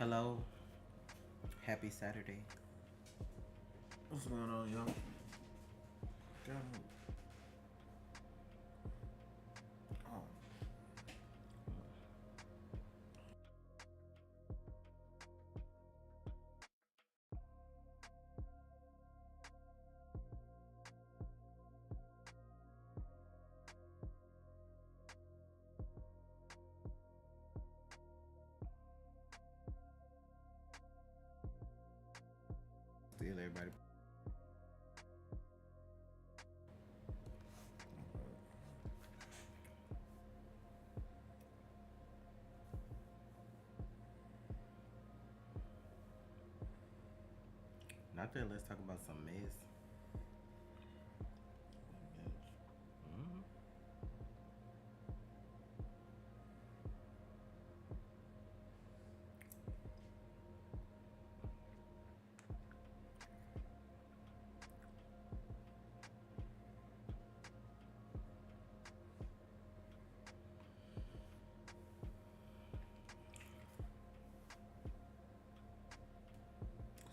Hello. Happy Saturday. What's going on, y'all? God, oh. Still everybody. Not that. Let's talk about some mess. Mm-hmm.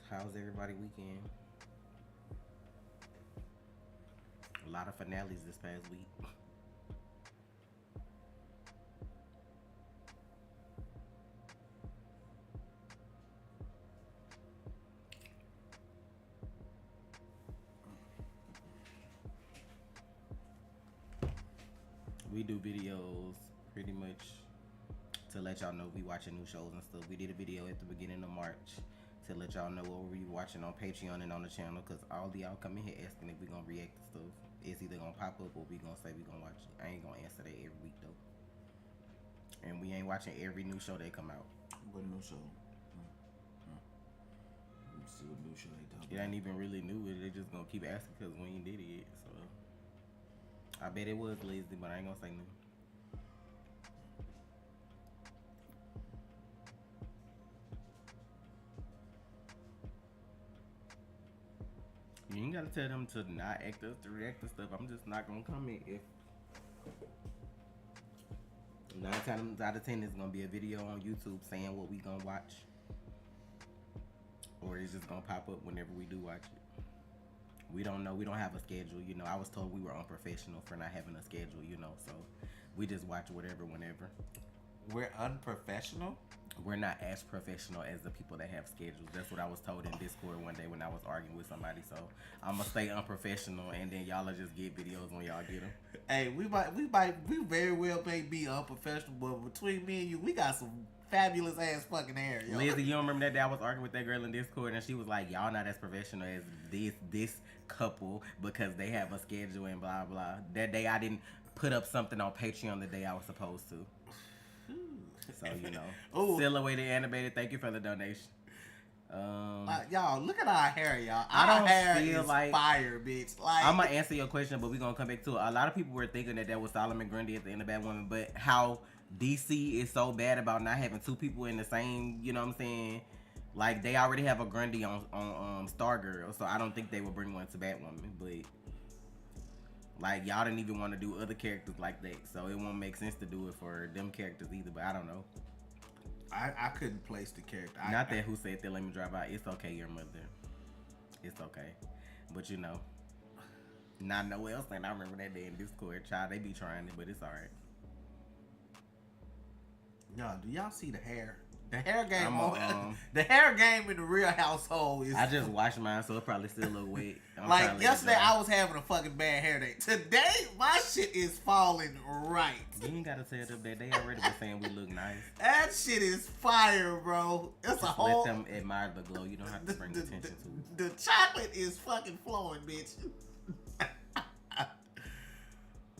How's everybody weekend? A lot of finales this past week. We do videos pretty much to let y'all know we watching new shows and stuff. We did a video at the beginning of March to let y'all know what we watching on Patreon and on the channel, because all of y'all come in here asking if we gonna react to stuff. It's either gonna pop up or we gonna say we gonna watch it. I ain't gonna answer that every week though. And we ain't watching every new show that come out. What new show? Let's see what new show they talking It ain't even really new. They just gonna keep asking because we ain't did it yet. So I bet it was lazy, but I ain't gonna say nothing. You ain't gotta tell them to not act us to react to stuff. I'm just not gonna comment if 9 times out of 10 it's gonna be a video on YouTube saying what we gonna watch, or it's just gonna pop up whenever we do watch it. We don't know. We don't have a schedule. You know, I was told we were unprofessional for not having a schedule. You know, so we just watch whatever whenever. We're unprofessional? We're not as professional as the people that have schedules. That's what I was told in Discord one day when I was arguing with somebody. So I'm gonna stay unprofessional, and then y'all will just get videos when y'all get them. Hey, we very well may be unprofessional, but between me and you, we got some fabulous ass fucking hair, yo. Lizzie, you don't remember that day I was arguing with that girl in Discord, and she was like, y'all not as professional as this couple because they have a schedule and blah blah. That day I didn't put up something on Patreon the day I was supposed to. So, you know. Silhouetted Animated, thank you for the donation. Y'all, look at our hair, y'all. I don't Our hair feel is like fire, bitch. Like, I'm gonna answer your question, but we're gonna come back to it. A lot of people were thinking that was Solomon Grundy at the end of Batwoman, but how DC is so bad about not having two people in the same, you know what I'm saying? Like, they already have a Grundy on Stargirl, so I don't think they will bring one to Batwoman, but like, y'all didn't even want to do other characters like that, so it won't make sense to do it for them characters either, but I don't know. I couldn't place the character. Not that who said that, let me drive out. It's okay, your mother. It's okay. But you know, not nowhere else. And I remember that day in Discord, child, they be trying it, but it's alright. Y'all, do y'all see the hair? The hair game the hair game in the real household is. I just washed mine, so it probably still look wet. Like yesterday, I was having a fucking bad hair day. Today, my shit is falling right. You ain't gotta tell them that. They already been saying we look nice. That shit is fire, bro. It's just a whole. Let them admire the glow. You don't have to bring attention to it. The chocolate is fucking flowing, bitch.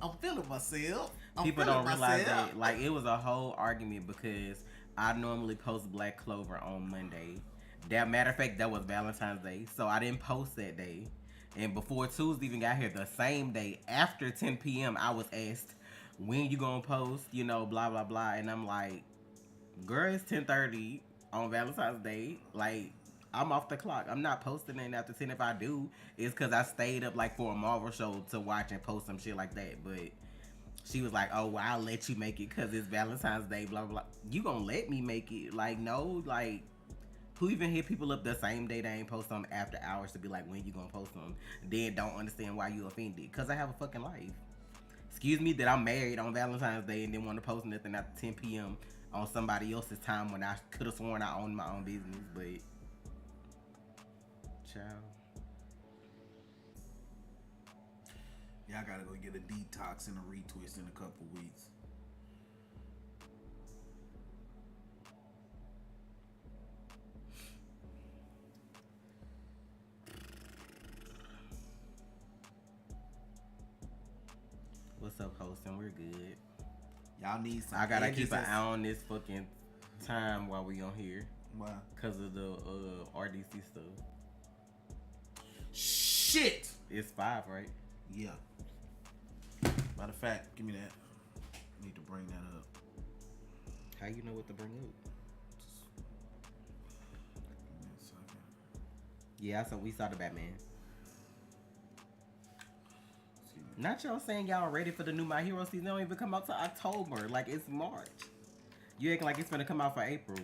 I'm feeling myself. People don't realize that. Like, it was a whole argument because I normally post Black Clover on Monday. That matter of fact, that was Valentine's Day, so I didn't post that day. And before Tuesday even got here, the same day after 10 p.m., I was asked, when you gonna post? You know, blah blah blah. And I'm like, girl, it's 10:30 on Valentine's Day. Like, I'm off the clock. I'm not posting it after 10. If I do, it's because I stayed up like for a Marvel show to watch and post some shit like that. But she was like, oh, well, I'll let you make it because it's Valentine's Day, blah, blah, blah. You gonna let me make it? Like, no, like, Who even hit people up the same day they ain't post them after hours to be like, when you gonna post them? Then don't understand why you offended. Cause I have a fucking life. Excuse me that I'm married on Valentine's Day and didn't want to post nothing after 10 p.m. on somebody else's time when I could have sworn I owned my own business, but child. Y'all gotta go get a detox and a retwist in a couple weeks. What's up, hosting? We're good. Y'all need some. I gotta keep an eye on this fucking time while we on here. Why? Cause of the RDC stuff. Shit! It's 5, right? Yeah. Matter of fact, give me that. Need to bring that up. How you know what to bring up? Yeah, so we saw the Batman. Not y'all saying y'all ready for the new My Hero season. It don't even come out till October. Like, it's March. You acting like it's gonna come out for April.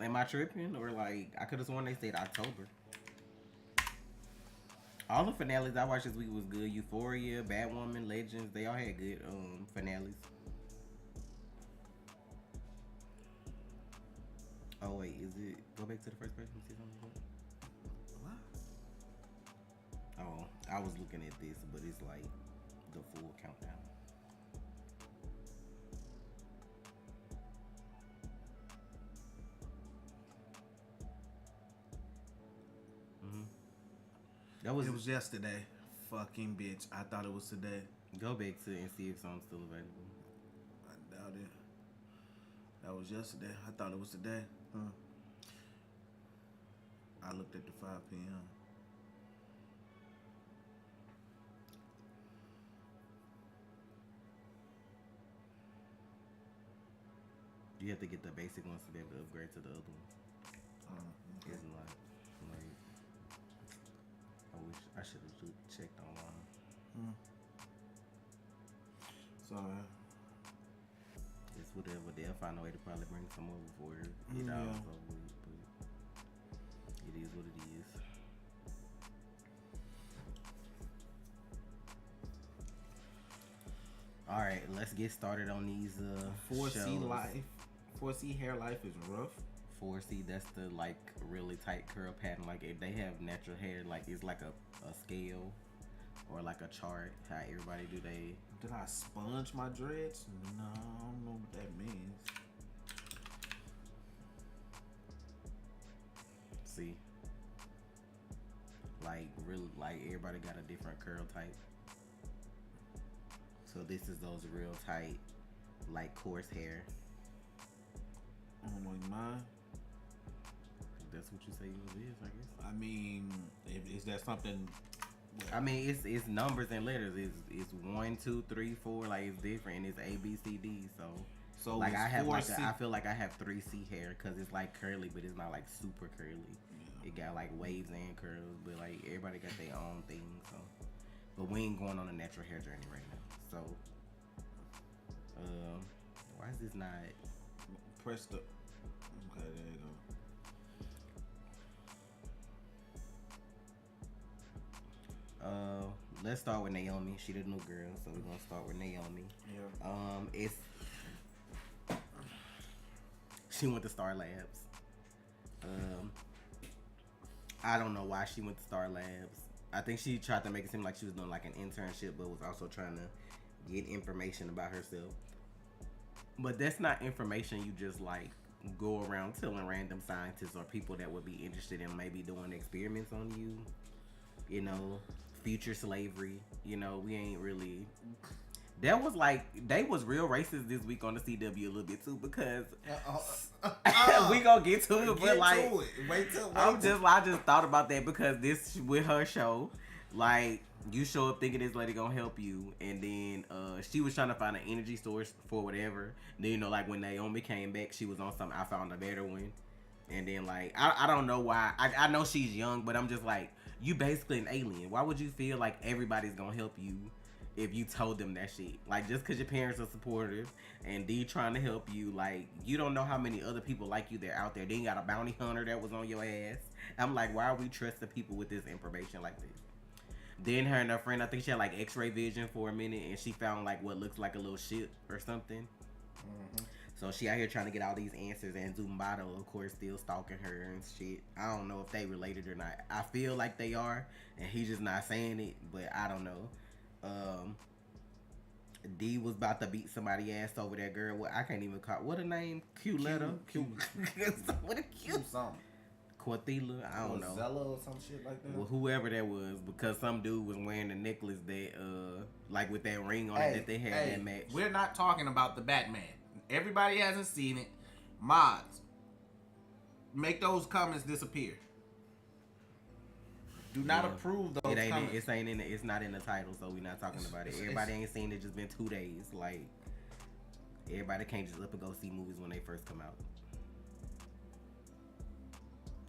Am I tripping? Or like, I could have sworn they said October. All the finales I watched this week was good. Euphoria, Batwoman, Legends, they all had good finales. Oh wait, is it? Go back to the first person and see something. What? Oh, I was looking at this, but it's like the full countdown. That was. It was yesterday. Fucking bitch. I thought it was today. Go back to and see if something's still available. I doubt it. That was yesterday. I thought it was today. I looked at the 5 p.m. You have to get the basic ones to be able to upgrade to the other one. Okay. It's not like I wish I should have checked online. Sorry. It's whatever. They'll find a way to probably bring some over for it. Yeah. Over with, but it is what it is. All right, let's get started on these 4C shows. life. 4C hair life is rough. 4C, that's the like really tight curl pattern. Like if they have natural hair, like it's like a scale or like a chart. How everybody do they? Did I sponge my dreads? No, I don't know what that means. See, like really, like everybody got a different curl type. So this is those real tight, like coarse hair. I don't know mine. That's what you say yours is, I guess. I mean, is that something? I mean, it's numbers and letters. It's 1, 2, 3, 4. Like it's different. And it's A, B, C, D. So like I have like I feel like I have 3C hair because it's like curly, but it's not like super curly. Yeah. It got like waves and curls, but like everybody got their own thing. So, but we ain't going on a natural hair journey right now. So, why is this not? Press the. Okay, there you go. Let's start with Naomi. She the new girl, so we're gonna start with Naomi. Yeah. She went to Star Labs. I don't know why she went to Star Labs. I think she tried to make it seem like she was doing like an internship, but was also trying to get information about herself. But that's not information you just like go around telling random scientists or people that would be interested in maybe doing experiments on you. You know, future slavery. You know, we ain't really. That was like they was real racist this week on the CW a little bit too because we gonna get to it, but like I just thought about that because this with her show, like you show up thinking this lady gonna help you, and then she was trying to find an energy source for whatever. Then you know, like when Naomi came back, she was on something. I found a better one, and then like I don't know why. I know she's young, but I'm just like you basically an alien. Why would you feel like everybody's gonna help you? if you told them that shit. Like, just because your parents are supportive and D trying to help you, like, you don't know how many other people like you there out there. Then you got a bounty hunter that was on your ass. I'm like, why are we trusting people with this information like this? Then her and her friend, I think she had like X-ray vision for a minute, and she found like what looks like a little ship or something. Mm-hmm. So she out here trying to get all these answers, and Zumbato, of course, still stalking her and shit. I don't know if they related or not. I feel like they are, and he's just not saying it, but I don't know. D was about to beat somebody ass over that girl. What I can't even call what her name? Q letter. Q. What a Q something. Cortila, I don't know. Zella or some shit like that. Well, whoever that was, because some dude was wearing a necklace that, like with that ring on it that they had that match. We're not talking about the Batman. Everybody hasn't seen it. Mods, make those comments disappear. Do not approve those comments. It's not in the title, so we're not talking about it. Everybody ain't seen it. Just been 2 days. Like, everybody can't just up and go see movies when they first come out.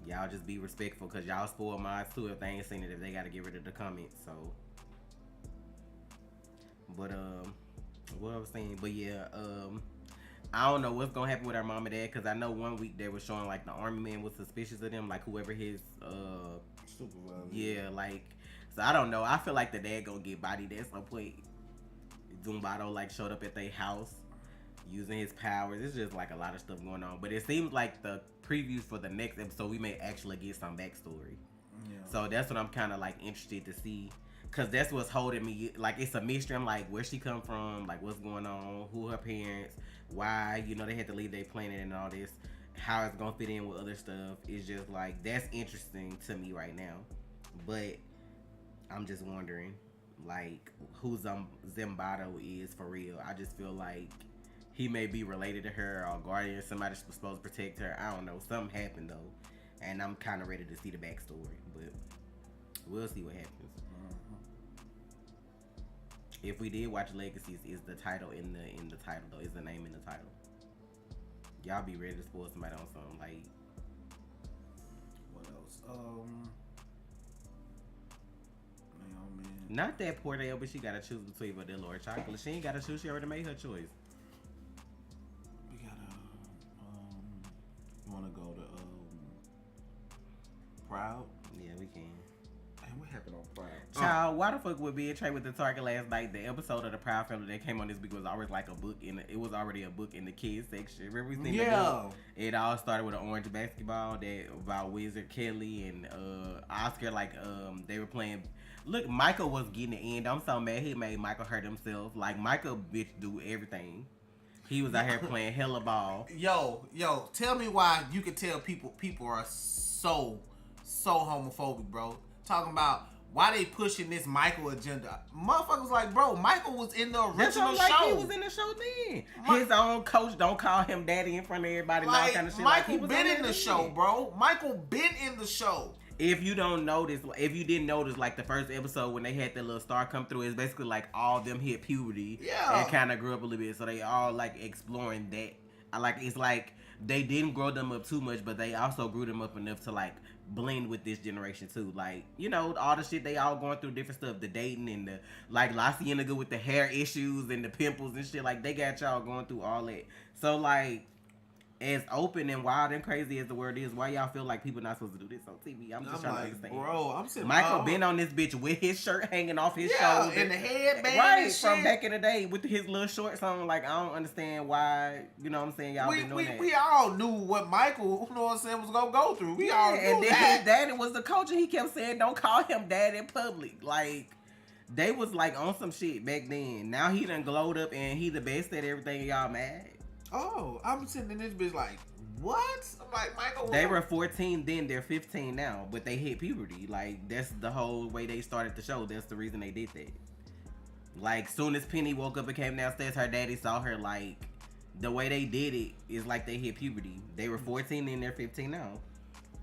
Y'all just be respectful, because y'all spoil mods too if they ain't seen it, if they got to get rid of the comments. So, but what I was saying, but yeah, I don't know what's gonna happen with our mom and dad, because I know one week they were showing like the army man was suspicious of them, like whoever his supervisor. Yeah, like, so I don't know. I feel like the dad gonna get bodied at some point. Zumbato like showed up at their house using his powers. It's just like a lot of stuff going on, but it seems like the previews for the next episode we may actually get some backstory. Yeah. So that's what I'm kind of like interested to see, because that's what's holding me. Like, it's a mystery. I'm like, where she come from, like what's going on, who her parents, why they had to leave their planet and all this, how it's gonna fit in with other stuff. It's just like, that's interesting to me right now, but I'm just wondering like who Zimbato is for real. I just feel like he may be related to her or guardian. Somebody's supposed to protect her. I don't know. Something happened though, and I'm kind of ready to see the backstory. But we'll see what happens. If we did watch Legacies, is the title in the title though? Is the name in the title? Y'all be ready to spoil somebody on something like. What else? Naomi. Not that poor Dale, but she gotta choose between vanilla or chocolate. She ain't gotta choose. She already made her choice. Want to go to Proud? Yeah, we can. And what happened on Proud? Child, why the fuck would be a trade with the Target last night? The episode of the Proud Family that came on this week was always like a book it was already a book in the kids section. Remember we seen the book? It all started with an orange basketball that about Wizard Kelly and Oscar. Like they were playing. Look, Michael was getting it in. I'm so mad he made Michael hurt himself. Like, Michael bitch do everything. He was out here playing hella ball. Yo, tell me why you can tell people are so homophobic, bro. Talking about why they pushing this Michael agenda. Motherfuckers like, bro, Michael was in the original show. He was in the show then. His own coach don't call him daddy in front of everybody. Like, all kind of shit. Michael like, he was been in the show, bro. Michael been in the show. If you didn't notice, like the first episode when they had that little star come through, it's basically like all them hit puberty and kind of grew up a little bit. So they all like exploring that. It's like they didn't grow them up too much, but they also grew them up enough to like blend with this generation too. Like, all the shit they all going through, different stuff, the dating and the like La Cienega with the hair issues and the pimples and shit. Like, they got y'all going through all that. So like, as open and wild and crazy as the word is, why y'all feel like people not supposed to do this on TV? I'm just trying to understand. Bro, I'm saying Michael been on this bitch with his shirt hanging off his shoulder. And the headband and from shit. Back in the day with his little shorts on. Like, I don't understand why, you know what I'm saying, y'all been doing that. We all knew what Michael, you know what I'm saying, was going to go through. We all knew and then that. His daddy was the coach, and he kept saying, don't call him dad in public. Like, they was like on some shit back then. Now he done glowed up and he the best at everything, and y'all mad. Oh, I'm sitting in this bitch like, what? I'm like, Michael. They were 14 then, they're 15 now, but they hit puberty. Like, that's the whole way they started the show. That's the reason they did that. Like, soon as Penny woke up and came downstairs, her daddy saw her. Like, the way they did it is like they hit puberty. They were 14 then, they're 15 now.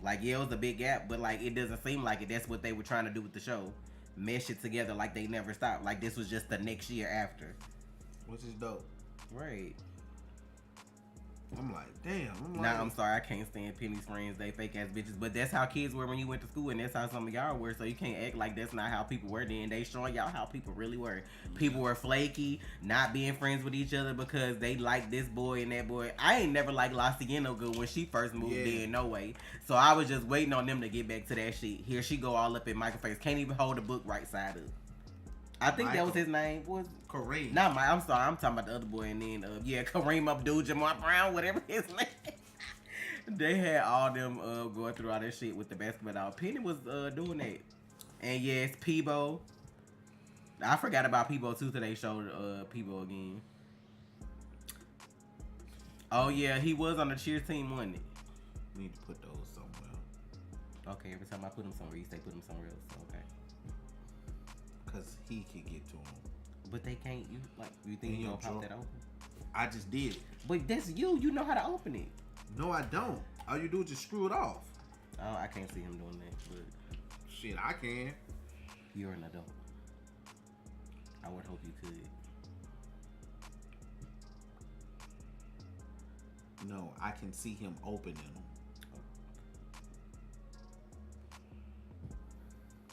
Like, yeah, it was a big gap, but like, it doesn't seem like it. That's what they were trying to do with the show. Mesh it together like they never stopped. Like, this was just the next year after. Which is dope. Right. I'm like, damn. I'm sorry, I can't stand Penny's friends. They fake ass bitches. But that's how kids were when you went to school, and that's how some of y'all were. So you can't act like that's not how people were then. They showing y'all how people really were. People were flaky, not being friends with each other because they like this boy and that boy. I ain't never liked La Cieno good when she first moved in, no way. So I was just waiting on them to get back to that shit. Here she go all up in Michael face. Can't even hold a book right side up. I think Michael. That was his name. Was Kareem? Not my. I'm sorry. I'm talking about the other boy. And then Kareem Abdul-Jabbar Brown, whatever his name. They had all them going through all that shit with the basketball. Penny was doing that. And yes, Peebo. I forgot about Peebo too till they showed Peebo again. Oh yeah, he was on the cheer team, wasn't it? We need to put those somewhere. Okay, every time I put them somewhere, you say put them somewhere else. Okay. Cause he can get to them. But they can't. You think you gonna pop that open? I just did it. But that's you. You know how to open it. No, I don't. All you do is just screw it off. Oh, I can't see him doing that. But shit, I can. You're an adult. I would hope you could. No, I can see him opening them.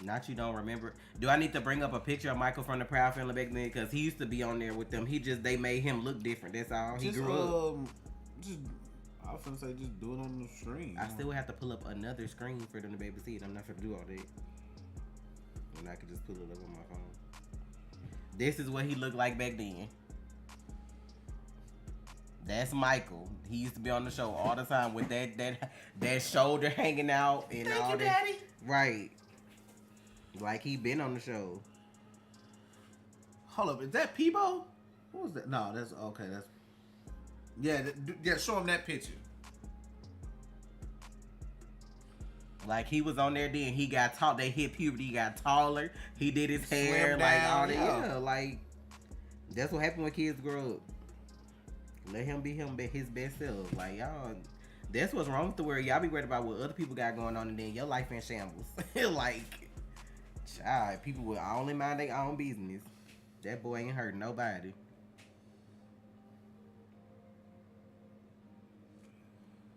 Not you don't remember. Do I need to bring up a picture of Michael from the Proud Family back then? Because he used to be on there with them. They made him look different. That's all. He grew up. I was gonna say just do it on the screen. I still would have to pull up another screen for them to be able to see it. I'm not gonna do all that. And I could just pull it up on my phone. This is what he looked like back then. That's Michael. He used to be on the show all the time with that shoulder hanging out and Thank all you, that. Daddy. Right. Like he been on the show. Hold up, is that Peebo? What was that? No, that's okay. That's yeah. Show him that picture. Like he was on there then. He got tall. They hit puberty. He got taller. He did his hair like all that. Yeah, like that's what happened when kids grow up. Let him be his best self. Like y'all, that's what's wrong with the world. Y'all be worried about what other people got going on, and then your life in shambles. Like, child, people will only mind their own business. That boy ain't hurting nobody.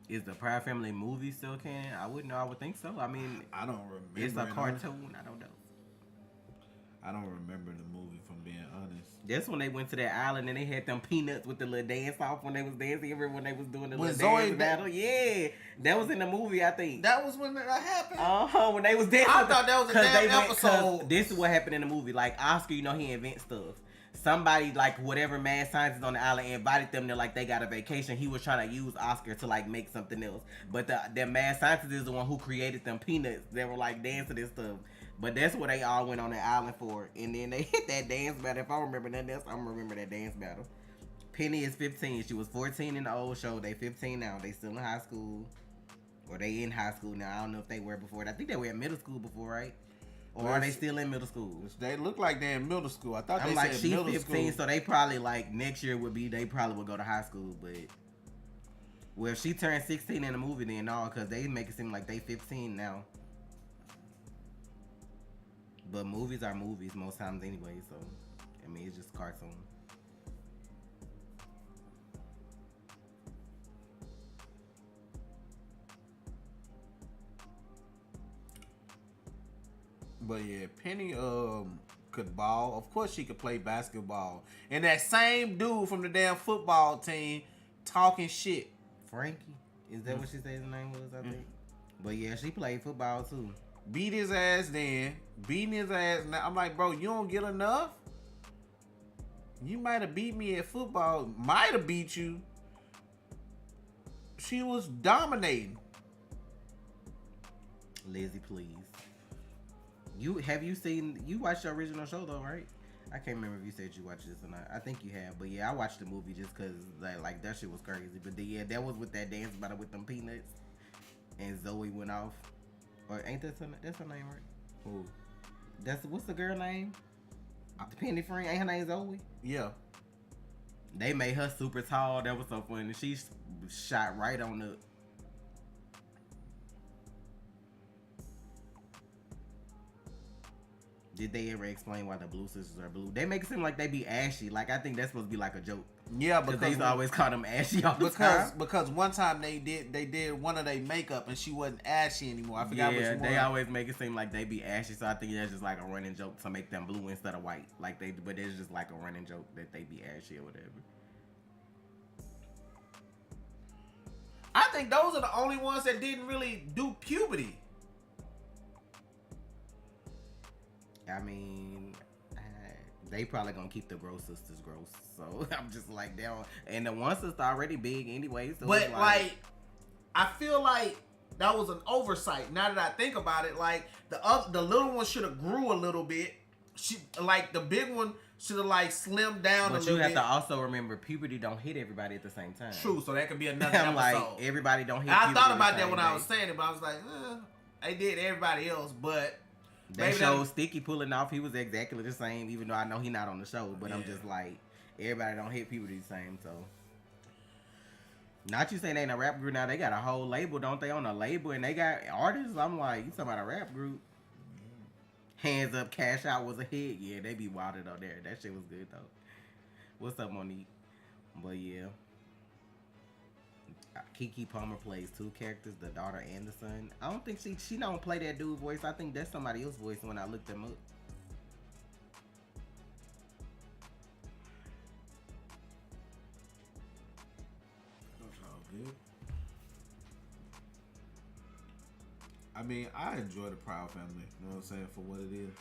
Is the Proud Family movie still canon? I wouldn't know. I would think so. I mean, I don't remember. It's a cartoon. I don't know. I don't remember the movie, from being honest. That's when they went to that island and they had them peanuts with the little dance off when they was dancing. Remember when they was doing the little dance battle? Yeah, that was in the movie, I think. That was when that happened? When they was dancing. I thought that was a damn episode. This is what happened in the movie. Like, Oscar, you know, he invents stuff. Somebody, like, whatever mad scientist on the island invited them to, like, they got a vacation. He was trying to use Oscar to, like, make something else. But the mad scientist is the one who created them peanuts. They were, like, dancing and stuff. But that's what they all went on the island for. And then they hit that dance battle. If I remember nothing else, I'm going to remember that dance battle. Penny is 15. She was 14 in the old show. They 15 now. They still in high school. Or they in high school now. I don't know if they were before. I think they were in middle school before, right? Or are they still in middle school? They look like they're in middle school. I thought they said she's middle 15, school. So they probably, like, next year would be, they probably would go to high school. But, well, if she turned 16 in the movie, then no, because they make it seem like they 15 now. But movies are movies most times anyway, so, I mean, it's just cartoon. But yeah, Penny could ball. Of course she could play basketball. And that same dude from the damn football team talking shit. Frankie? Is that what she said his name was, I think? But yeah, she played football too. Beat his ass then. Beating his ass now. I'm like, bro, you don't get enough? You might have beat me at football. Might have beat you. She was dominating. Lizzie, please. You watched the original show though, right? I can't remember if you said you watched this or not. I think you have, but yeah, I watched the movie just cause like that shit was crazy. But yeah, that was with that dance battle with them peanuts, and Zoe went off. Or ain't that's her name, right? Who? What's the girl name? The Penny friend, ain't her name Zoe? Yeah. They made her super tall. That was so funny. She shot right on up. Did they ever explain why the blue sisters are blue? They make it seem like they be ashy. Like, I think that's supposed to be like a joke. Yeah, because they used to always call them ashy all the time. Because one time they did one of their makeup and she wasn't ashy anymore. I forgot which one. They always make it seem like they be ashy, so I think that's just like a running joke to make them blue instead of white. But it's just like a running joke that they be ashy or whatever. I think those are the only ones that didn't really do puberty. I mean, they probably gonna keep the gross sisters gross. So I'm just like, they don't. And the one sister already big anyway. So but like, I feel like that was an oversight. Now that I think about it, like the little one should have grew a little bit. The big one should have like slimmed down a little bit. But you have to also remember, puberty don't hit everybody at the same time. True, so that could be another episode. Like, everybody don't hit. I thought about that when I was saying it, but I was like, they did everybody else, but. They showed Sticky pulling off. He was exactly the same, even though I know he not on the show. But yeah. I'm just like, everybody don't hit puberty the same, so. Not you saying they ain't a rap group now. They got a whole label, don't they? On a label, and they got artists. I'm like, you talking about a rap group? Hands Up, Cash Out was a hit. Yeah, they be wilded out there. That shit was good, though. What's up, Monique? But yeah. Keke Palmer plays two characters, the daughter and the son. I don't think she don't play that dude voice. I think that's somebody else's voice when I looked them up. That's all good. I mean, I enjoy the Proud Family. You know what I'm saying? For what it is.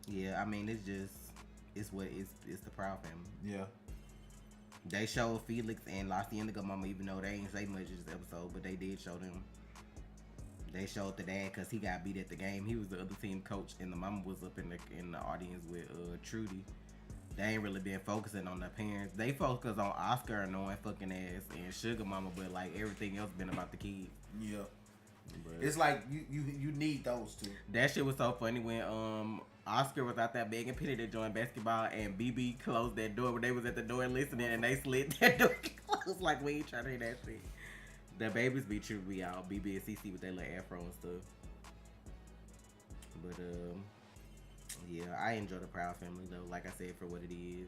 Yeah, I mean, it's the Proud Family. Yeah. They showed Felix and La Cienega Mama, even though they ain't say much this episode, but they did show them. They showed the dad because he got beat at the game. He was the other team coach, and the mama was up in the audience with Trudy. They ain't really been focusing on the parents. They focus on Oscar annoying fucking ass and Sugar Mama, but like everything else been about the kids. Yeah. But it's like you need those two. That shit was so funny when Oscar was out there begging Penny to join basketball, and BB closed that door when they was at the door listening, and they slid that door closed. Like, we ain't trying to hear that shit. The babies be true, we out. BB and CC with their little afro and stuff. But yeah, I enjoy the Proud Family though. Like I said, for what it is.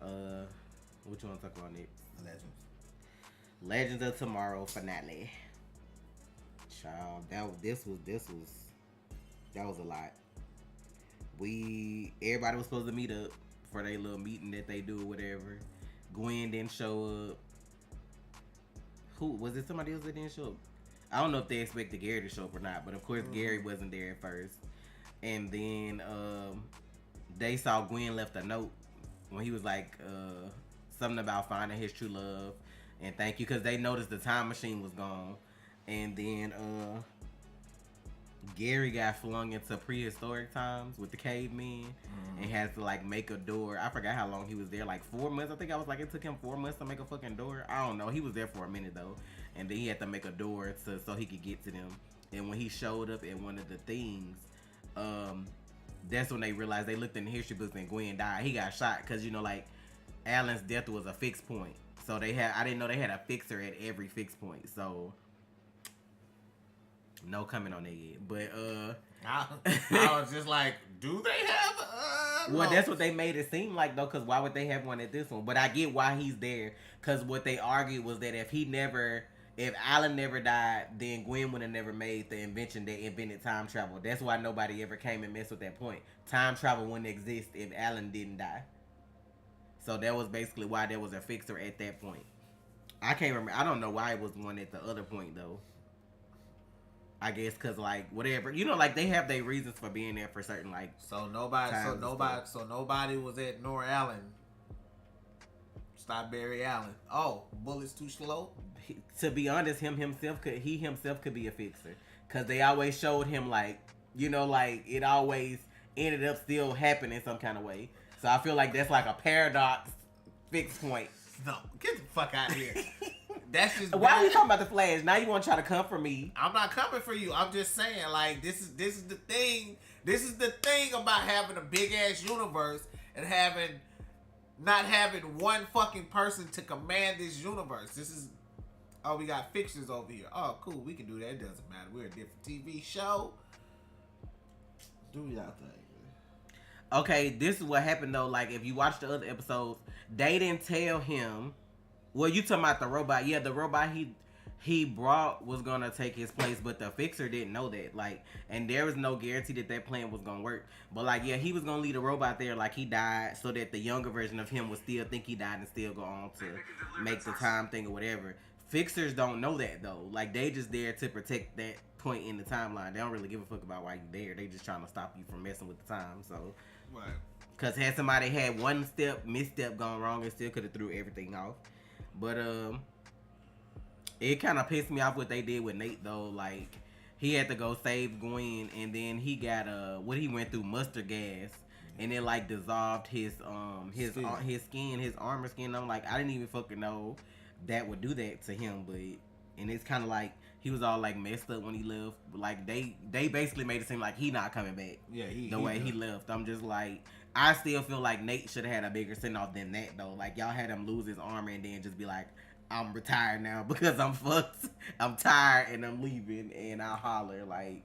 What you want to talk about next? Legends of Tomorrow finale. Child, that was a lot. Everybody was supposed to meet up for their little meeting that they do or whatever. Gwen didn't show up. Who was it? Somebody else that didn't show up? I don't know if they expected Gary to show up or not, but of course Gary wasn't there at first. And then they saw Gwen left a note when he was like something about finding his true love and thank you, because they noticed the time machine was gone. And then Gary got flung into prehistoric times with the cavemen and had to like make a door. I forgot how long he was there, like 4 months. I think I was like, it took him 4 months to make a fucking door. I don't know. He was there for a minute though. And then he had to make a door so he could get to them. And when he showed up at one of the things, that's when they realized, they looked in the history books and Gwen died. He got shot because, you know, like Alan's death was a fixed point. So I didn't know they had a fixer at every fixed point. So no comment on that yet, but I was just like, do they have? Well, that's what they made it seem like though, because why would they have one at this one? But I get why he's there, because what they argued was that if Alan never died, then Gwen would have never made the invention that invented time travel. That's why nobody ever came and messed with that point. Time travel wouldn't exist if Alan didn't die. So that was basically why there was a fixer at that point. I can't remember. I don't know why it was one at the other point though. I guess because like whatever, you know, like they have their reasons for being there for certain like. So nobody was at Nor Allen. Strawberry Allen. Oh, bullets too slow. To be honest, he himself could be a fixer, because they always showed him like, you know, like it always ended up still happening some kind of way. So I feel like that's like a paradox fixed point. No, get the fuck out of here. That's just why are you talking about the Flash? Now you want to try to come for me? I'm not coming for you. I'm just saying, like, this is the thing. This is the thing about having a big ass universe and not having one fucking person to command this universe. This is, oh, we got fixtures over here. Oh, cool, we can do that. It doesn't matter. We're a different TV show. Do y'all think? Okay, this is what happened though. Like, if you watch the other episodes, they didn't tell him. Well, you talking about the robot? Yeah, the robot he brought was gonna take his place, but the fixer didn't know that. Like, and there was no guarantee that that plan was gonna work. But like, yeah, he was gonna leave the robot there, like he died, so that the younger version of him would still think he died and still go on to make the time thing or whatever. Fixers don't know that though. Like, they just there to protect that point in the timeline. They don't really give a fuck about why you there. They just trying to stop you from messing with the time. So, Right. because had somebody had one misstep gone wrong, it still could have threw everything off. But it kind of pissed me off what they did with Nate though. Like, he had to go save Gwen, and then he got what he went through, mustard gas, and it like dissolved his skin, his armor skin. I'm like, I didn't even fucking know that would do that to him. But and it's kind of like he was all like messed up when he left. Like, they basically made it seem like he not coming back. Yeah, the way he left. I'm just like, I still feel like Nate should have had a bigger send off than that though. Like, y'all had him lose his armor and then just be like, I'm retired now because I'm fucked. I'm tired and I'm leaving, and I'll holler. Like,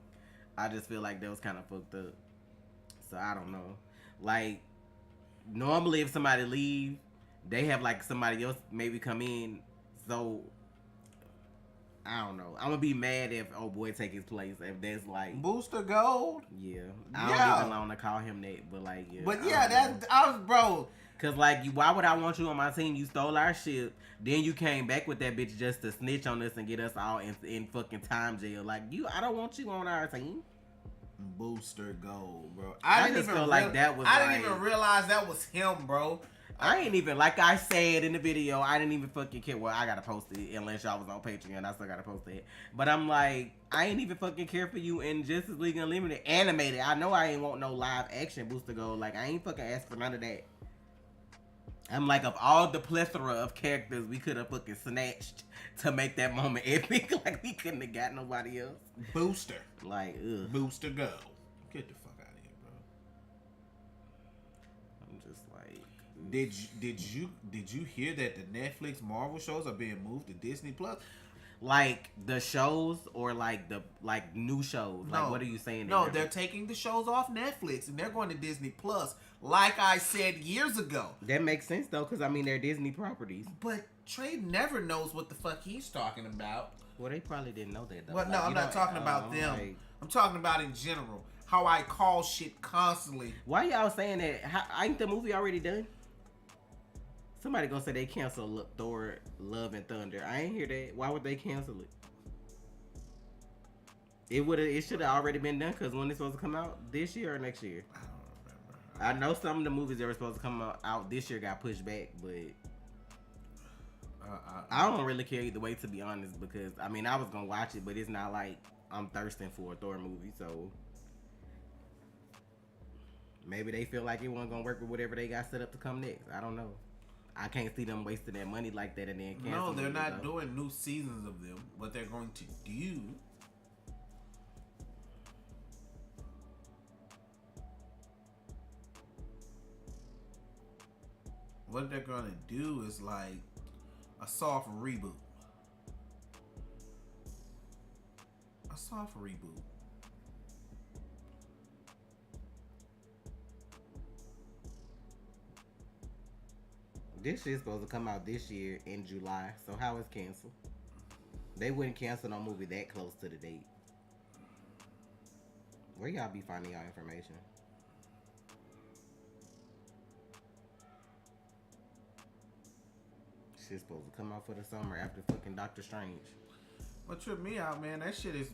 I just feel like that was kind of fucked up. So I don't know. Like, normally if somebody leave, they have like somebody else maybe come in. So I don't know. I'm gonna be mad if old boy take his place. If that's like Booster Gold. Yeah, I don't even want to call him that, but like yeah. But yeah, I was bro. Cause like, why would I want you on my team? You stole our shit, then you came back with that bitch just to snitch on us and get us all in fucking time jail. Like, I don't want you on our team. Booster Gold, bro. I didn't even feel like that was. I didn't even realize that was him, bro. I ain't even, like I said in the video, I didn't even fucking care. Well, I gotta post it unless y'all was on Patreon. I still gotta post it. But I'm like, I ain't even fucking care for you in Justice League Unlimited animated. I know I ain't want no live action Booster Gold. Like, I ain't fucking asked for none of that. I'm like, of all the plethora of characters we could have fucking snatched to make that moment epic, like, we couldn't have got nobody else. Booster. Like, ugh. Booster Gold. Get the fuck out of here, bro. I'm just like, did you hear that the Netflix Marvel shows are being moved to Disney Plus? Like, the shows or like the new shows? No. Like, what are you saying? No, they're taking the shows off Netflix and they're going to Disney Plus. Like I said years ago. That makes sense though, because I mean, they're Disney properties. But Trey never knows what the fuck he's talking about. Well, they probably didn't know that though. Well, no, I'm not talking about them. Like, I'm talking about in general. How I call shit constantly. why y'all saying that? Ain't the movie already done? Somebody gonna say they canceled Thor: Love and Thunder. I ain't hear that. Why would they cancel it? It should have already been done, because when it's supposed to come out, this year or next year? I don't remember. I know some of the movies that were supposed to come out this year got pushed back, but I don't really care either way, to be honest, because I mean, I was gonna watch it, but it's not like I'm thirsting for a Thor movie, so maybe they feel like it wasn't gonna work with whatever they got set up to come next. I don't know. I can't see them wasting their money like that and then cancel. No, they're not doing new seasons of them. What they're going to do is like a soft reboot. A soft reboot. This shit's supposed to come out this year in July, so how is canceled? They wouldn't cancel no movie that close to the date. Where y'all be finding y'all information? Shit's supposed to come out for the summer after fucking Doctor Strange. What tripped me out, man? That shit is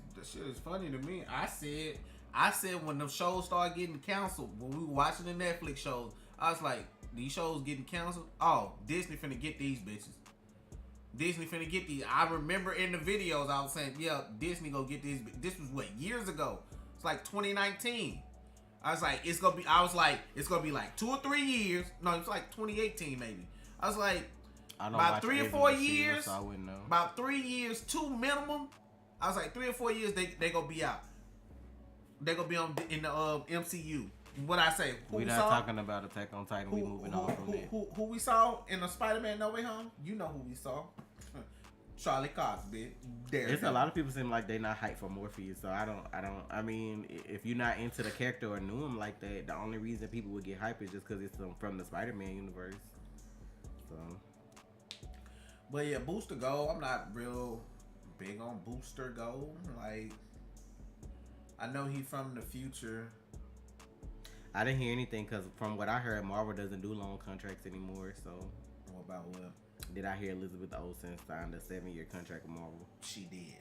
funny to me. I said when the shows started getting canceled, when we were watching the Netflix shows, I was like, these shows getting canceled? Oh, Disney finna get these bitches. Disney finna get these. I remember in the videos I was saying, yeah, Disney go get these. This was what, years ago? It's like 2019. I was like, it's gonna be like 2 or 3 years. No, it's like 2018 maybe. I was like, about 3 or 4 years. So I wouldn't know. About 3 years, 2 minimum. I was like, 3 or 4 years they gonna be out. They gonna be in the MCU. What I say? We're not talking about Attack on Titan. We moving on from that. Who we saw in the Spider-Man No Way Home? You know who we saw. Charlie Cox, bitch. It's a lot of people seem like they not hyped for Morpheus, so I mean, if you're not into the character or knew him like that, the only reason people would get hyped is just because it's from the Spider-Man universe. So, but yeah, Booster Gold, I'm not real big on Booster Gold. Like, I know he from the future. I didn't hear anything because from what I heard, Marvel doesn't do long contracts anymore. So, What about what? did I hear Elizabeth Olsen signed a 7-year contract with Marvel? She did.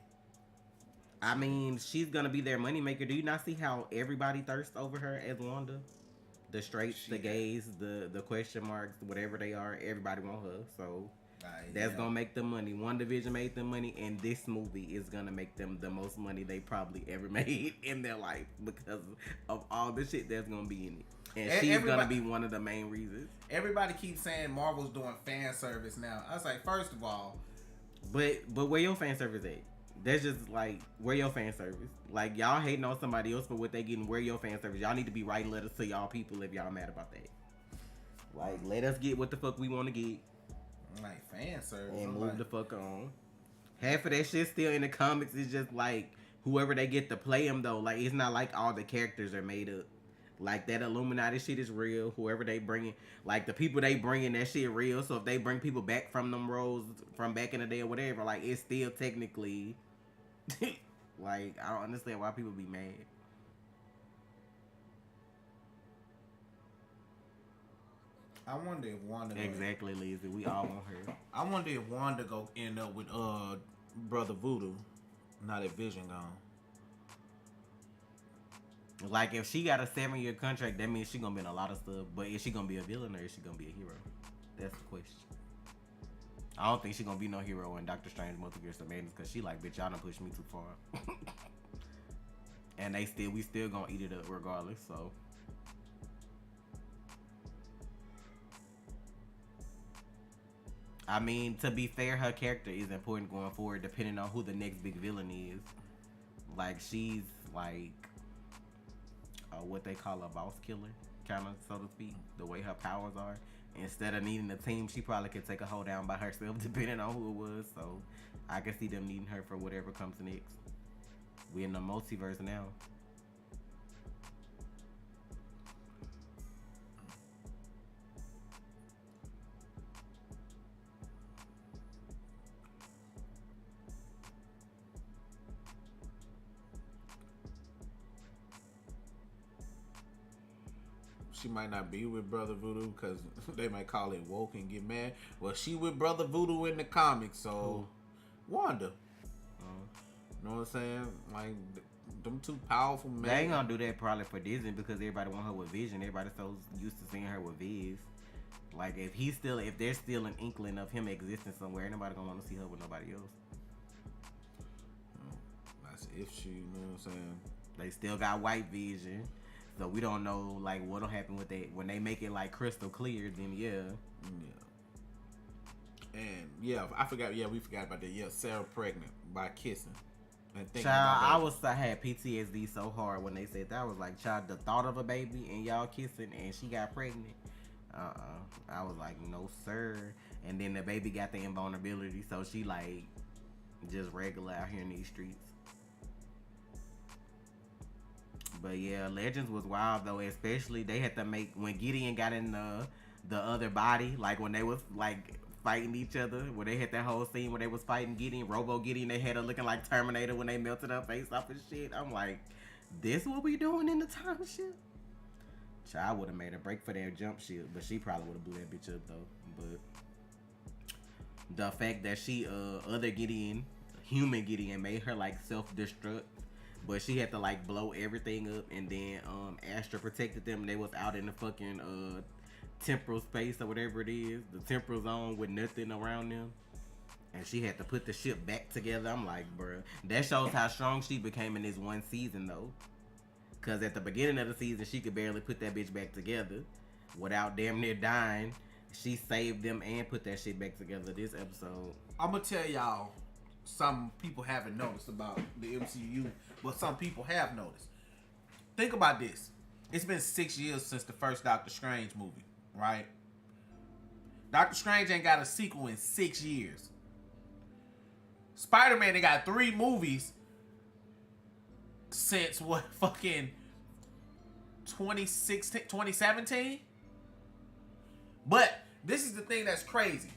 I mean, she's gonna be their moneymaker. Do you not see how everybody thirsts over her as Wanda? The straights, the gays, the question marks, whatever they are, everybody want her. So that's gonna make them money. WandaVision made them money, and this movie is gonna make them the most money they probably ever made in their life because of all the shit that's gonna be in it. And she's gonna be one of the main reasons. Everybody keeps saying Marvel's doing fan service now. I was like, first of all, but where your fan service at? That's just like, where your fan service? Like, y'all hating on somebody else for what they getting. Where your fan service? Y'all need to be writing letters to y'all people if y'all mad about that. Like, let us get what the fuck we want to get. Like, fan service. And move the fuck on. Half of that shit still in the comics is just like whoever they get to play them though. Like, it's not like all the characters are made up. Like, that Illuminati shit is real. Whoever they bring, like, the people they bring in, that shit real. So if they bring people back from them roles from back in the day or whatever, like, it's still technically like, I don't understand why people be mad. I wonder if Wanda exactly, Lizzie. We all want her. I wonder if Wanda go end up with Brother Voodoo. Now that Vision gone. Like, if she got a 7-year contract, that means she gonna be in a lot of stuff. But is she gonna be a villain or is she gonna be a hero? That's the question. I don't think she gonna be no hero in Doctor Strange Multiverse of Madness because she like, bitch, y'all done pushed me too far. And we still gonna eat it up regardless. So, I mean, to be fair, her character is important going forward, depending on who the next big villain is. Like, she's like what they call a boss killer, kind of, so to speak. The way her powers are. Instead of needing a team, she probably could take a hoe down by herself, depending on who it was. So, I can see them needing her for whatever comes next. We in the multiverse now. She might not be with Brother Voodoo because they might call it woke and get mad. Well, she with Brother Voodoo in the comics, so Wanda. You know what I'm saying? Like, them two powerful men. They ain't gonna do that probably for Disney because everybody want her with Vision. Everybody so used to seeing her with Viz. Like, if there's still an inkling of him existing somewhere, ain't nobody gonna want to see her with nobody else. That's if she, you know what I'm saying? They still got White Vision. So we don't know like what'll happen with that when they make it like crystal clear. Then yeah. And yeah, I forgot. Yeah, we forgot about that. Yeah, Sarah pregnant by kissing. And child, I had PTSD so hard when they said that. I was like, child, the thought of a baby and y'all kissing and she got pregnant. I was like, no sir. And then the baby got the invulnerability, so she like just regular out here in these streets. But yeah, Legends was wild though, especially they had to make when Gideon got in the other body, like when they was like fighting each other, where they had that whole scene where they was fighting Gideon, Robo Gideon, they had her looking like Terminator when they melted her face off and shit. I'm like, this what we doing in the time ship? Child would have made a break for that jump ship, but she probably would have blew that bitch up though. But the fact that she other Gideon, human Gideon, made her like self-destruct. But she had to like blow everything up, and then Astra protected them. They was out in the fucking temporal space or whatever it is, the temporal zone with nothing around them, and she had to put the ship back together. I'm like, bruh, that shows how strong she became in this one season though. Cause at the beginning of the season, she could barely put that bitch back together without damn near dying. She saved them and put that shit back together this episode. I'm gonna tell y'all some people haven't noticed about the MCU, but some people have noticed. Think about this. It's been 6 years since the first Doctor Strange movie, right? Doctor Strange ain't got a sequel in 6 years. Spider-Man, they got 3 movies since what, fucking 2016, 2017? But this is the thing that's crazy.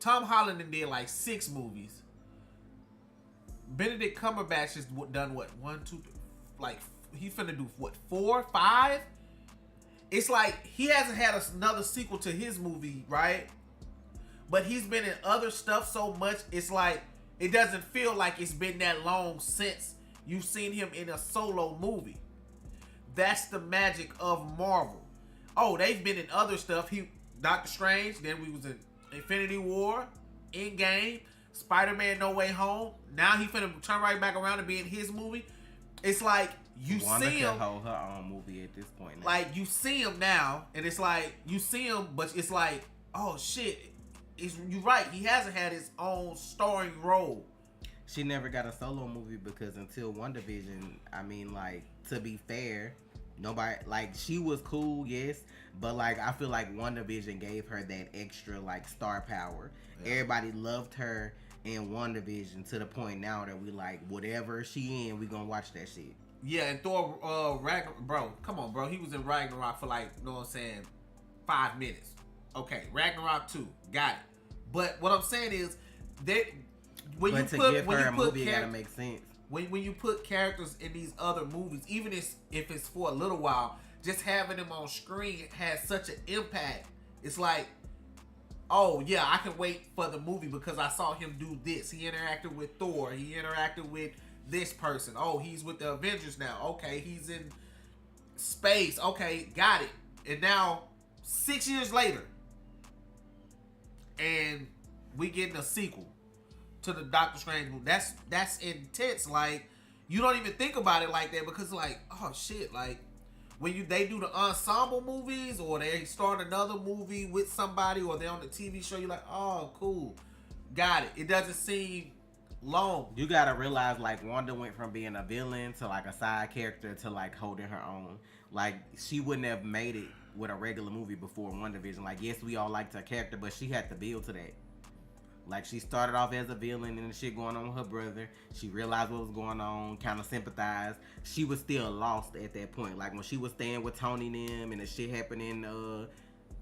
Tom Holland did like 6 movies. Benedict Cumberbatch has done what? 1, 2, 3, like he finna do what? 4, 5? It's like he hasn't had another sequel to his movie, right? But he's been in other stuff so much, it's like it doesn't feel like it's been that long since you've seen him in a solo movie. That's the magic of Marvel. Oh, they've been in other stuff. Doctor Strange, then we was in Infinity War, Endgame, Spider-Man No Way Home. Now he finna turn right back around and be in his movie. It's like you Wanda see him. can hold her own movie at this point now. Like you see him now, and it's like you see him, but it's like, oh shit. You're right. He hasn't had his own starring role. She never got a solo movie because until WandaVision, I mean, like, to be fair, nobody, like, she was cool, yes, but like I feel like WandaVision gave her that extra like star power. Yeah. Everybody loved her in WandaVision to the point now that we like whatever she in, we gonna watch that shit. Yeah, and Thor Ragnarok, bro, come on, bro. He was in Ragnarok for like, you know what I'm saying, 5 minutes. Okay, Ragnarok 2, got it. But what I'm saying is that when you put a movie, it gotta make sense. When you put characters in these other movies, even if it's for a little while, just having them on screen has such an impact. It's like, oh yeah, I can wait for the movie because I saw him do this. He interacted with Thor. He interacted with this person. Oh, he's with the Avengers now. Okay, he's in space. Okay, got it. And now 6 years later, and we getting a sequel to the Doctor Strange movie. That's intense. Like, you don't even think about it like that because like, oh shit, like when they do the ensemble movies or they start another movie with somebody or they're on the TV show, you're like, oh cool, got it. It doesn't seem long. You gotta realize like Wanda went from being a villain to like a side character to like holding her own. Like she wouldn't have made it with a regular movie before WandaVision. Like, yes, we all liked her character, but she had to build to that. Like, she started off as a villain and the shit going on with her brother. She realized what was going on, kind of sympathized. She was still lost at that point. Like, when she was staying with Tony and them and the shit happened in,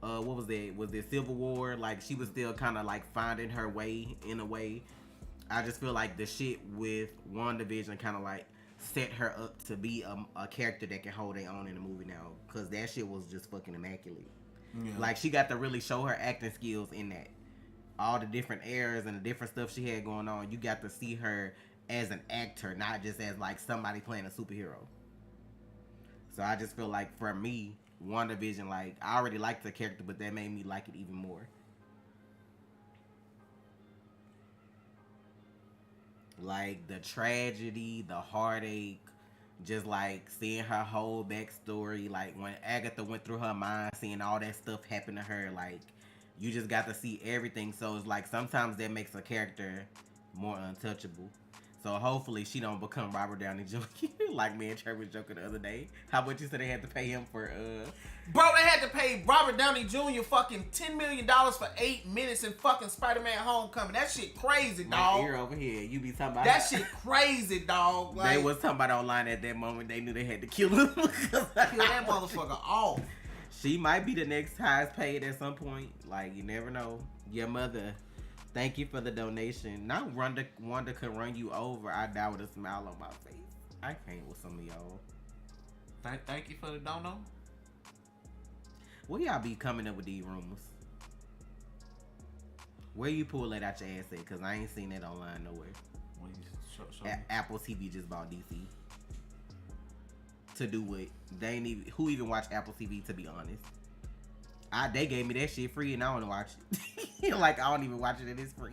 what was that? Was it Civil War? Like, she was still kind of, like, finding her way in a way. I just feel like the shit with WandaVision kind of, like, set her up to be a character that can hold their own in the movie now. Because that shit was just fucking immaculate. Yeah. Like, she got to really show her acting skills in that. All the different eras and the different stuff she had going on, you got to see her as an actor, not just as like somebody playing a superhero. So I just feel like for me, WandaVision, like I already liked the character, but that made me like it even more. Like the tragedy, the heartache, just like seeing her whole backstory, like when Agatha went through her mind, seeing all that stuff happen to her, like you just got to see everything. So it's like sometimes that makes a character more untouchable. So hopefully she don't become Robert Downey Jr. like me and Trey was joking the other day. How much you said they had to pay him for Bro, they had to pay Robert Downey Jr. fucking $10 million for 8 minutes in fucking Spider-Man Homecoming. That shit crazy, dog. My ear over here. You be talking about that shit crazy, dog. Like, they was talking about online at that moment. They knew they had to kill him. Kill that motherfucker off. She might be the next highest paid at some point. Like, you never know. Your mother, thank you for the donation. Not Wanda could run you over. I die with a smile on my face. I can't with some of y'all. Thank you for the dono. Where y'all be coming up with these rumors? Where you pull that out your ass at? Because I ain't seen that online nowhere. Apple TV just bought DC. To do what? They ain't even, who even watch Apple TV, to be honest? They gave me that shit free and I don't watch it. Like, I don't even watch it and it's free.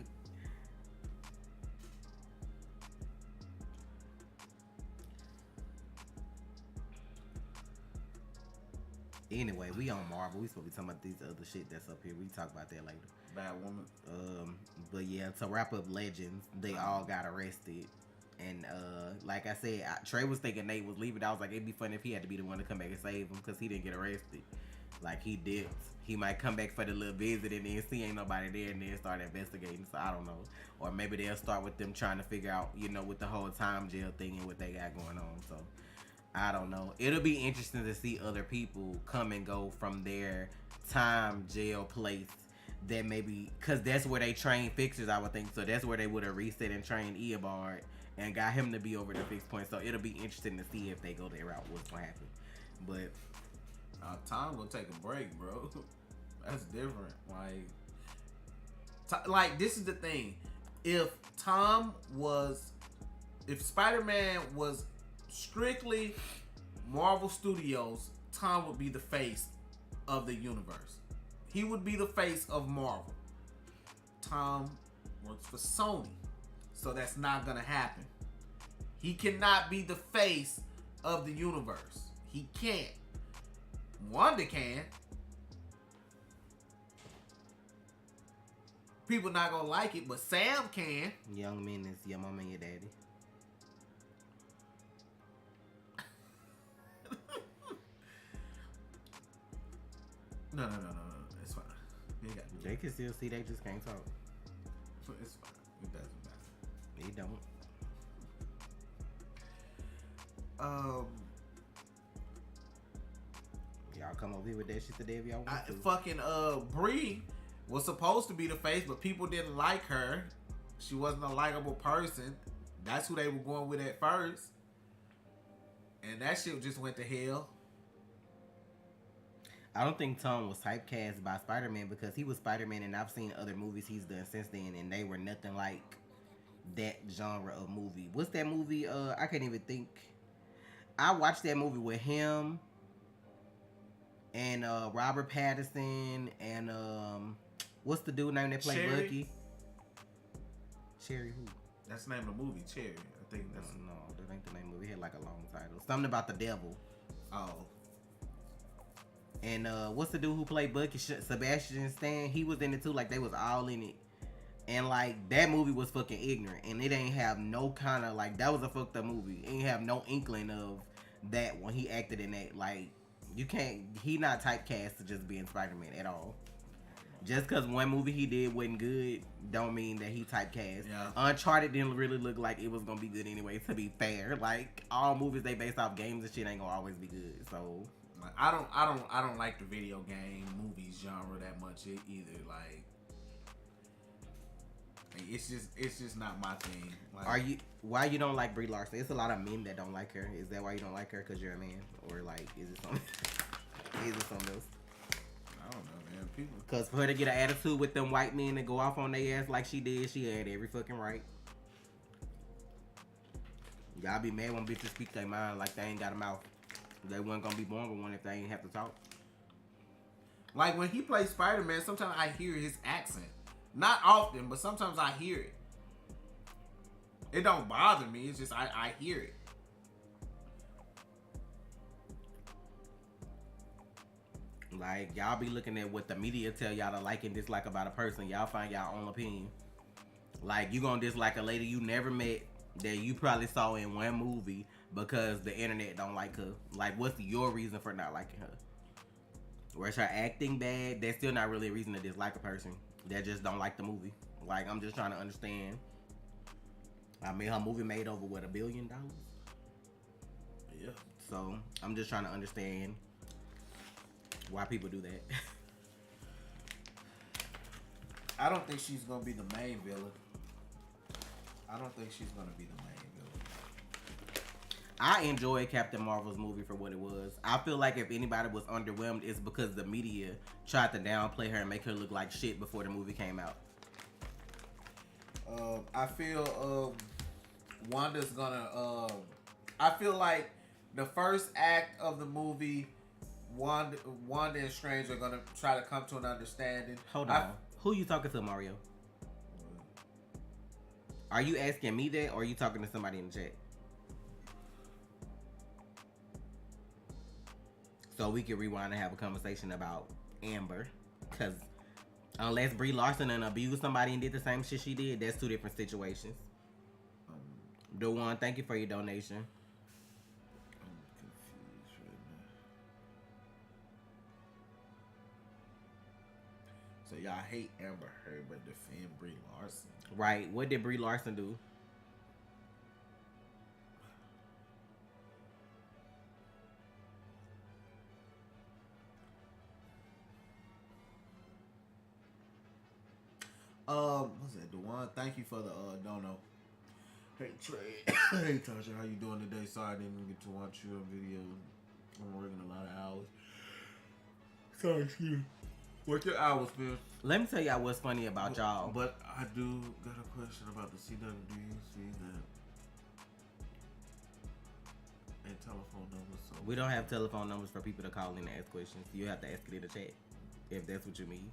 Anyway, we on Marvel. We supposed to be talking about these other shit that's up here. We talk about that later. Batwoman. But yeah, to wrap up Legends, they all got arrested. And like I said, Trey was thinking Nate was leaving. I was like, it'd be funny if he had to be the one to come back and save him because he didn't get arrested. Like he dipped. He might come back for the little visit and then see ain't nobody there and then start investigating. So I don't know. Or maybe they'll start with them trying to figure out, you know, with the whole time jail thing and what they got going on. So I don't know. It'll be interesting to see other people come and go from their time jail place that maybe, because that's where they train fixers, I would think. So that's where they would have reset and trained Eobard and got him to be over the fixed point. So it'll be interesting to see if they go their route, what's going to happen. But Tom gonna take a break, bro. That's different. Like this is the thing. If Spider-Man was strictly Marvel Studios, Tom would be the face of the universe. He would be the face of Marvel. Tom works for Sony, so that's not gonna happen. He cannot be the face of the universe. He can't. Wanda can. People not gonna like it, but Sam can. Young men is your mama and your daddy. No. It's fine. They can still see, they just can't talk. It's fine. It doesn't matter. They don't. Y'all come over here with that shit today if y'all want to. Fucking Bree was supposed to be the face, but people didn't like her. She wasn't a likable person. That's who they were going with at first. And that shit just went to hell. I don't think Tom was typecast by Spider-Man because he was Spider-Man, and I've seen other movies he's done since then, and they were nothing like that genre of movie. What's that movie? I can't even think. I watched that movie with him and Robert Pattinson and what's the dude name that played Cherry? Bucky? Cherry who? That's the name of the movie, Cherry. I think that's... No, that ain't the name of the movie. It had like a long title. Something about the devil. Oh. And what's the dude who played Bucky? Sebastian Stan. He was in it too. Like they was all in it. And like that movie was fucking ignorant. And it ain't have no kind of like, that was a fucked up movie. It ain't have no inkling of that when he acted in that. Like you can't, he not typecast to just being Spider-Man at all. Just because one movie he did wasn't good, don't mean that he typecast. Yeah. Uncharted didn't really look like it was gonna be good anyway. To be fair, like all movies they based off games and shit ain't gonna always be good. So I don't like the video game movies genre that much either. Like it's just not my thing. Like, why you don't like Brie Larson? It's a lot of men that don't like her. Is that why you don't like her? Because you're a man, or like is it something? Is it something else? I don't know, man. People. Because for her to get an attitude with them white men and go off on their ass like she did, she had every fucking right. Y'all be mad when bitches speak their mind like they ain't got a mouth. They wasn't gonna be born with one if they ain't have to talk. Like when he plays Spider-Man, sometimes I hear his accent. Not often, but sometimes I hear it. It don't bother me. It's just I hear it. Like y'all be looking at what the media tell y'all to like and dislike about a person. Y'all find y'all own opinion. Like you gonna dislike a lady you never met that you probably saw in one movie because the internet don't like her. Like what's your reason for not liking her? Or is her acting bad? That's still not really a reason to dislike a person. That just don't like the movie. Like I'm just trying to understand. I mean her movie made over what, $1 billion? Yeah. So I'm just trying to understand why people do that. I don't think she's gonna be the main villain. I don't think she's gonna be the main villain. I enjoyed Captain Marvel's movie for what it was. I feel like if anybody was underwhelmed, it's because the media tried to downplay her and make her look like shit before the movie came out. I feel Wanda's gonna. I feel like the first act of the movie, Wanda and Strange are gonna try to come to an understanding. Hold on. Who you talking to, Mario? Are you asking me that, or are you talking to somebody in the chat? So we can rewind and have a conversation about Amber, because unless Brie Larson done abused somebody and did the same shit she did, that's two different situations. Dewan, thank you for your donation. I'm confused right y'all hate Amber Heard but defend Brie Larson. Right. What did Brie Larson do? What's that? Dewan, thank you for the dono. Hey Trey, hey Tasha, how you doing today? Sorry I didn't get to watch your video. I'm working a lot of hours. Sorry, excuse me. What's your hours, man? Let me tell y'all what's funny about y'all. But I do got a question about the CW. Do you see that? And telephone numbers. So We don't have telephone numbers for people to call in and ask questions. You have to ask it in the chat if that's what you mean.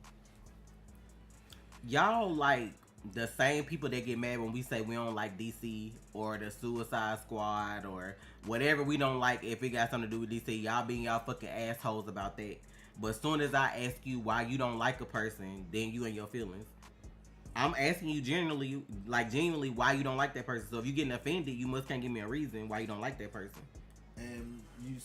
Y'all like the same people that get mad when we say we don't like DC or the Suicide Squad or whatever we don't like if it got something to do with DC. Y'all being y'all fucking assholes about that. But as soon as I ask you why you don't like a person, then you and your feelings. I'm asking you genuinely why you don't like that person. So if you're getting offended, you must can't give me a reason why you don't like that person. And you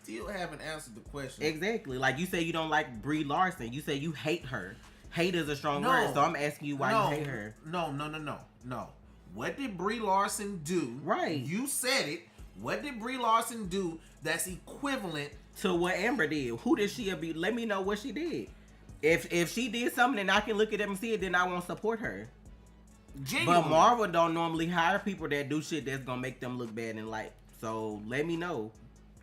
still haven't answered the question. Exactly. Like you say you don't like Brie Larson. You say you hate her. Hate is a strong word. So I'm asking you why you hate her. No. What did Brie Larson do? Right. You said it. What did Brie Larson do that's equivalent to what Amber did? Who did she be? Let me know what she did. If she did something and I can look at them and see it, then I won't support her. Genuinely. But Marvel don't normally hire people that do shit that's gonna make them look bad in life. So let me know.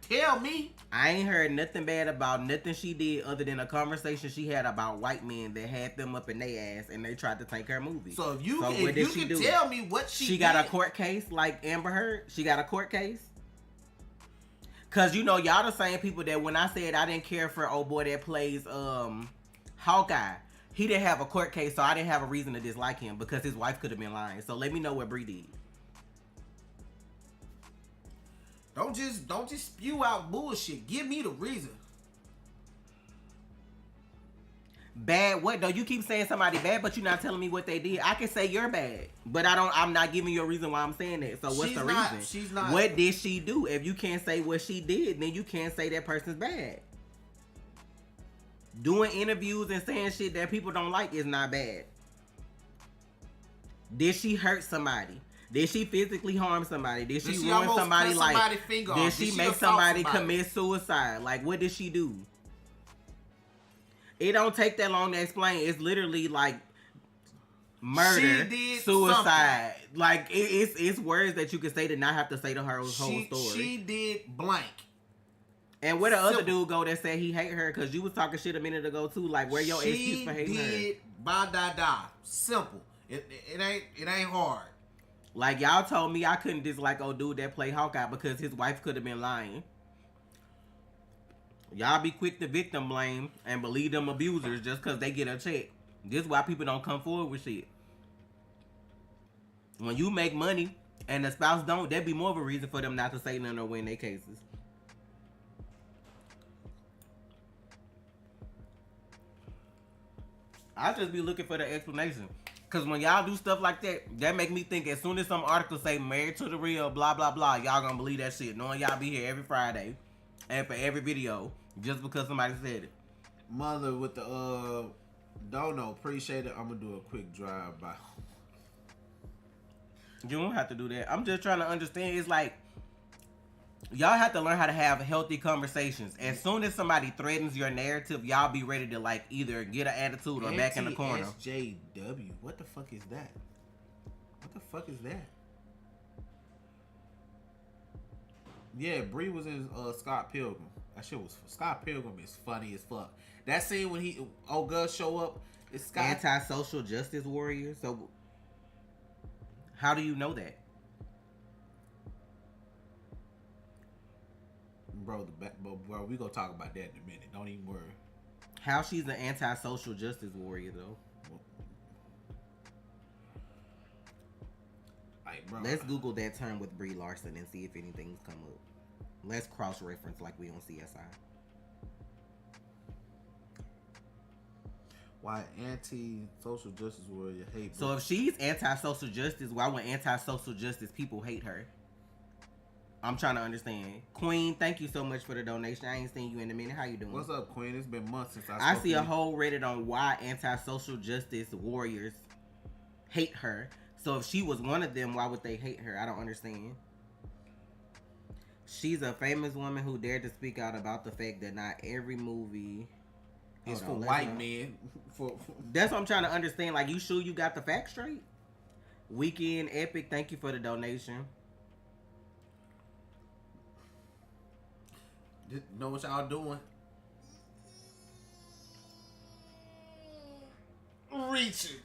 Tell me. I ain't heard nothing bad about nothing she did other than a conversation she had about white men that had them up in their ass and they tried to take her movie. So if you can tell me what she did. Got a court case like Amber Heard? She got a court case? Cause you know y'all the same people that when I said I didn't care for old boy that plays Hawkeye, he didn't have a court case, so I didn't have a reason to dislike him because his wife could have been lying. So let me know what Brie did. Don't just spew out bullshit. Give me the reason. Bad what though? You keep saying somebody bad, but you're not telling me what they did. I can say you're bad, but I'm not giving you a reason why I'm saying that. So what's the reason? She's not. What did she do? If you can't say what she did, then you can't say that person's bad. Doing interviews and saying shit that people don't like is not bad. Did she hurt somebody? Did she physically harm somebody? Did she ruin somebody's life? Did she make somebody commit suicide? Like, what did she do? It don't take that long to explain. It's literally like murder, suicide. Something. Like, it's words that you can say to not have to say the whole story. She did blank. And where the other dude go that said he hate her? Because you was talking shit a minute ago, too. Like, where your excuse for hating her? She did ba-da-da. Simple. It ain't hard. Like, y'all told me I couldn't dislike old dude that played Hawkeye because his wife could have been lying. Y'all be quick to victim blame and believe them abusers just because they get a check. This is why people don't come forward with shit. When you make money and the spouse don't, that'd be more of a reason for them not to say nothing or win their cases. I just be looking for the explanation. Because when y'all do stuff like that, that make me think as soon as some article say married to the real, blah, blah, blah, y'all gonna believe that shit. Knowing y'all be here every Friday and for every video just because somebody said it. Mother with the dono, appreciate it. I'm gonna do a quick drive by. You don't have to do that. I'm just trying to understand. It's like y'all have to learn how to have healthy conversations. As soon as somebody threatens your narrative, y'all be ready to like either get an attitude or back in the corner. SJW. What the fuck is that? What the fuck is that? Yeah, Brie was in Scott Pilgrim. That shit was Scott Pilgrim is funny as fuck. That scene when old Gus show up, it's Scott. Anti-social justice warrior. So how do you know that? Bro, we gonna talk about that in a minute. Don't even worry. How she's an anti-social justice warrior though? Like, bro, let's Google that term with Brie Larson and see if anything's come up. Let's cross-reference like we on CSI. Why anti-social justice warrior hate? So if she's anti-social justice, why would anti-social justice people hate her? I'm trying to understand. Queen, thank you so much for the donation. I ain't seen you in a minute. How you doing? What's up, Queen? It's been months since I see a whole Reddit on why anti-social justice warriors hate her. So if she was one of them, why would they hate her? I don't understand. She's a famous woman who dared to speak out about the fact that not every movie is for white men. That's what I'm trying to understand. Like, you sure you got the facts straight? Weekend Epic, thank you for the donation. Know what y'all doing? Reaching.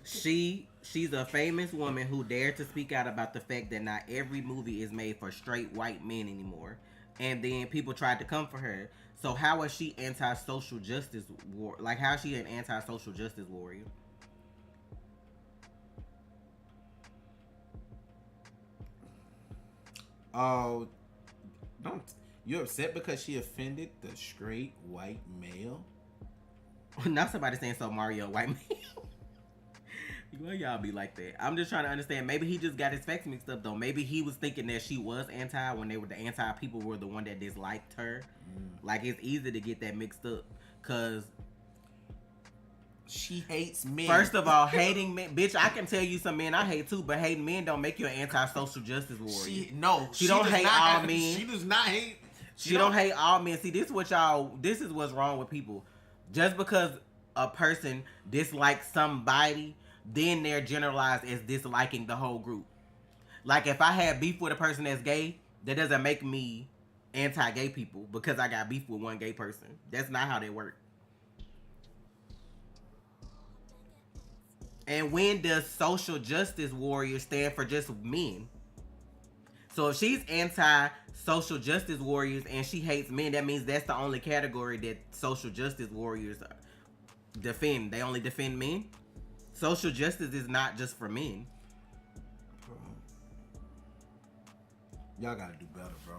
She's a famous woman who dared to speak out about the fact that not every movie is made for straight white men anymore. And then people tried to come for her. So how is she anti-social justice war? Like, how is she an anti-social justice warrior? Oh, don't. You upset because she offended the straight white male? Not somebody saying so Mario white man. Why y'all be like that? I'm just trying to understand. Maybe he just got his facts mixed up though. Maybe he was thinking that she was anti when they were the anti people were the one that disliked her. Like, it's easy to get that mixed up because she hates men. First of all, hating men, bitch. I can tell you some men I hate too, but hating men don't make you an anti-social justice warrior. She don't hate all men. She does not hate. She don't hate all men. See, this is what's wrong with people. Just because a person dislikes somebody, then they're generalized as disliking the whole group. Like, if I have beef with a person that's gay, that doesn't make me anti-gay people because I got beef with one gay person. That's not how they work. And when does social justice warrior stand for just men? So if she's anti-social justice warriors and she hates men, that means that's the only category that social justice warriors defend. They only defend men. Social justice is not just for men. Y'all gotta do better, bro.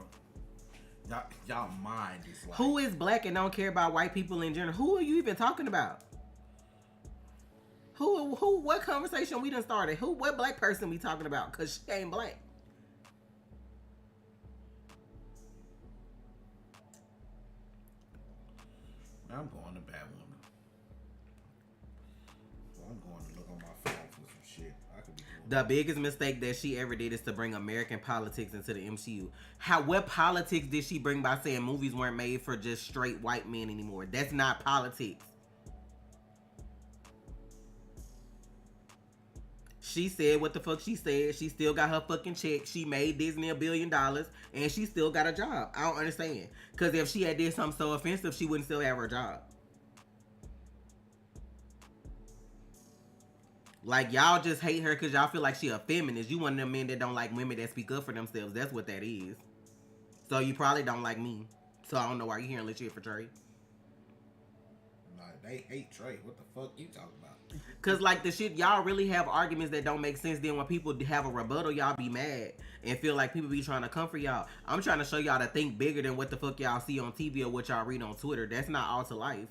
Y'all mind is like... Who is black and don't care about white people in general? Who are you even talking about? What conversation we done started? What black person we talking about? Cause she ain't black. I'm going to Batwoman. I'm going to look on my phone for some shit. I could be doing the biggest mistake that she ever did is to bring American politics into the MCU. What politics did she bring by saying movies weren't made for just straight white men anymore? That's not politics. She said what the fuck she said. She still got her fucking check. She made Disney $1 billion and she still got a job. I don't understand. Because if she had did something so offensive, she wouldn't still have her job. Like, y'all just hate her because y'all feel like she a feminist. You one of them men that don't like women that speak up for themselves. That's what that is. So you probably don't like me. So I don't know why you hearing legit for Trey. Nah, they hate Trey. What the fuck you talking about? Cause like the shit, y'all really have arguments that don't make sense. Then when people have a rebuttal, y'all be mad and feel like people be trying to comfort y'all. I'm trying to show y'all to think bigger than what the fuck y'all see on TV or what y'all read on Twitter. That's not all to life.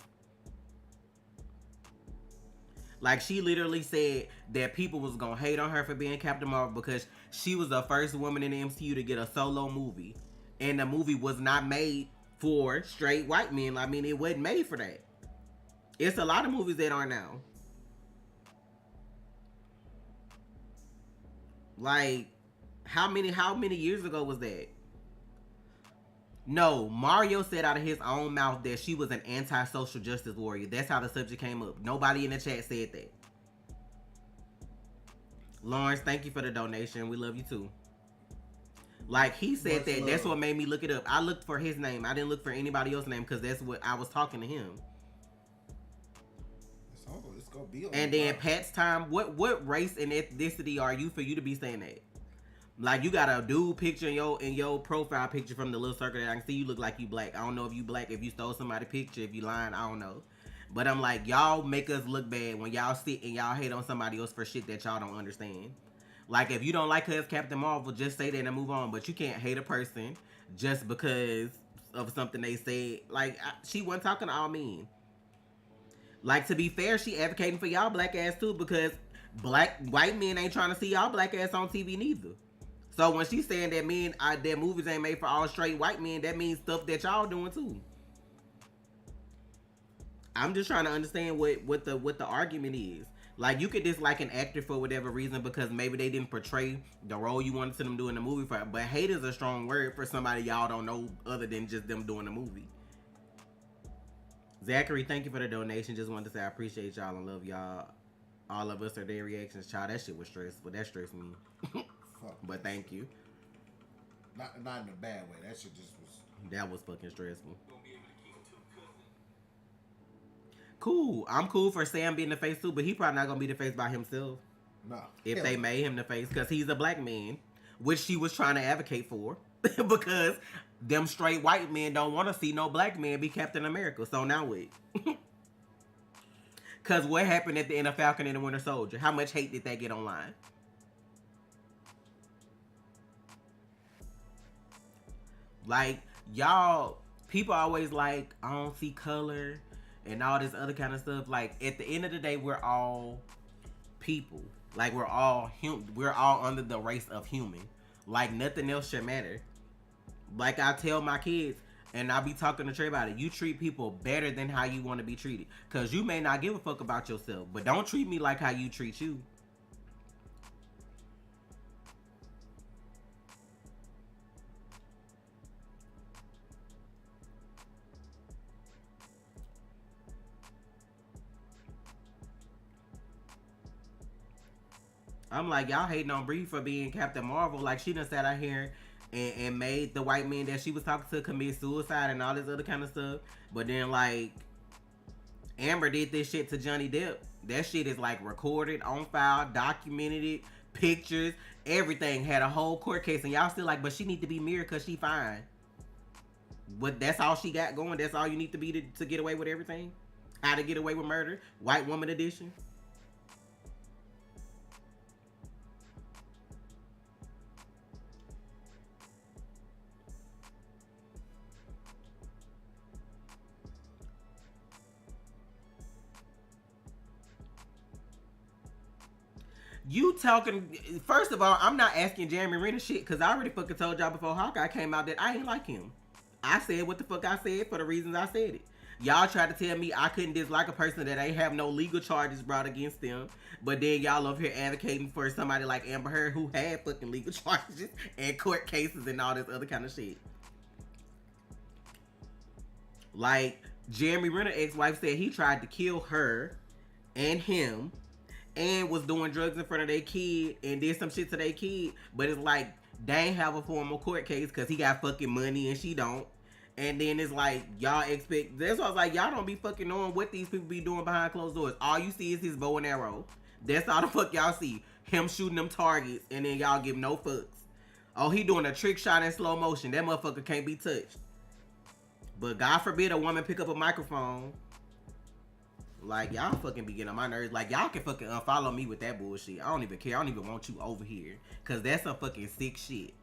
Like, she literally said that people was gonna hate on her for being Captain Marvel because she was the first woman in the MCU to get a solo movie. And the movie was not made for straight white men. I mean, it wasn't made for that. It's a lot of movies that are now. Like, how many years ago was that? No, Mario said out of his own mouth that she was an anti-social justice warrior. That's how the subject came up. Nobody in the chat said that. Lawrence, thank you for the donation. We love you too. Like, he said that. That's what made me look it up. I looked for his name. I didn't look for anybody else's name because that's what I was talking to him. It's gonna be and then Pat's time. What race and ethnicity are you for you to be saying that? Like, you got a dude picture in your profile picture from the little circle that I can see. You look like you black. I don't know if you black, if you stole somebody's picture, if you lying, I don't know. But I'm like, y'all make us look bad when y'all sit and y'all hate on somebody else for shit that y'all don't understand. Like, if you don't like her as Captain Marvel, just say that and move on. But you can't hate a person just because of something they said. Like, she wasn't talking to all men. Like, to be fair, she advocating for y'all black ass too, because white men ain't trying to see y'all black ass on TV neither. So when she's saying that that movies ain't made for all straight white men, that means stuff that y'all doing too. I'm just trying to understand what the argument is. Like, you could dislike an actor for whatever reason because maybe they didn't portray the role you wanted them to do in the movie. But hate is a strong word for somebody y'all don't know other than just them doing the movie. Zachary, thank you for the donation. Just wanted to say I appreciate y'all and love y'all. All of us are their reactions. Child, that shit was stressful. That stressed me. But thank you. Not in a bad way. That shit just was. That was fucking stressful. Cool. I'm cool for Sam being the face too, but he probably not gonna be the face by himself. No. If they made him the face, because he's a black man, which she was trying to advocate for, because them straight white men don't want to see no black man be Captain America. So now what? Because what happened at the end of Falcon and the Winter Soldier? How much hate did that get online? Like, y'all, people always like, I don't see color and all this other kind of stuff. Like, at the end of the day, we're all people. Like, we're all under the race of human. Like, nothing else should matter. Like, I tell my kids, and I'll be talking to Trey about it, you treat people better than how you want to be treated. Because you may not give a fuck about yourself, but don't treat me like how you treat you. I'm like, y'all hating on Brie for being Captain Marvel. Like, she done sat out here and made the white man that she was talking to commit suicide and all this other kind of stuff. But then, like, Amber did this shit to Johnny Depp. That shit is, like, recorded, on file, documented it, pictures, everything. Had a whole court case. And y'all still like, but she need to be mirrored because she fine. But that's all she got going? That's all you need to be to get away with everything? How to Get Away with Murder? White Woman Edition? You talking, first of all, I'm not asking Jeremy Renner shit because I already fucking told y'all before Hawkeye came out that I ain't like him. I said what the fuck I said for the reasons I said it. Y'all tried to tell me I couldn't dislike a person that ain't have no legal charges brought against them, but then y'all up here advocating for somebody like Amber Heard who had fucking legal charges and court cases and all this other kind of shit. Like, Jeremy Renner ex-wife said he tried to kill her and him and was doing drugs in front of their kid and did some shit to their kid, but it's like they ain't have a formal court case because he got fucking money and she don't. And then it's like, y'all expect, that's why I was like, y'all don't be fucking knowing what these people be doing behind closed doors. All you see is his bow and arrow. That's all the fuck y'all see. Him shooting them targets and then y'all give no fucks. Oh, he doing a trick shot in slow motion. That motherfucker can't be touched. But God forbid a woman pick up a microphone. Like, y'all fucking be getting on my nerves. Like, y'all can fucking unfollow me with that bullshit. I don't even care. I don't even want you over here. Because that's some fucking sick shit.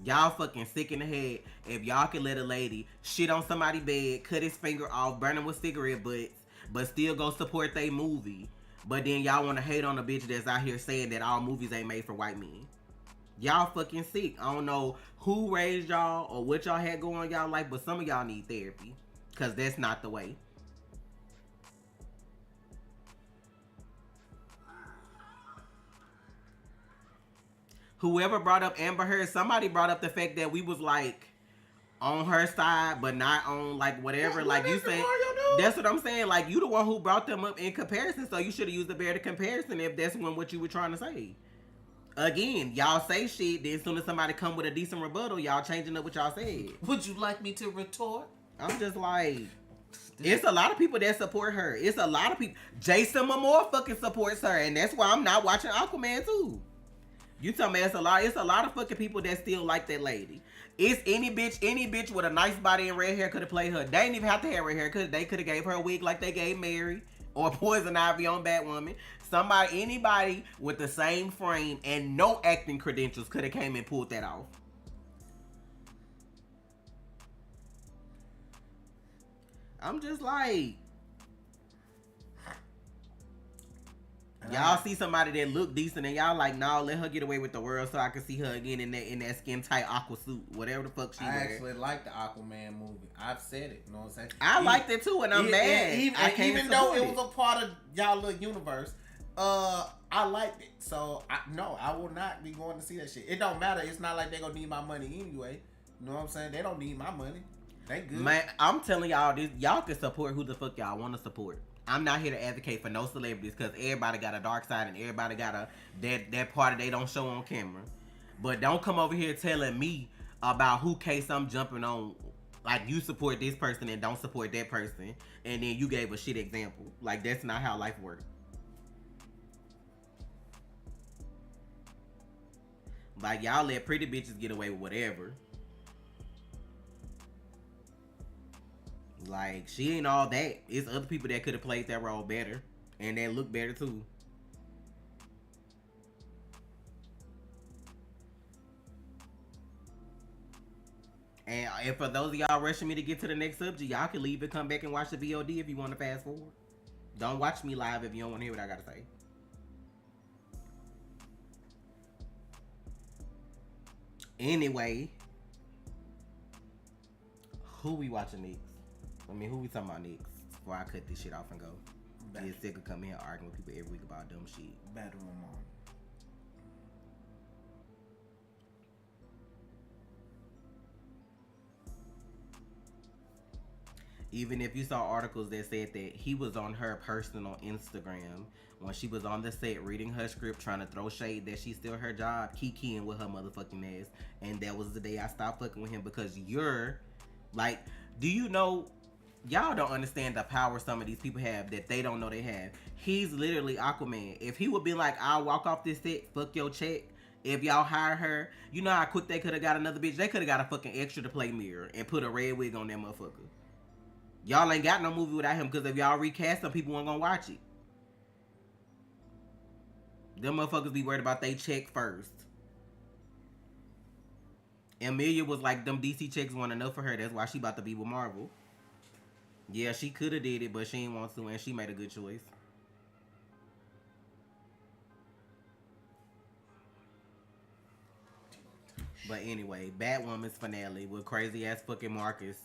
Y'all fucking sick in the head if y'all can let a lady shit on somebody's bed, cut his finger off, burn him with cigarette butts, but still go support they movie. But then y'all want to hate on a bitch that's out here saying that all movies ain't made for white men. Y'all fucking sick. I don't know who raised y'all or what y'all had going on in y'all life, but some of y'all need therapy. Because that's not the way. Whoever brought up Amber Heard, somebody brought up the fact that we was like on her side, but not on like whatever. What, like you said, that's what I'm saying. Like, you the one who brought them up in comparison, so you should have used the better comparison if that's what you were trying to say. Again, y'all say shit, then as soon as somebody come with a decent rebuttal, y'all changing up what y'all said. Would you like me to retort? I'm just like, it's a lot of people that support her. It's a lot of people. Jason Momoa fucking supports her, and that's why I'm not watching Aquaman too. You tell me it's a lot of fucking people that still like that lady. It's any bitch with a nice body and red hair could have played her. They didn't even have to have red hair. They could have gave her a wig like they gave Mary or Poison Ivy on Batwoman. Anybody with the same frame and no acting credentials could have came and pulled that off. I'm just like, Y'all see somebody that look decent and y'all like, no, let her get away with the world so I can see her again in that skin tight aqua suit, whatever the fuck she wear. I actually like the Aquaman movie. I've said it. You know what I'm saying? I liked it too, and I'm mad. Even though it was a part of y'all little universe, I liked it. So I will not be going to see that shit. It don't matter. It's not like they gonna need my money anyway. You know what I'm saying? They don't need my money. They good. Man, I'm telling y'all this. Y'all can support who the fuck y'all want to support. I'm not here to advocate for no celebrities because everybody got a dark side and everybody got that part they don't show on camera. But don't come over here telling me about who case I'm jumping on. Like, you support this person and don't support that person, and then you gave a shit example. Like, that's not how life works. Like, y'all let pretty bitches get away with whatever. Like, she ain't all that. It's other people that could have played that role better. And that look better too. And for those of y'all rushing me to get to the next subject, y'all can leave and come back and watch the VOD if you want to fast forward. Don't watch me live if you don't want to hear what I gotta say. Anyway, who we watching next? I mean, who we talking about next? Before I cut this shit off and go. Get sick of coming here arguing with people every week about dumb shit. Batwoman. Even if you saw articles that said that he was on her personal Instagram when she was on the set reading her script, trying to throw shade that she's still her job, kikiing with her motherfucking ass. And that was the day I stopped fucking with him because you're like, do you know? Y'all don't understand the power some of these people have that they don't know they have. He's literally Aquaman. If he would be like, I'll walk off this set, fuck your check. If y'all hire her, you know how quick they could have got another bitch? They could have got a fucking extra to play Mirror and put a red wig on that motherfucker. Y'all ain't got no movie without him because if y'all recast them, people weren't gonna watch it. Them motherfuckers be worried about they check first. Amelia was like, them DC checks weren't enough for her. That's why she about to be with Marvel. Yeah, she could have did it, but she didn't want to, and she made a good choice. But anyway, Batwoman's finale with crazy ass fucking Marcus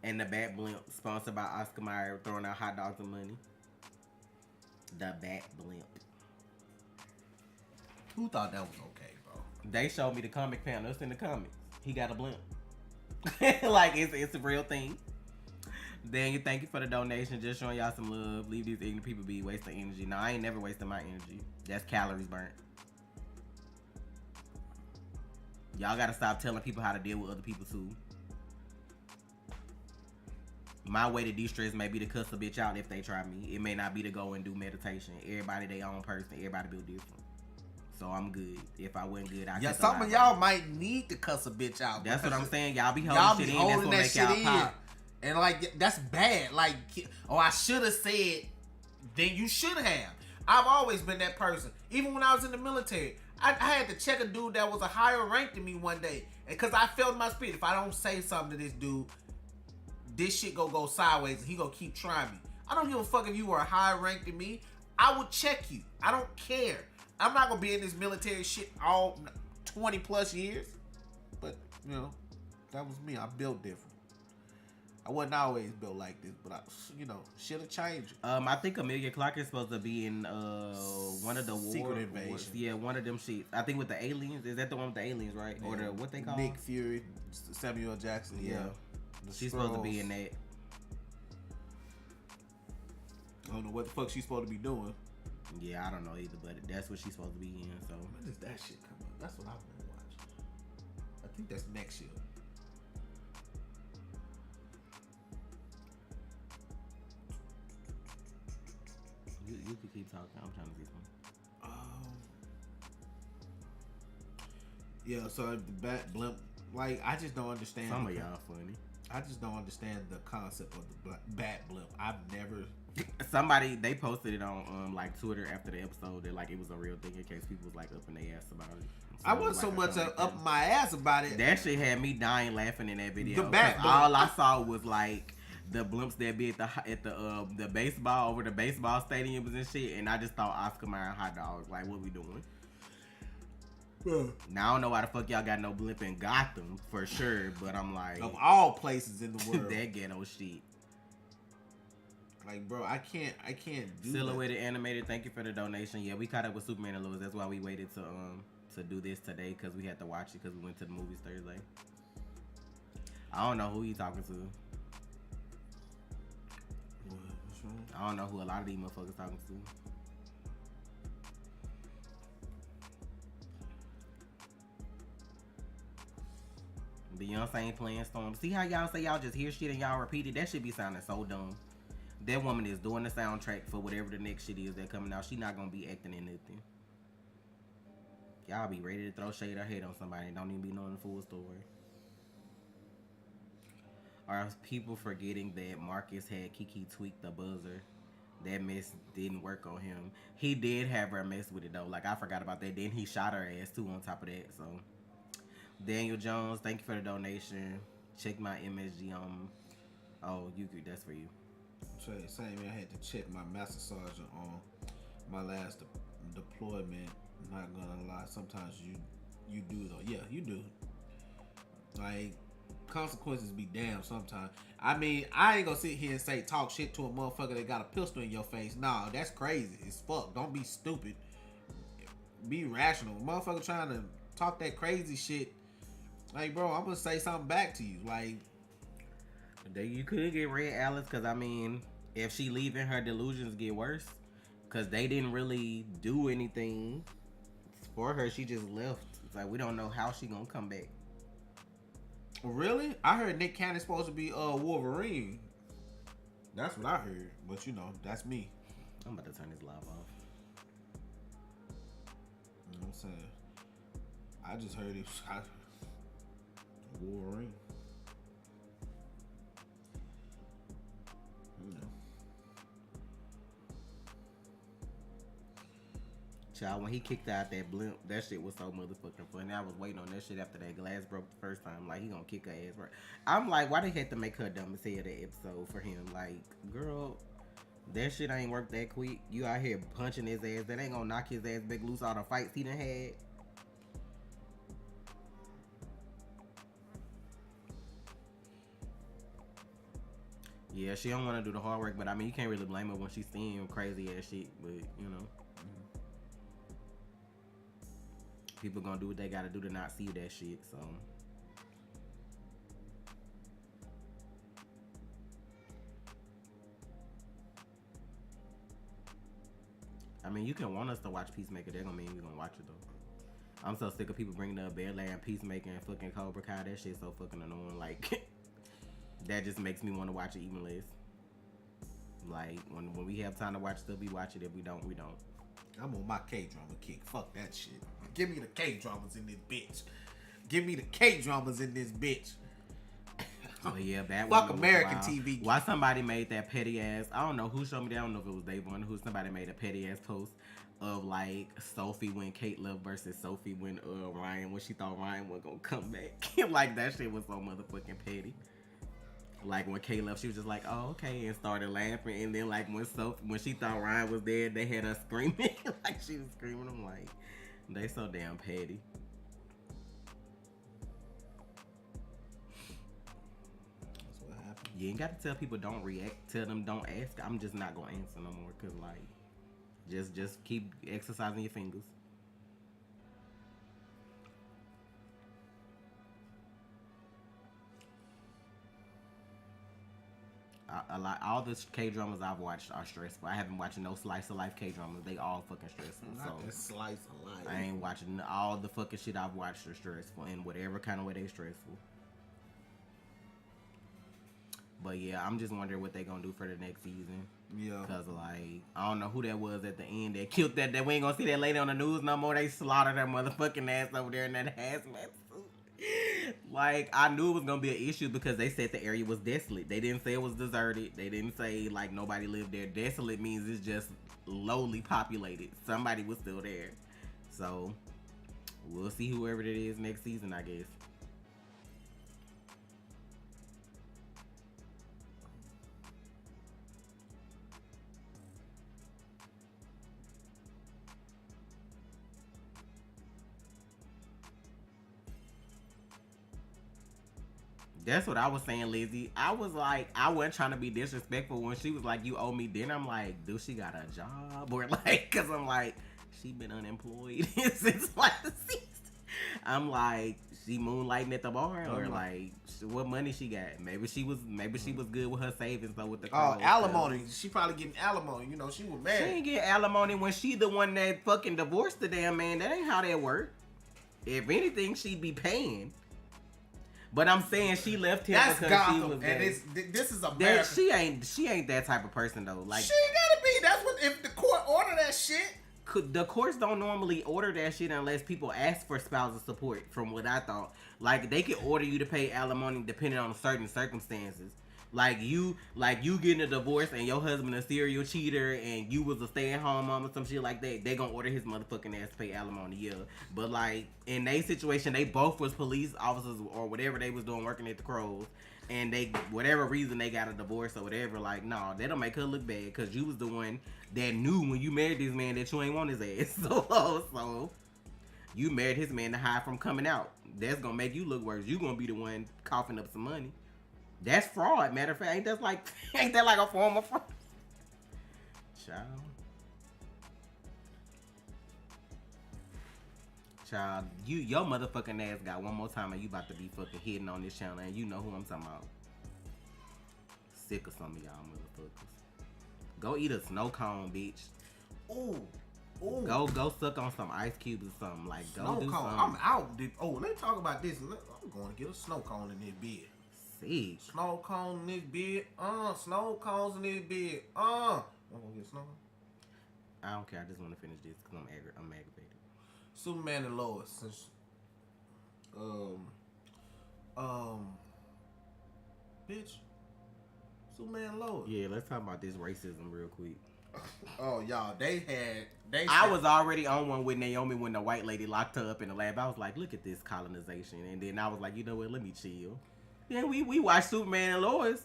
and the Bat Blimp, sponsored by Oscar Mayer, throwing out hot dogs and money. The Bat Blimp. Who thought that was okay, bro? They showed me the comic panel. It's in the comics. He got a blimp. Like, it's a real thing. Daniel, thank you for the donation. Just showing y'all some love. Leave these ignorant people be wasting energy. No, I ain't never wasting my energy. That's calories burnt. Y'all gotta stop telling people how to deal with other people too. My way to de-stress may be to cuss a bitch out if they try me. It may not be to go and do meditation. Everybody their own person. Everybody built different. So I'm good. If I wasn't good, yeah, some of y'all might need to cuss a bitch out. That's what I'm saying. Y'all be holding shit in. That's what make y'all pop. And like, that's bad. Like, oh, I should have said, then you should have. I've always been that person. Even when I was in the military, I had to check a dude that was a higher rank than me one day. And because I felt in my spirit, if I don't say something to this dude, this shit go sideways and he gonna keep trying me. I don't give a fuck if you were a higher rank than me. I will check you. I don't care. I'm not gonna be in this military shit all 20 plus years. But, you know, that was me. I built different. I wasn't always built like this, but I, you know, shit have changed. I think Amelia Clark is supposed to be in one of the Secret Invasion. Yeah, one of them shit. I think with the aliens. Is that the one with the aliens, right? Yeah. Or the what they call Nick Fury, Samuel Jackson. Yeah, she's supposed to be in that. I don't know what the fuck she's supposed to be doing. Yeah, I don't know either, but that's what she's supposed to be in. So when does that shit come up? That's what I've been watching. I think that's next year. You can keep talking. I'm trying to get one. Yeah, so the Bat Blimp, like, I just don't understand. Some of y'all funny. I just don't understand the concept of the Bat Blimp. I've never. Somebody, they posted it on like Twitter after the episode that like it was a real thing in case people was like up in their ass about it. So I wasn't so much up my ass about it. That shit had me dying laughing in that video. The Bat Blimp. All I saw was like the blimps that be at the baseball over the baseball stadiums and shit, and I just thought Oscar Mayer hot dogs. Like, what we doing? Now I don't know why the fuck y'all got no blimp in Gotham for sure, but I'm like, of all places in the world, that ghetto shit. Like, bro, I can't do Silhouetted Animated, thank you for the donation. Yeah, we caught up with Superman and Lois. That's why we waited to do this today, because we had to watch it because we went to the movies Thursday. I don't know who you talking to. What's wrong? I don't know who a lot of these motherfuckers talking to. Beyonce ain't playing Storm. See how y'all say y'all just hear shit and y'all repeat it? That shit be sounding so dumb. That woman is doing the soundtrack for whatever the next shit is that coming out. She not gonna be acting in nothing. Y'all be ready to throw shade or hate on somebody and don't even be knowing the full story. Are people forgetting that Marcus had Kiki tweak the buzzer? That mess didn't work on him. He did have her mess with it though. Like, I forgot about that. Then he shot her ass too on top of that. So Daniel Jones, thank you for the donation. Check my MSG on. Oh, you could. That's for you. Same. I had to check my master sergeant on my last deployment. I'm not gonna lie. Sometimes you do though. Yeah, you do. Like, consequences be damned sometimes. I mean, I ain't gonna sit here and say talk shit to a motherfucker that got a pistol in your face. Nah, that's crazy. It's fuck. Don't be stupid. Be rational. Motherfucker trying to talk that crazy shit. Like, bro, I'm gonna say something back to you. Like, you could get Red Alice, because I mean, if she leaving, her delusions get worse, because they didn't really do anything for her. She just left. It's like, we don't know how she gonna come back. really? I heard Nick Cannon's supposed to be Wolverine. That's what I heard. But you know, that's me. I'm about to turn this live off. You know what I'm saying? I just heard it. Wolverine. Child, when he kicked out that blimp, that shit was so motherfucking funny. I was waiting on that shit after that glass broke the first time. Like, he gonna kick her ass right. I'm like, why they had to make her dumb as hell that episode for him? Like, girl, that shit ain't work that quick. You out here punching his ass. That ain't gonna knock his ass back loose all the fights he done had. Yeah, she don't want to do the hard work, but I mean, you can't really blame her when she's seeing crazy ass shit. But you know, people gonna do what they gotta do to not see that shit. So I mean, you can want us to watch Peacemaker. They're gonna mean we gonna watch it though. I'm so sick of people bringing up Bear Lab, Peacemaker, and fucking Cobra Kai. That shit's so fucking annoying. Like, that just makes me want to watch it even less. Like, when we have time to watch stuff, we watch it. If we don't, we don't. I'm on my K-drama kick. Fuck that shit. Give me the K-dramas in this bitch. Give me the K-dramas in this bitch. Oh yeah, Batwoman. Fuck American TV. Why somebody made that petty ass? I don't know who showed me that. I don't know if it was Dave One. Who somebody made a petty ass post of like Sophie when Kate left versus Sophie when Ryan, when she thought Ryan was gonna come back. Like, that shit was so motherfucking petty. Like, when Kate left, she was just like, oh, okay, and started laughing. And then, like, when she thought Ryan was dead, they had her screaming. Like, she was screaming. I'm like, they so damn petty. That's what happened. You ain't got to tell people don't react. Tell them don't ask. I'm just not going to answer no more. Because, like, just keep exercising your fingers. All the K-dramas I've watched are stressful. I haven't watched no slice of life K-dramas. They all fucking stressful. Not that slice of life. I ain't watching all the fucking shit I've watched are stressful in whatever kind of way they stressful. But yeah, I'm just wondering what they gonna do for the next season. Yeah. Cause like, I don't know who that was at the end that killed that. That we ain't gonna see that lady on the news no more. They slaughtered that motherfucking ass over there in that hazmat suit. Like, I knew it was gonna be an issue because they said the area was desolate. They didn't say it was deserted. They didn't say like nobody lived there. Desolate means it's just lowly populated. Somebody was still there. So we'll see whoever it is next season, I guess. That's what I was saying, Lizzie. I was like, I wasn't trying to be disrespectful when she was like, "You owe me dinner." I'm like, "Do she got a job?" Or like, cause I'm like, she been unemployed since like the 60s. I'm like, she moonlighting at the bar, or like, what money she got? Maybe she was good with her savings though with the alimony. She probably getting alimony. You know, she was mad. She ain't get alimony when she the one that fucking divorced the damn man. That ain't how that work. If anything, she'd be paying. But I'm saying she left him because Gotham, she was gay. and this is America. She ain't that type of person though. Like, she ain't gotta be. That's what if the court order that shit. The courts don't normally order that shit unless people ask for spousal support. From what I thought, like they could order you to pay alimony depending on certain circumstances. Like you getting a divorce and your husband a serial cheater and you was a stay-at-home mom or some shit like that, they gonna order his motherfucking ass to pay alimony, yeah. But like in their situation, they both was police officers or whatever they was doing working at the Crows, and they whatever reason they got a divorce or whatever. Like no, they don't make her look bad because you was the one that knew when you married this man that you ain't want his ass. So you married his man to hide from coming out. That's gonna make you look worse. You gonna be the one coughing up some money. That's fraud. Matter of fact, ain't that like a form of fraud? Child, your motherfucking ass got one more time and you about to be fucking hitting on this channel and you know who I'm talking about. Sick of some of y'all motherfuckers. Go eat a snow cone, bitch. Ooh. Go suck on some ice cubes or something. Like go snow do cone. something. I'm out. Let's talk about this. I'm going to get a snow cone in this bed. Snow cone in this bed. Snow cones in this bed. I'm gonna get snow cone. I don't care. I just want to finish this because I'm aggravated. Superman and Lois. Since, bitch. Superman and Lois. Yeah, let's talk about this racism real quick. Oh, y'all, I was already on one with Naomi when the white lady locked her up in the lab. I was like, look at this colonization. And then I was like, you know what? Let me chill. Then we watched Superman and Lois.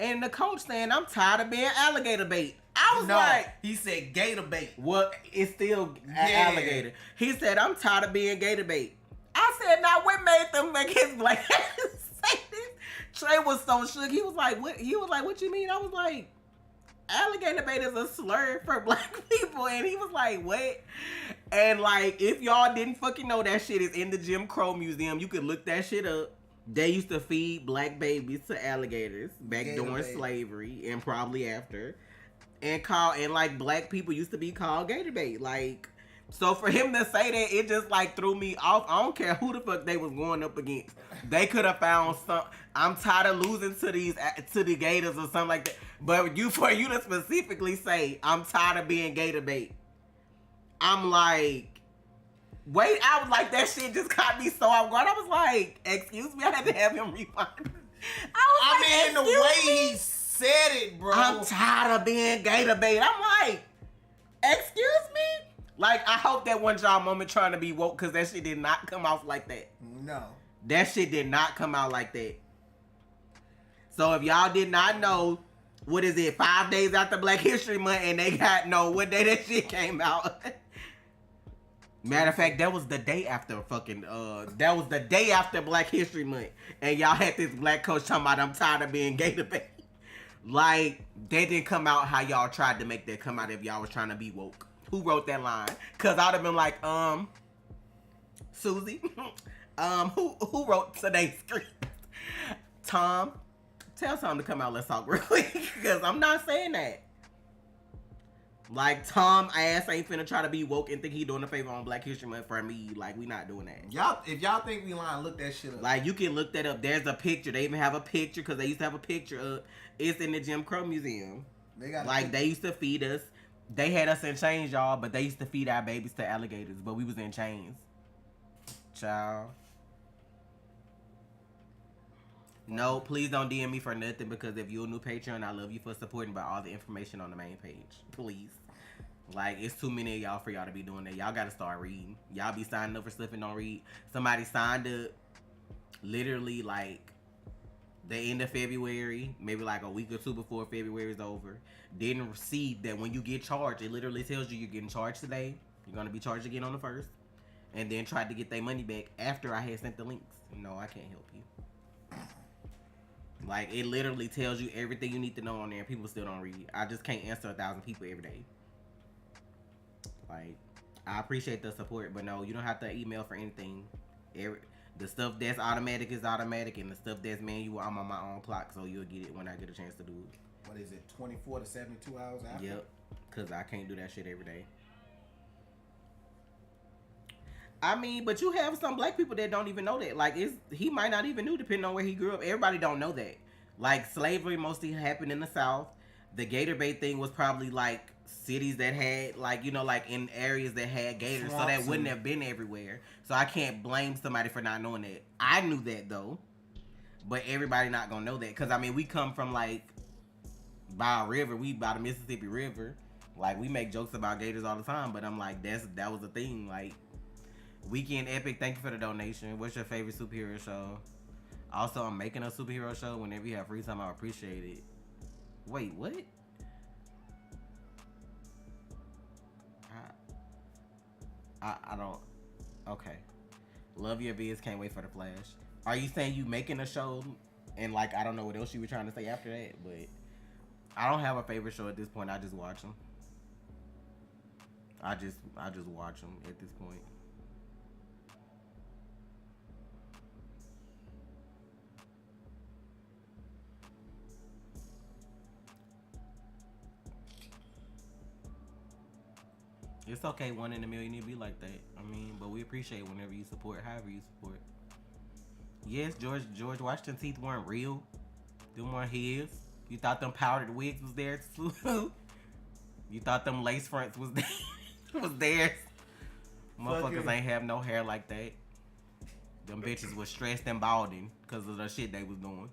And the coach saying, I'm tired of being alligator bait. I was like... he said gator bait. What? It's still alligator. He said, I'm tired of being gator bait. I said, now what made them make his black say this? Trey was so shook. He was like, what? He was like, what you mean? I was like, alligator bait is a slur for black people. And he was like, what? And like, if y'all didn't fucking know, that shit is in the Jim Crow Museum. You could look that shit up. They used to feed black babies to alligators back during slavery and probably after. And like black people used to be called gator bait. Like, so for him to say that, it just like threw me off. I don't care who the fuck they was going up against. They could have found some. I'm tired of losing to the gators or something like that. But for you to specifically say, I'm tired of being gator bait. I'm like, wait, I was like, that shit just caught me so off guard. I was like, excuse me, I had to have him rewind. I mean, the way he said it, bro. I'm tired of being gator bait. I'm like, excuse me? Like, I hope that one y'all moment trying to be woke because that shit did not come off like that. No. That shit did not come out like that. So if y'all did not know, what is it, 5 days after Black History Month and they got what day that shit came out? Matter of fact, that was the day after Black History Month. And y'all had this black coach talking about, I'm tired of being gator bait. Like, that didn't come out how y'all tried to make that come out if y'all was trying to be woke. Who wrote that line? Cause I'd have been like, Susie, who wrote today's script? Tom, tell Tom to come out. Let's talk real quick. Cause I'm not saying that. Like, Tom ass ain't finna try to be woke and think he doing a favor on Black History Month for me. Like, we not doing that. If y'all think we lying, look that shit up. Like, you can look that up. There's a picture. They even have a picture because they used to have a picture up. It's in the Jim Crow Museum. They used to feed us. They had us in chains, y'all, but they used to feed our babies to alligators, but we was in chains. Child. No, please don't DM me for nothing because if you're a new Patreon, I love you for supporting, but all the information on the main page. Please. Like, it's too many of y'all for y'all to be doing that. Y'all gotta start reading. Y'all be signing up for stuff and don't read. Somebody signed up literally like the end of February, maybe like a week or two before February is over. Didn't see that when you get charged, it literally tells you you're getting charged today. You're gonna be charged again on the 1st. And then tried to get their money back after I had sent the links. No, I can't help you. Like, it literally tells you everything you need to know on there, and people still don't read it. I just can't answer 1,000 people every day. Like, I appreciate the support, but no, you don't have to email for anything. The stuff that's automatic is automatic, and the stuff that's manual, I'm on my own clock, so you'll get it when I get a chance to do it. What is it, 24 to 72 hours after? Yep, because I can't do that shit every day. I mean, but you have some black people that don't even know that. Like, he might not even know, depending on where he grew up. Everybody don't know that. Like, slavery mostly happened in the South. The gator bait thing was probably, like, cities that had, like, you know, like, in areas that had gators. So that wouldn't have been everywhere. So I can't blame somebody for not knowing that. I knew that, though. But everybody not gonna know that. Because, I mean, we come from, like, by a river. We by the Mississippi River. Like, we make jokes about gators all the time. But I'm like, that was a thing. Like, Weekend Epic, thank you for the donation. What's your favorite superhero show? Also, I'm making a superhero show. Whenever you have free time, I appreciate it. Wait, what? I don't. Okay. Love your vids. Can't wait for the Flash. Are you saying you making a show? And like, I don't know what else you were trying to say after that, but I don't have a favorite show at this point. I just watch them. I just watch them at this point. It's okay, 1 in a million to be like that. I mean, but we appreciate whenever you support, however you support. Yes, George Washington teeth weren't real. Them weren't his. You thought them powdered wigs was theirs too? You thought them lace fronts was theirs? Motherfuckers ain't have no hair like that. Them bitches was stressed and balding because of the shit they was doing.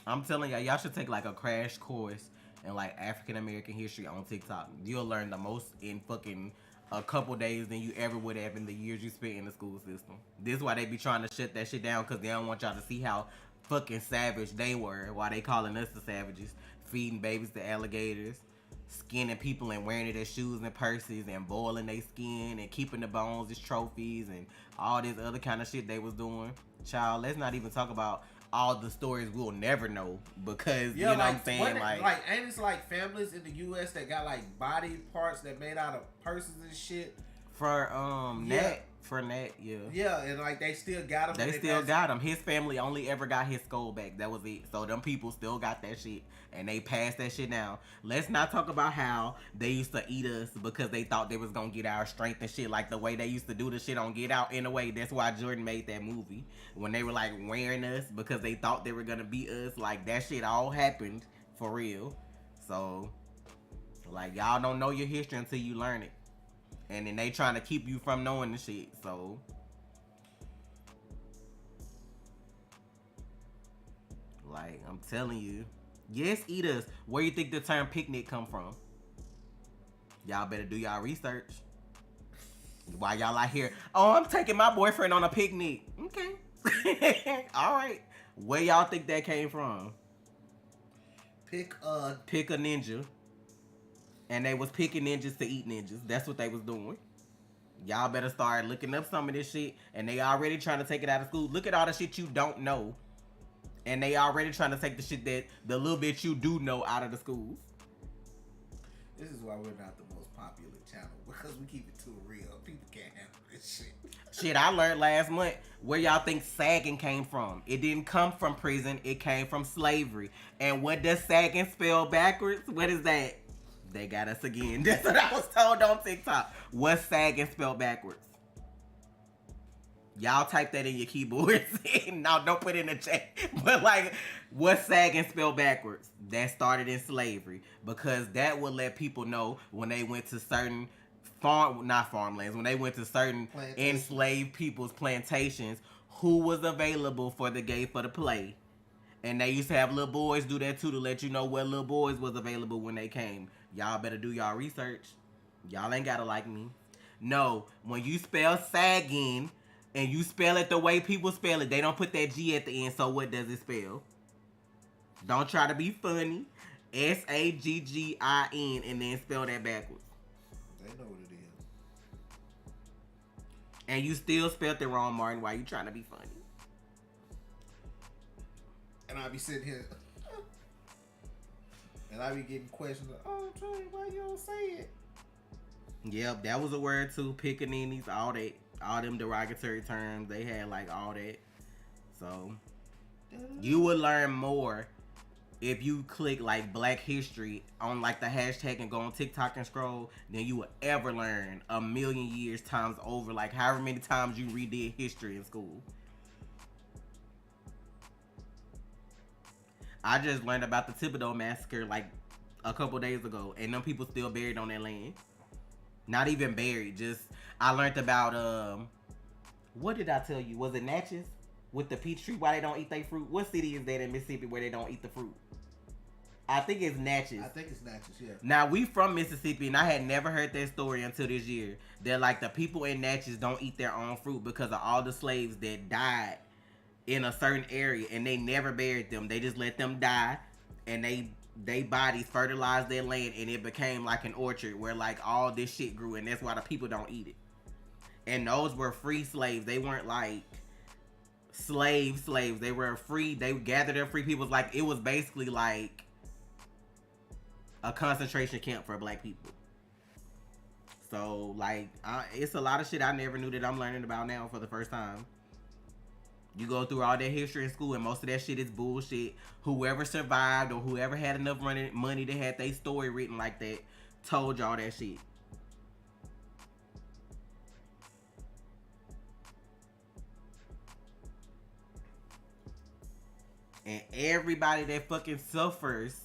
I'm telling y'all should take like a crash course in like African American history on TikTok. You'll learn the most in fucking a couple days than you ever would have in the years you spent in the school system. This is why they be trying to shut that shit down, because they don't want y'all to see how fucking savage they were, while they calling us the savages. Feeding babies to alligators, skinning people and wearing it as shoes and purses, and boiling their skin and keeping the bones as trophies and all this other kind of shit they was doing. Child, let's not even talk about all the stories we'll never know, because you know what I'm saying, like ain't it's like families in the U.S. that got like body parts that made out of purses and shit for Nat, yeah, and like they still got him. They still got him. His family only ever got his skull back. That was it. So them people still got that shit, and they passed that shit down. Let's not talk about how they used to eat us because they thought they was gonna get our strength and shit, like the way they used to do the shit on Get Out. In a way, that's why Jordan made that movie, when they were like wearing us because they thought they were gonna beat us. Like, that shit all happened for real. So like, y'all don't know your history until you learn it. And then they trying to keep you from knowing the shit. So like, I'm telling you. Yes, eat us. Where you think the term picnic come from? Y'all better do y'all research. Why y'all out here? Oh, I'm taking my boyfriend on a picnic. Okay. Alright. Where y'all think that came from? Pick a ninja. And they was picking ninjas to eat ninjas. That's what they was doing. Y'all better start looking up some of this shit. And they already trying to take it out of school. Look at all the shit you don't know. And they already trying to take the shit that the little bit you do know out of the schools. This is why we're not the most popular channel, because we keep it too real. People can't handle this shit. Shit, I learned last month where y'all think sagging came from. It didn't come from prison. It came from slavery. And what does sagging spell backwards? What is that? They got us again. That's what I was told on TikTok. What's sagging spelled backwards? Y'all type that in your keyboards. No, don't put it in the chat. But like, what's sagging spelled backwards? That started in slavery, because that would let people know when they went to certain farmlands, when they went to certain enslaved people's plantations, who was available for the play. And they used to have little boys do that too, to let you know what little boys was available when they came. Y'all better do y'all research. Y'all ain't gotta like me. No, when you spell sagging and you spell it the way people spell it, they don't put that G at the end, so what does it spell? Don't try to be funny. Saggin and then spell that backwards. They know what it is. And you still spelled it wrong, Martin. Why you trying to be funny? And I be sitting here, and I be getting questions. Oh, Trey, why you don't say it? Yep, that was a word too. Pickaninnies, all them derogatory terms. They had like all that. So you would learn more if you click like Black History on like the hashtag and go on TikTok and scroll than you would ever learn a million years times over. Like however many times you redid history in school. I just learned about the Thibodeau massacre like a couple days ago, and them people still buried on that land. Not even buried. Just I learned about what did I tell you? Was it Natchez with the peach tree? Why they don't eat their fruit? What city is that in Mississippi where they don't eat the fruit? I think it's Natchez. I think it's Natchez, yeah. Now we from Mississippi, and I had never heard that story until this year. That like the people in Natchez don't eat their own fruit because of all the slaves that died in a certain area, and they never buried them. They just let them die, and they bodies fertilized their land, and it became like an orchard where like all this shit grew, and that's why the people don't eat it. And those were free slaves. They weren't like slaves. They were free. They gathered their free people. Like it was basically like a concentration camp for black people. So like it's a lot of shit I never knew that I'm learning about now for the first time. You go through all that history in school, and most of that shit is bullshit. Whoever survived or whoever had enough money to have their story written like that told y'all that shit. And everybody that fucking suffers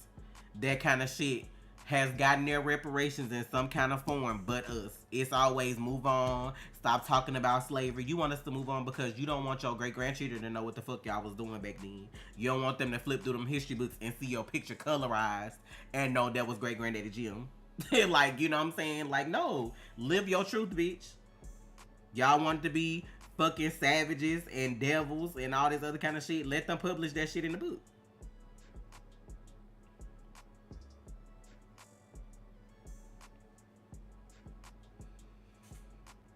that kind of shit has gotten their reparations in some kind of form but us. It's always move on. Stop talking about slavery. You want us to move on because you don't want your great-grandchildren to know what the fuck y'all was doing back then. You don't want them to flip through them history books and see your picture colorized and know that was great-granddaddy Jim. Like, you know what I'm saying? Like, no. Live your truth, bitch. Y'all want to be fucking savages and devils and all this other kind of shit. Let them publish that shit in the book.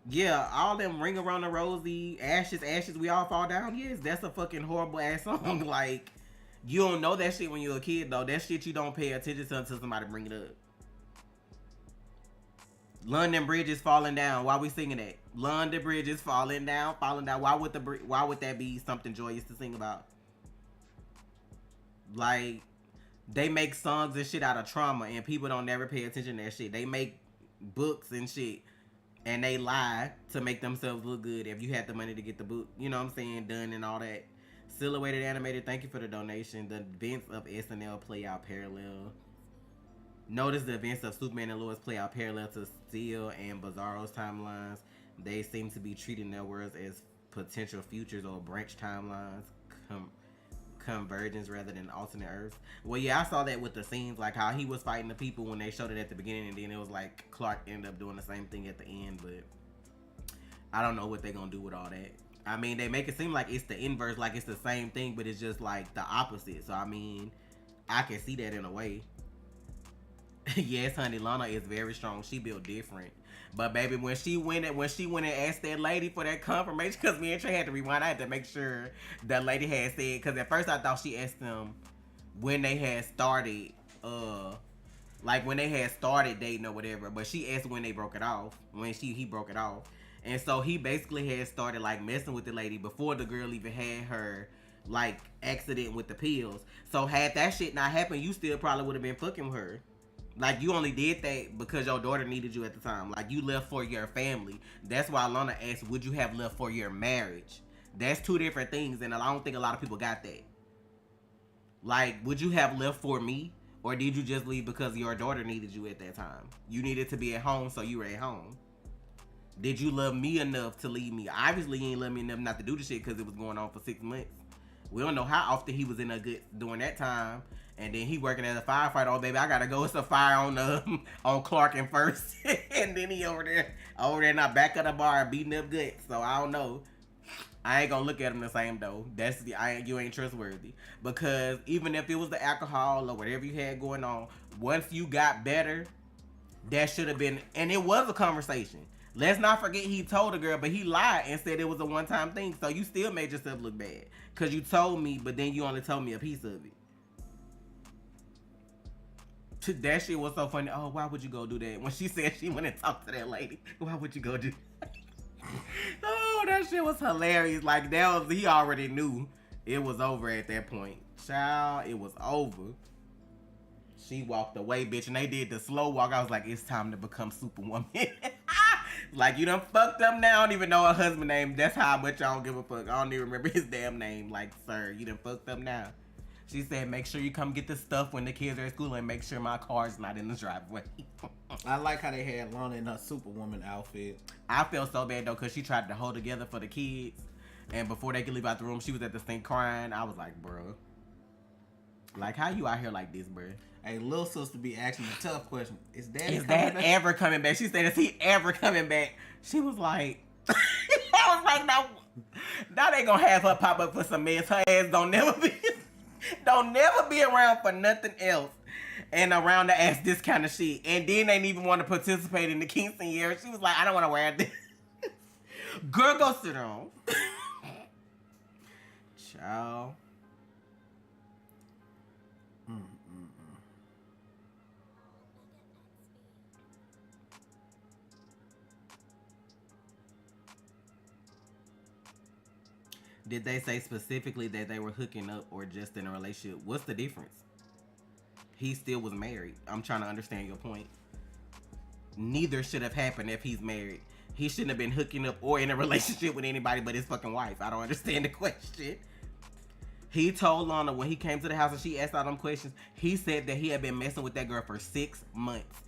Yeah, all them ring around the rosy, ashes, we all fall down. Yes, that's a fucking horrible ass song. Like, you don't know that shit when you're a kid, though. That shit you don't pay attention to until somebody bring it up. London Bridge is falling down. Why we singing that? London Bridge is falling down. Why would that be something joyous to sing about? Like, they make songs and shit out of trauma, and people don't never pay attention to that shit. They make books and shit, and they lie to make themselves look good if you had the money to get the book, you know what I'm saying, done and all that. Silhouetted Animated, thank you for the donation. The events of SNL play out parallel. Notice the events of Superman and Lois play out parallel to Steel and Bizarro's timelines. They seem to be treating their worlds as potential futures or branch timelines, convergence rather than alternate Earths. Well, yeah, I saw that with the scenes, like how he was fighting the people when they showed it at the beginning, and then it was like Clark ended up doing the same thing at the end, but I don't know what they're gonna do with all that. I mean, they make it seem like it's the inverse, like it's the same thing, but it's just like the opposite. So I mean, I can see that in a way. Yes, honey, Lana is very strong. She built different. But baby, when she went and asked that lady for that confirmation, because me and Trey had to rewind, I had to make sure that lady had said, because at first I thought she asked them when they had started, like when they had started dating or whatever, but she asked when they broke it off, when he broke it off. And so he basically had started like messing with the lady before the girl even had her like accident with the pills. So had that shit not happened, you still probably would have been fucking with her. Like, you only did that because your daughter needed you at the time. Like, you left for your family. That's why Lana asked, would you have left for your marriage? That's two different things, and I don't think a lot of people got that. Like, would you have left for me? Or did you just leave because your daughter needed you at that time? You needed to be at home, so you were at home. Did you love me enough to leave me? Obviously, you ain't love me enough not to do the shit because it was going on for 6 months. We don't know how often he was in a good during that time. And then he working as a firefighter. Oh, baby, I gotta go. It's a fire on Clark and First. And then he over there in the back of the bar beating up guts. So I don't know. I ain't gonna look at him the same though. You ain't trustworthy. Because even if it was the alcohol or whatever you had going on, once you got better, that should have been, and it was a conversation. Let's not forget he told the girl, but he lied and said it was a one-time thing. So you still made yourself look bad. Because you told me, but then you only told me a piece of it. That shit was so funny. Oh, why would you go do that? When she said she went and talked to that lady. Why would you go do that? Oh, that shit was hilarious. Like, he already knew it was over at that point. Child, it was over. She walked away, bitch, and they did the slow walk. I was like, it's time to become Superwoman. Like, you done fucked up now. I don't even know her husband's name. That's how much I don't give a fuck. I don't even remember his damn name. Like, sir, you done fucked up now. She said, make sure you come get the stuff when the kids are at school and make sure my car's not in the driveway. I like how they had Lana in her Superwoman outfit. I felt so bad, though, because she tried to hold together for the kids. And before they could leave out the room, she was at the sink crying. I was like, bro. Like, how you out here like this, bro? Hey, little sister be asking a tough question. Is Dad ever coming back? She said, is he ever coming back? She was like, I was like, now they gonna have her pop up for some mess. Her ass don't never be around for nothing else. And around to ask this kind of shit. And then they didn't even want to participate in the quinceañera. She was like, I don't want to wear this. Girl, go sit down. Ciao. Did they say specifically that they were hooking up or just in a relationship? What's the difference? He still was married. I'm trying to understand your point. Neither should have happened if he's married. He shouldn't have been hooking up or in a relationship with anybody but his fucking wife. I don't understand the question. He told Lana when he came to the house and she asked all them questions, he said that he had been messing with that girl for 6 months.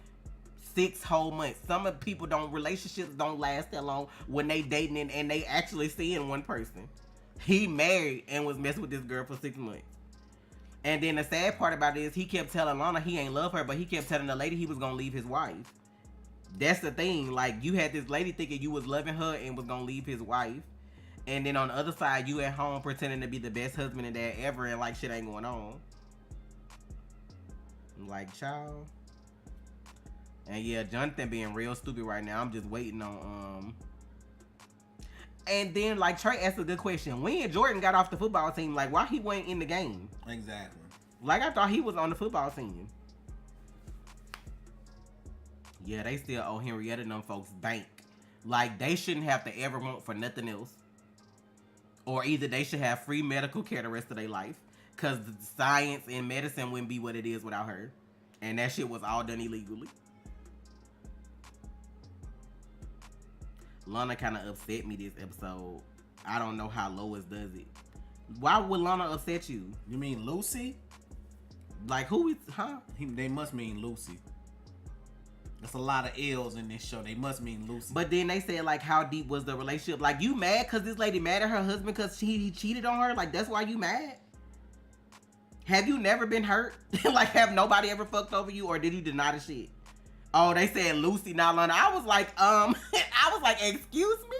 6 whole months. Some of people relationships don't last that long when they dating and they actually seeing one person. He married and was messing with this girl for 6 months. And then the sad part about it is he kept telling Lana he ain't love her, but he kept telling the lady he was gonna leave his wife. That's the thing. Like, you had this lady thinking you was loving her and was gonna leave his wife. And then on the other side, you at home pretending to be the best husband and dad ever and like shit ain't going on. Like, child. And yeah, Jonathan being real stupid right now. I'm just waiting on And then, like, Trey asked a good question. When Jordan got off the football team, like, why he wasn't in the game? Exactly. Like, I thought he was on the football team. Yeah, they still owe Henrietta and them folks bank. Like, they shouldn't have to ever want for nothing else. Or either they should have free medical care the rest of their life. Because science and medicine wouldn't be what it is without her. And that shit was all done illegally. Lana kind of upset me this episode. I don't know how Lois does it. Why would Lana upset you? You mean Lucy? Like, who is, huh? They must mean Lucy. There's a lot of L's in this show. They must mean Lucy. But then they said, like, how deep was the relationship? Like, you mad because this lady mad at her husband because he cheated on her? Like, that's why you mad? Have you never been hurt? Like, have nobody ever fucked over you, or did you deny the shit? Oh, they said Lucy, not Lana. I was like, I was like, excuse me?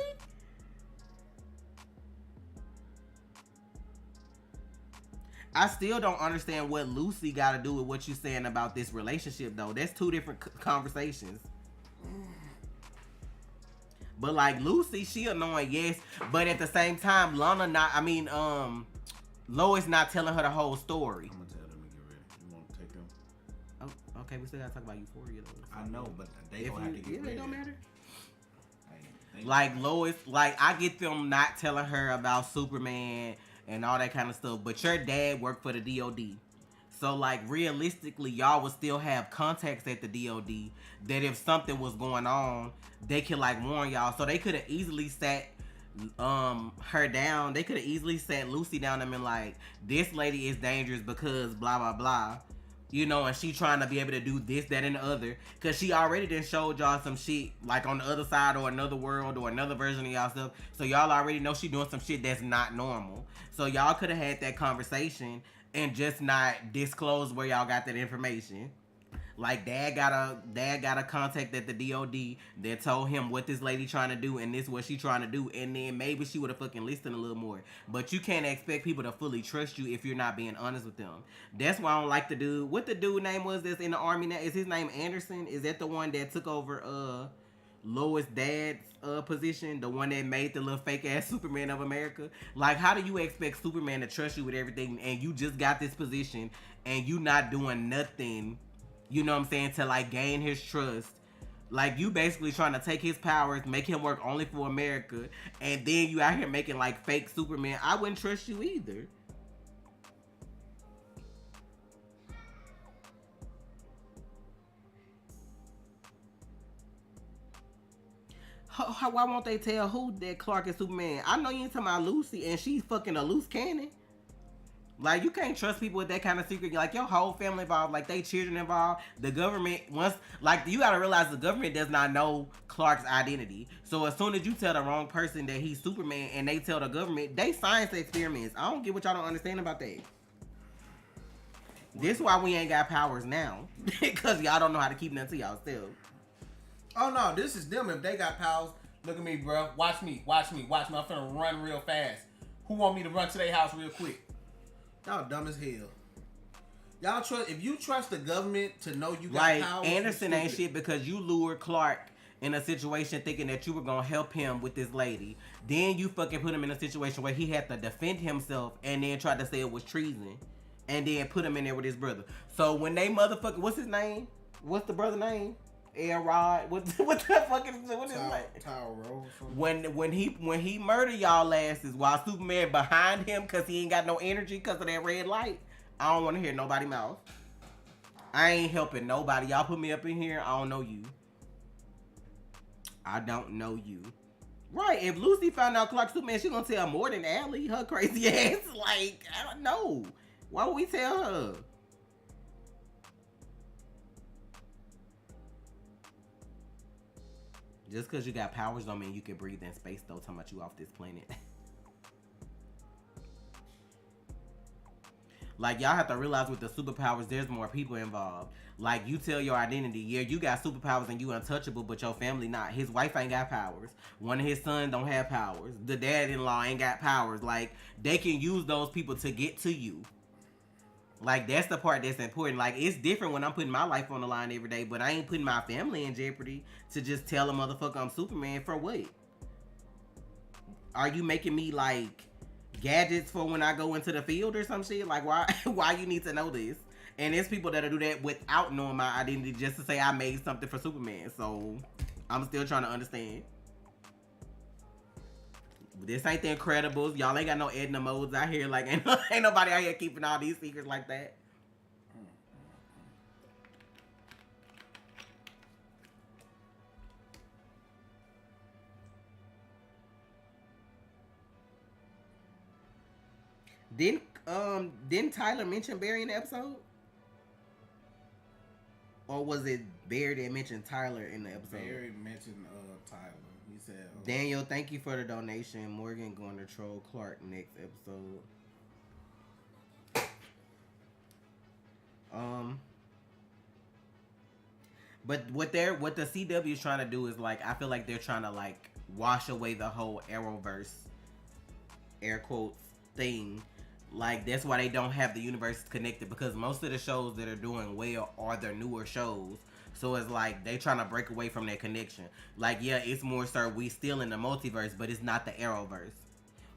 I still don't understand what Lucy got to do with what you saying about this relationship, though. That's two different conversations. But, like, Lucy, she annoying, yes. But at the same time, Lana Lois not telling her the whole story. I'm going to tell them to get ready. You want to take them? Oh, okay, we still got to talk about Euphoria, though. I know, but they don't have to get ready. It don't matter. Like, Lois, like, I get them not telling her about Superman and all that kind of stuff, but your dad worked for the DOD. So, like, realistically, y'all would still have contacts at the DOD that if something was going on, they could, like, warn y'all. So they could have easily sat her down. They could have easily sat Lucy down and been like, this lady is dangerous because blah, blah, blah. You know, and she trying to be able to do this, that, and the other. Because she already done showed y'all some shit, like, on the other side or another world or another version of y'all stuff. So y'all already know she doing some shit that's not normal. So y'all could have had that conversation and just not disclose where y'all got that information. Like, dad got a contact at the DOD that told him what this lady trying to do and this what she trying to do, and then maybe she would have fucking listened a little more. But you can't expect people to fully trust you if you're not being honest with them. That's why I don't like the dude. What the dude name was that's in the army now? Is his name Anderson? Is that the one that took over Lois' dad's position, the one that made the little fake ass Superman of America. Like, how do you expect Superman to trust you with everything, and you just got this position, and you not doing nothing? You know what I'm saying, to like gain his trust. Like, you basically trying to take his powers, make him work only for America, and then you out here making like fake Superman. I wouldn't trust you either. Why won't they tell who that Clark is Superman? I know you ain't talking about Lucy, and she's fucking a loose cannon. Like, you can't trust people with that kind of secret. Like, your whole family involved, like, they children involved. The government, you gotta realize the government does not know Clark's identity. So as soon as you tell the wrong person that he's Superman and they tell the government, they science experiments. I don't get what y'all don't understand about that. This is why we ain't got powers now. Because y'all don't know how to keep nothing to y'all still. Oh no, this is them. If they got powers, look at me, bro. Watch me. I'm finna run real fast. Who want me to run to their house real quick? Y'all dumb as hell. Y'all trust, if you trust the government to know you got like, powers. Anderson ain't shit because you lured Clark in a situation thinking that you were gonna help him with this lady. Then you fucking put him in a situation where he had to defend himself and then tried to say it was treason. And then put him in there with his brother. So when they motherfucking, what's his name? What's the brother name? Rod, what the fuck is his name? Tyrell. When he murdered y'all asses while Superman behind him because he ain't got no energy because of that red light. I don't want to hear nobody mouth. I ain't helping nobody. Y'all put me up in here. I don't know you. I don't know you. Right? If Lucy found out Clark Superman, she gonna tell more than Allie, her crazy ass. Like, I don't know. Why would we tell her? Just because you got powers don't mean you can breathe in space, though. Talking about you off this planet. Like, y'all have to realize with the superpowers, there's more people involved. Like, you tell your identity. Yeah, you got superpowers and you untouchable, but your family not. His wife ain't got powers. One of his sons don't have powers. The dad-in-law ain't got powers. Like, they can use those people to get to you. Like, that's the part that's important. Like, it's different when I'm putting my life on the line every day, but I ain't putting my family in jeopardy to just tell a motherfucker I'm Superman for what? Are you making me, like, gadgets for when I go into the field or some shit? Like, why you need to know this? And there's people that'll do that without knowing my identity just to say I made something for Superman. So, I'm still trying to understand. This ain't the Incredibles. Y'all ain't got no Edna modes out here. Like, ain't nobody out here keeping all these secrets like that. Didn't Tyler mention Barry in the episode? Or was it Barry that mentioned Tyler in the episode? Barry mentioned Tyler. He said, Daniel, thank you for the donation. Morgan going to troll Clark next episode. But what the CW is trying to do is, like, I feel like they're trying to, like, wash away the whole Arrowverse, air quotes, thing. Like, that's why they don't have the universe connected, because most of the shows that are doing well are their newer shows. So it's like they trying to break away from that connection. Like, yeah, it's more so we still in the multiverse, but it's not the Arrowverse.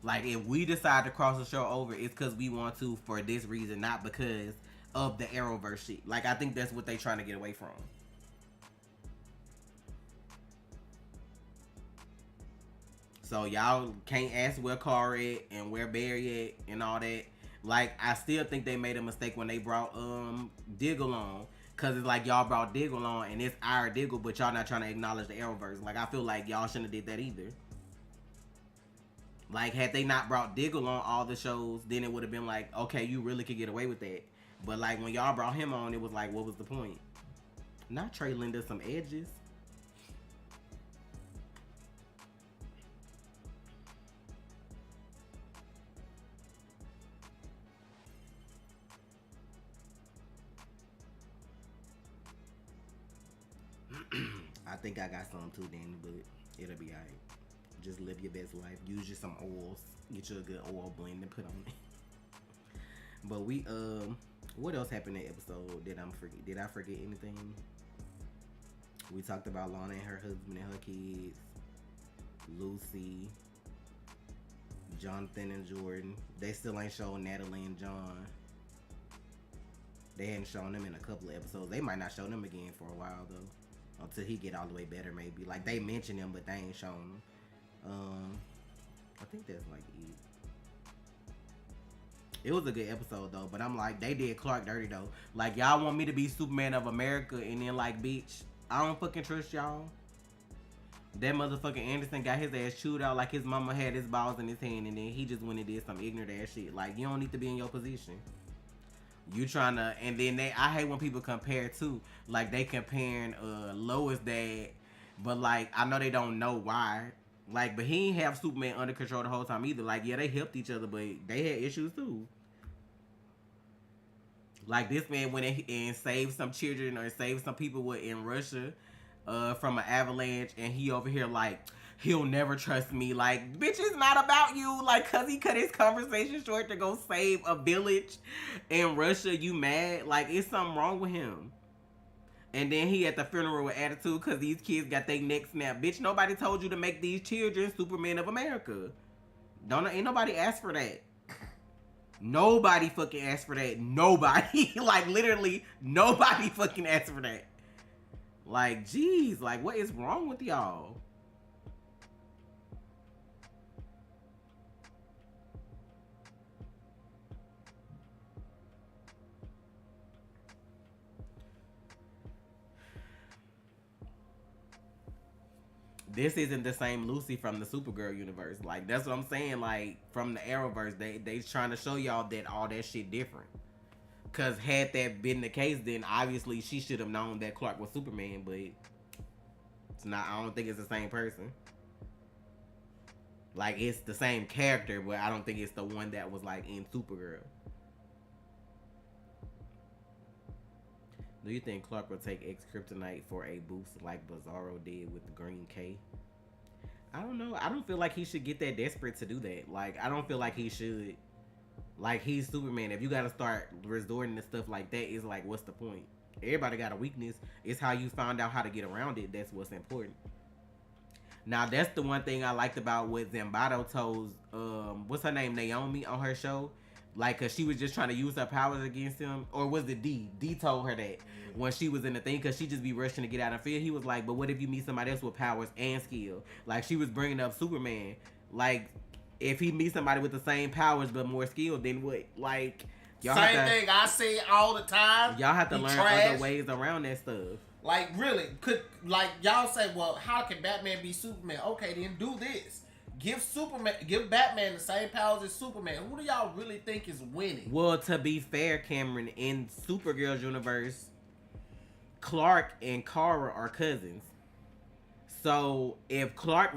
Like, if we decide to cross the show over, it's because we want to for this reason, not because of the Arrowverse shit. Like, I think that's what they trying to get away from. So y'all can't ask where Carr at and where Barry at and all that. Like, I still think they made a mistake when they brought Diggle on. Cause it's like y'all brought Diggle on and it's our Diggle, but y'all not trying to acknowledge the Arrowverse. Like, I feel like y'all shouldn't have did that either. Like, had they not brought Diggle on all the shows, then it would have been like, okay, you really could get away with that. But like when y'all brought him on, it was like, what was the point? Not Trey Linda some edges. I think I got some too, Danny, but it'll be alright. Just live your best life. Use you some oils. Get you a good oil blend and put on it. But we what else happened in the episode? Did I forget anything? We talked about Lana and her husband and her kids. Lucy. Jonathan and Jordan. They still ain't showing Natalie and John. They hadn't shown them in a couple of episodes. They might not show them again for a while though. Until he get all the way better maybe. Like they mention him but they ain't shown him. I think that's like it. It was a good episode though, but I'm like, they did Clark dirty though. Like, y'all want me to be Superman of America and then like, bitch, I don't fucking trust y'all. That motherfucking Anderson got his ass chewed out like his mama had his balls in his hand and then he just went and did some ignorant ass shit. Like, you don't need to be in your position. You trying to, and then I hate when people compare too. Like, they comparing Lois' dad, but like, I know they don't know why. Like, but he ain't have Superman under control the whole time either. Like, yeah, they helped each other, but they had issues too. Like, this man went and saved some children or saved some people in Russia from an avalanche, and he over here like, he'll never trust me. Like, bitch, it's not about you. Like, cause he cut his conversation short to go save a village in Russia, you mad? Like, it's something wrong with him. And then he at the funeral with attitude because these kids got their neck snapped. Bitch, nobody told you to make these children Superman of America. Ain't nobody asked for that. Nobody fucking asked for that. Nobody. Like, literally, nobody fucking asked for that. Like, jeez. Like, what is wrong with y'all? This isn't the same Lucy from the Supergirl universe. Like, that's what I'm saying. Like, from the Arrowverse, they trying to show y'all that all that shit different. Cause had that been the case, then obviously she should have known that Clark was Superman, but it's not. I don't think it's the same person. Like, it's the same character, but I don't think it's the one that was like in Supergirl. Do you think Clark will take X-Kryptonite for a boost like Bizarro did with the Green K? I don't know. I don't feel like he should get that desperate to do that. Like, I don't feel like he should. Like, he's Superman. If you gotta start resorting to stuff like that, it's like, what's the point? Everybody got a weakness. It's how you find out how to get around it. That's what's important. Now, that's the one thing I liked about what Zambado told, what's her name, Naomi, on her show. Like, cause she was just trying to use her powers against him. Or was it D? D told her that when she was in the thing, cause she just be rushing to get out of fear. He was like, but what if you meet somebody else with powers and skill? Like, she was bringing up Superman. Like, if he meets somebody with the same powers but more skill, then what? Like, y'all same thing I say all the time. Y'all have to learn other ways around that stuff. Like, really, like y'all say, well, how can Batman be Superman? Okay, then do this. Give Batman the same powers as Superman. Who do y'all really think is winning? Well, to be fair, Cameron, in Supergirl's universe, Clark and Kara are cousins. So if Clark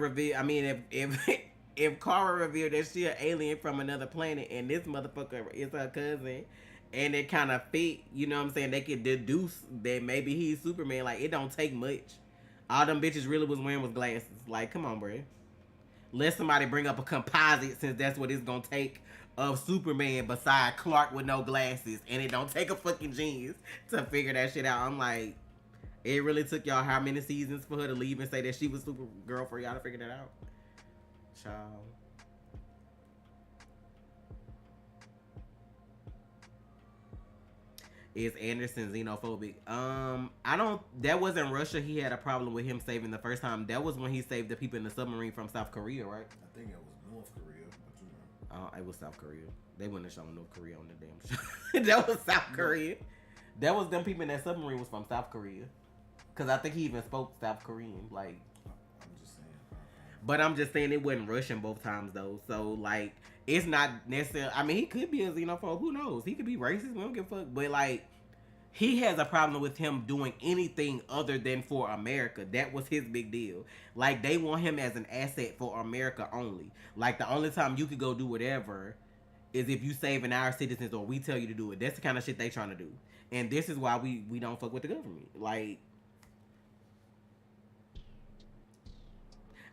if Kara revealed that she an alien from another planet and this motherfucker is her cousin, and it kind of fit, you know what I'm saying? They could deduce that maybe he's Superman. Like, it don't take much. All them bitches really was wearing was glasses. Like, come on, bro. Let somebody bring up a composite, since that's what it's gonna take, of Superman beside Clark with no glasses. And it don't take a fucking genius to figure that shit out. I'm like, it really took y'all how many seasons for her to leave and say that she was Supergirl for y'all to figure that out? Child. Is Anderson xenophobic? That wasn't Russia. He had a problem with him saving the first time. That was when he saved the people in the submarine from South Korea, right? I think it was North Korea, but you know. It was South Korea. They wouldn't have shown North Korea on the damn show. That was South Korea. That was them people in that submarine was from South Korea. Cause I think he even spoke South Korean. Like, I'm just saying. But I'm just saying it wasn't Russian both times though. So like, it's not necessarily. I mean, he could be a xenophobe. Who knows? He could be racist. We don't give a fuck. But like, he has a problem with him doing anything other than for America. That was his big deal. Like, they want him as an asset for America only. Like, the only time you could go do whatever is if you saving our citizens or we tell you to do it. That's the kind of shit they trying to do. And this is why we don't fuck with the government. Like,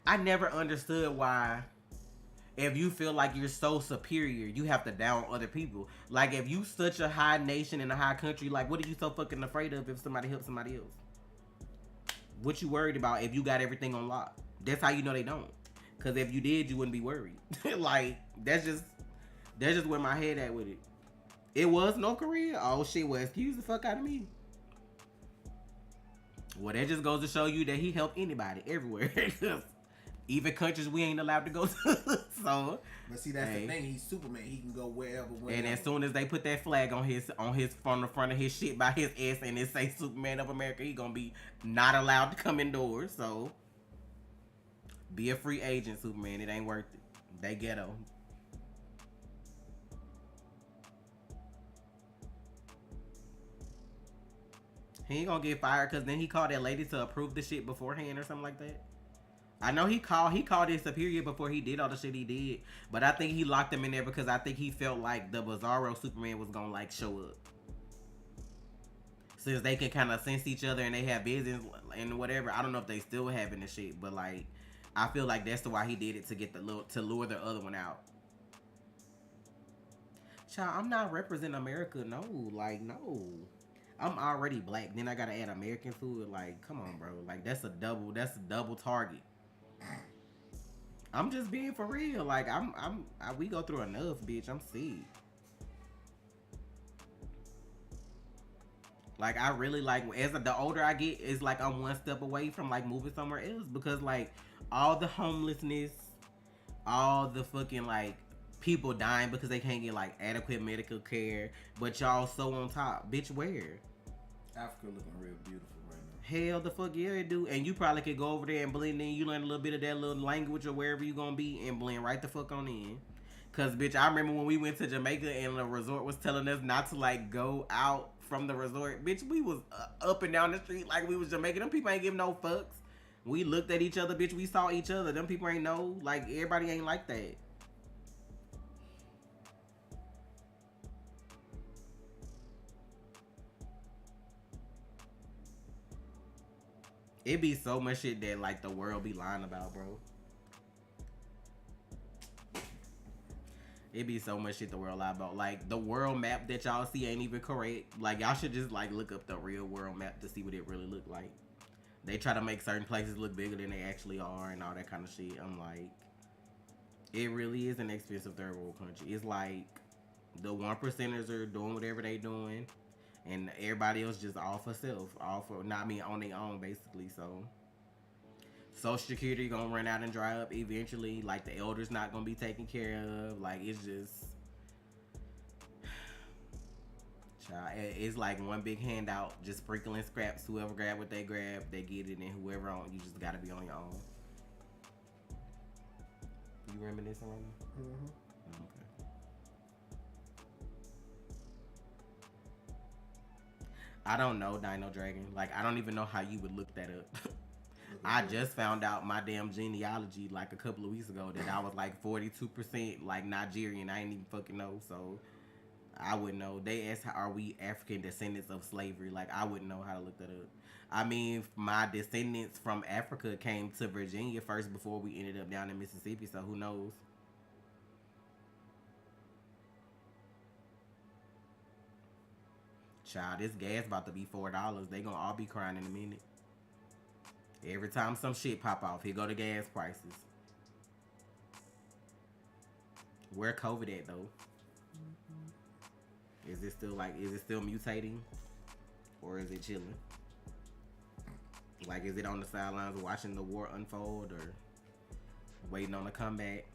I never understood why, if you feel like you're so superior, you have to down other people. Like, if you such a high nation and a high country, like, what are you so fucking afraid of if somebody helps somebody else? What you worried about if you got everything on lock? That's how you know they don't. Cause if you did, you wouldn't be worried. Like that's just where my head at with it. It was North Korea. Oh shit, well excuse the fuck out of me. Well, that just goes to show you that he helped anybody everywhere. Even countries we ain't allowed to go to. So, but see, that's the thing. He's Superman. He can go wherever. And as soon as they put that flag on his from the front of his shit by his ass and it say Superman of America, he gonna be not allowed to come indoors. So, be a free agent, Superman. It ain't worth it. They ghetto. He ain't gonna get fired because then he called that lady to approve the shit beforehand or something like that. I know he called his superior before he did all the shit he did, but I think he locked him in there because I think he felt like the Bizarro Superman was gonna like show up. Since they can kind of sense each other and they have business and whatever. I don't know if they still having the shit, but like I feel like that's why he did it to get to lure the other one out. Child, I'm not representing America. No, like no. I'm already black. Then I gotta add American to it. Like, come on, bro. Like that's a double target. I'm just being for real. Like we go through enough, bitch. I'm sick. Like I really like the older I get, it's like I'm one step away from like moving somewhere else because like all the homelessness, all the fucking like people dying because they can't get like adequate medical care, but y'all so on top, bitch. Where? Africa looking real beautiful right now. Hell the fuck yeah, it do. And you probably could go over there and blend in. You learn a little bit of that little language or wherever you gonna be and blend right the fuck on in. Cause bitch, I remember when we went to Jamaica and the resort was telling us not to like go out from the resort. Bitch, we was up and down the street like we was Jamaican. Them people ain't give no fucks. We looked at each other, bitch. We saw each other. Them people ain't know. Like everybody ain't like that. It be so much shit that like the world be lying about, bro. It be so much shit the world lie about. Like the world map that y'all see ain't even correct. Like y'all should just like look up the real world map to see what it really look like. They try to make certain places look bigger than they actually are and all that kind of shit. I'm like, it really is an expensive third world country. It's like the 1%ers are doing whatever they doing. And everybody else just all for self, all for not me on their own, basically. So, Social Security gonna run out and dry up eventually. Like the elders not gonna be taken care of. Like it's just, child, it's like one big handout, just sprinkling scraps. Whoever grab what they grab, they get it, and whoever on, you just gotta be on your own. You reminiscing right now? Mm-hmm. Okay. I don't know Dino Dragon. Like, I don't even know how you would look that up. I just found out my damn genealogy like a couple of weeks ago that I was like 42% like Nigerian. I ain't even fucking know. So, I wouldn't know. They asked, are we African descendants of slavery? Like, I wouldn't know how to look that up. I mean, my descendants from Africa came to Virginia first before we ended up down in Mississippi. So, who knows? Child, this gas about to be $4. They gonna all be crying in a minute. Every time some shit pop off, here go the gas prices. Where COVID at though? Is it still mutating? Or is it chilling? Like, is it on the sidelines watching the war unfold or waiting on a comeback?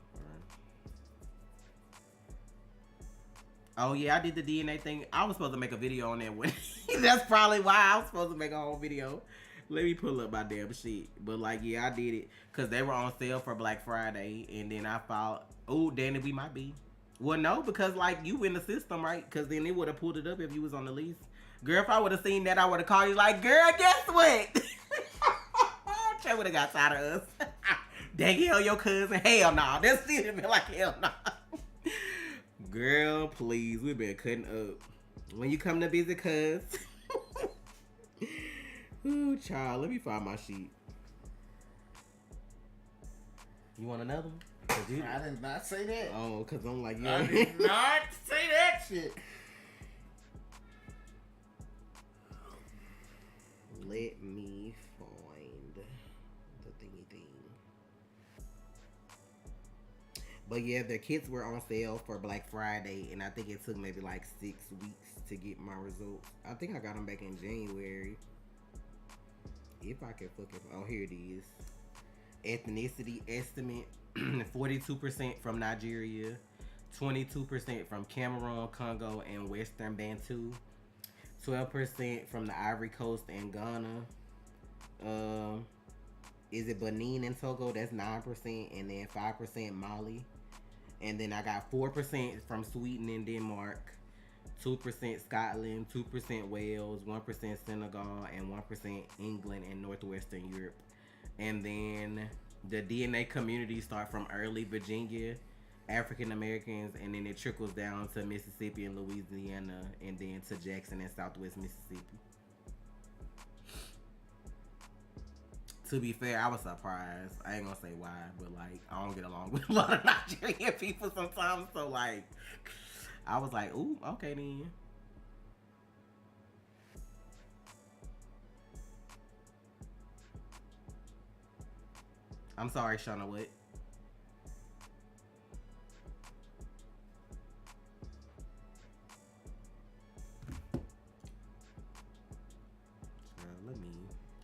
Oh yeah, I did the DNA thing. I was supposed to make a video on that one. That's probably why I was supposed to make a whole video. Let me pull up my damn shit. But like, yeah, I did it because they were on sale for Black Friday, and then I thought, oh, Danny, we might be. Well, no, because like you in the system, right? Because then it would have pulled it up if you was on the list. Girl, if I would have seen that, I would have called you like, girl, guess what? Trey would have got tired of us. Dang, hell, your cousin. Hell no. Nah. That's still been like, hell no. Nah. Girl, please, we've been cutting up. When you come to visit, cuz. Ooh, child, let me find my sheet. You want another one? I did not say that. Oh, because I'm like, yeah. I did not say that shit. Let me find But yeah, the kits were on sale for Black Friday, and I think it took maybe like 6 weeks to get my results. I think I got them back in January. If I can fucking... Oh, here it is. Ethnicity estimate. 42% from Nigeria. 22% from Cameroon, Congo, and Western Bantu. 12% from the Ivory Coast and Ghana. Is it Benin and Togo? That's 9%. And then 5% Mali. And then I got 4% from Sweden and Denmark. 2% Scotland, 2% Wales, 1% Senegal, and 1% England and Northwestern Europe. And then the DNA community start from early Virginia, African Americans, and then it trickles down to Mississippi and Louisiana, and then to Jackson and Southwest Mississippi. To be fair, I was surprised. I ain't gonna say why, but like I don't get along with a lot of Nigerian people sometimes, so like I was like, ooh, okay then. I'm sorry, Shauna, what?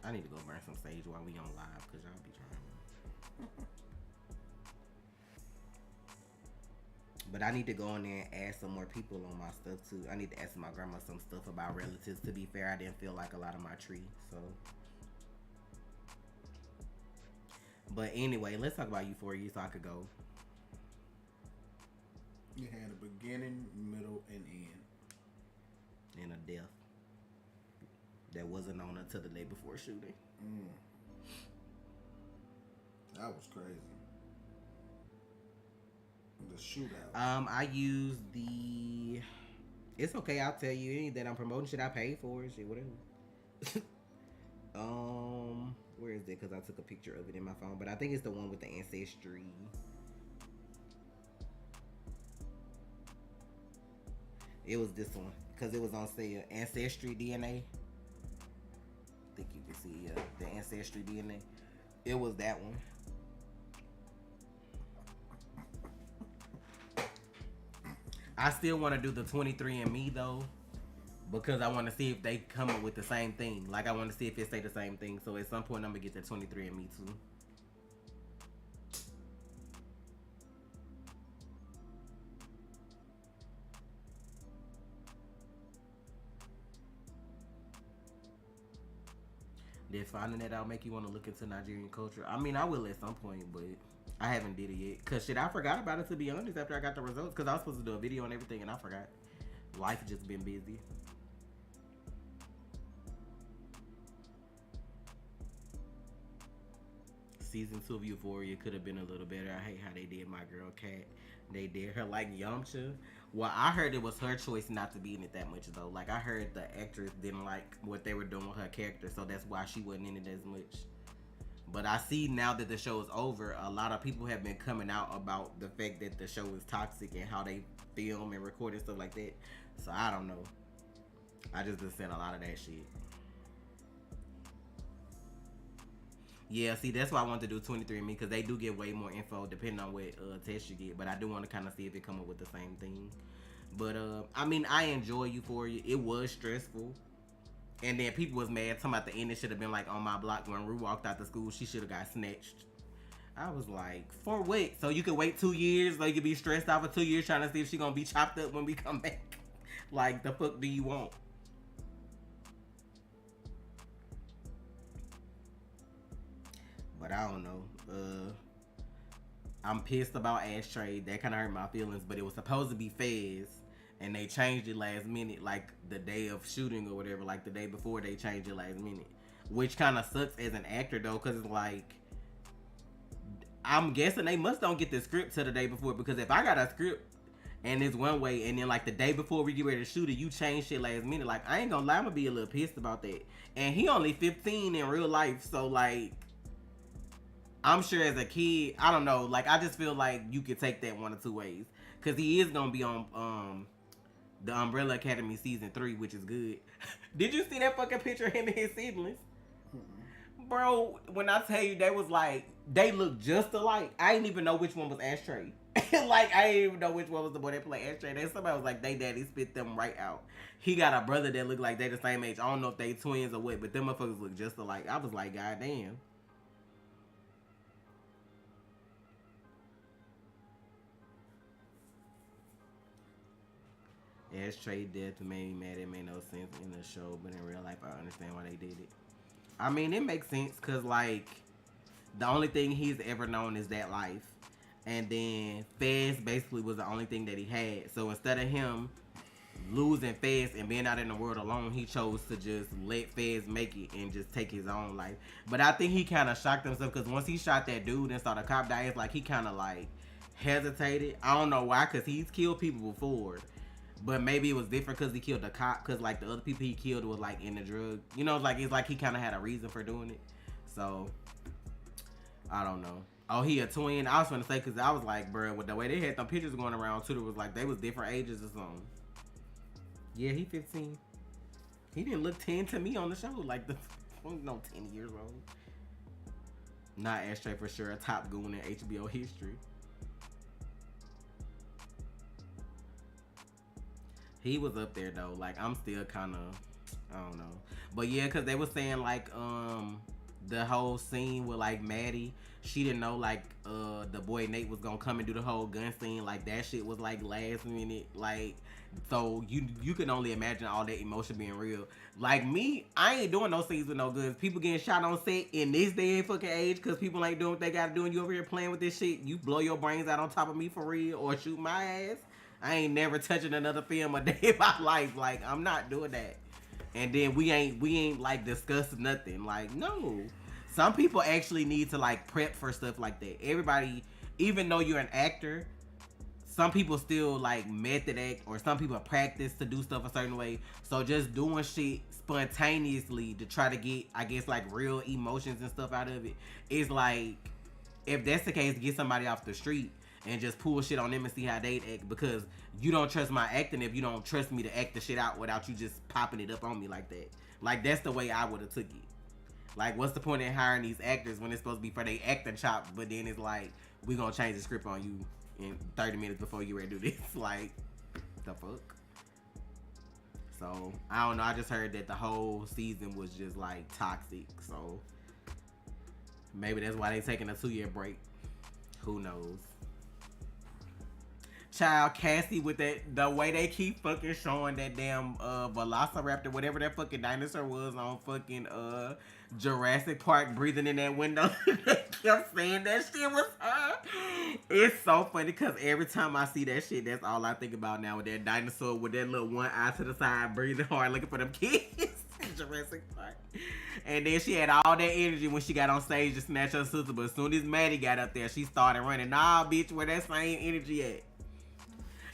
I need to go burn some sage while we on live, because y'all be trying. But I need to go in there and add some more people on my stuff too. I need to ask my grandma some stuff about relatives. To be fair, I didn't feel like a lot of my tree, so. But anyway, let's talk about Euphoria so I could go. You had a beginning, middle, and end. And a death that wasn't on until the day before shooting. That was crazy. The shootout. I used the... It's okay, I'll tell you. Any that I'm promoting shit I paid for, shit, whatever. Where is it? Because I took a picture of it in my phone. But I think it's the one with the ancestry. It was this one. Because it was on sale. Ancestry DNA. I think you can see the ancestry DNA. It was that one. I still want to do the 23andMe though, because I want to see if they come up with the same thing. Like I want to see if it say the same thing. So at some point I'm gonna get the 23andMe too. Did finding that out make you want to look into Nigerian culture? I mean, I will at some point, but I haven't did it yet. Cause shit, I forgot about it, to be honest, after I got the results. Cause I was supposed to do a video and everything, and I forgot. Life just been busy. Season 2 of Euphoria could have been a little better. I hate how they did my girl Kat. They did her like Yamcha. Well, I heard it was her choice not to be in it that much though. Like I heard the actress didn't like what they were doing with her character, so that's why she wasn't in it as much. But I see now that the show is over, a lot of people have been coming out about the fact that the show is toxic and how they film and record and stuff like that. So I don't know. I just been saying a lot of that shit. Yeah, see, that's why I want to do 23andMe, because they do get way more info depending on what test you get. But I do want to kind of see if it come up with the same thing. But, I mean, I enjoy Euphoria. It was stressful. And then people was mad talking about the end. It should have been like on my block when Rue walked out the school. She should have got snatched. I was like, for what? So you could wait 2 years? So you could be stressed out for 2 years trying to see if she going to be chopped up when we come back? Like, the fuck do you want? But I don't know. I'm pissed about Ashtray. That kind of hurt my feelings. But it was supposed to be Fez. And they changed it last minute. Like the day of shooting or whatever. Like the day before they changed it last minute. Which kind of sucks as an actor though. Because it's like, I'm guessing they must don't get the script till the day before. Because if I got a script and it's one way. And then like the day before we get ready to shoot it. You change shit last minute. Like I ain't gonna lie. I'm gonna be a little pissed about that. And he only 15 in real life. So like, I'm sure as a kid, I don't know, like I just feel like you could take that one or two ways. Cause he is gonna be on the Umbrella Academy season 3, which is good. Did you see that fucking picture of him and his siblings? Mm-hmm. Bro, when I tell you they was like, they look just alike. I didn't even know which one was Ashtray. Like, I didn't even know which one was the boy that played Ashtray. Then somebody was like, they daddy spit them right out. He got a brother that look like they the same age. I don't know if they twins or what, but them motherfuckers look just alike. I was like, God damn. Ashtray death made me mad. It made no sense in the show, but in real life, I understand why they did it. I mean, it makes sense because, like, the only thing he's ever known is that life. And then Fez basically was the only thing that he had. So instead of him losing Fez and being out in the world alone, he chose to just let Fez make it and just take his own life. But I think he kind of shocked himself because once he shot that dude and saw the cop die, it's like he kind of like hesitated. I don't know why, because he's killed people before. But maybe it was different because he killed the cop, because like the other people he killed was like in the drug. You know, like it's like he kind of had a reason for doing it. So I don't know. Oh, he a twin. I was gonna say, because I was like, bro, with the way they had them pictures going around too, it was like they was different ages or something. Yeah, he 15. He didn't look 10 to me on the show. Like, no 10 years old. Not Ashtray for sure. A top goon in HBO history. He was up there though. Like, I'm still kind of, I don't know. But yeah, because they were saying like, the whole scene with like Maddie, she didn't know like the boy Nate was gonna come and do the whole gun scene. Like, that shit was like last minute. Like, so you can only imagine all that emotion being real. Like me, I ain't doing no scenes with no guns. People getting shot on set in this day and fucking age because people ain't doing what they gotta do, and you over here playing with this shit. You blow your brains out on top of me for real or shoot my ass. I ain't never touching another film a day in my life. Like, I'm not doing that. And then we ain't like discussing nothing. Like, no. Some people actually need to like prep for stuff like that. Everybody, even though you're an actor, some people still like method act, or some people practice to do stuff a certain way. So just doing shit spontaneously to try to get, I guess, like real emotions and stuff out of it is like, if that's the case, get somebody off the street and just pull shit on them and see how they act, because you don't trust my acting if you don't trust me to act the shit out without you just popping it up on me like that. Like, that's the way I would have took it. Like, what's the point in hiring these actors when it's supposed to be for they acting chops, but then it's like, we gonna change the script on you in 30 minutes before you ready to do this. Like, the fuck? So, I don't know. I just heard that the whole season was just like toxic. So, maybe that's why they taking a 2-year break. Who knows? Child, Cassie with that, the way they keep fucking showing that damn velociraptor, whatever that fucking dinosaur was on fucking Jurassic Park, breathing in that window. They kept saying that shit was her. It's so funny because every time I see that shit, that's all I think about now, with that dinosaur with that little one eye to the side, breathing hard, looking for them kids in Jurassic Park. And then she had all that energy when she got on stage to snatch her sister, but as soon as Maddie got up there, she started running. Nah, bitch, where that same energy at?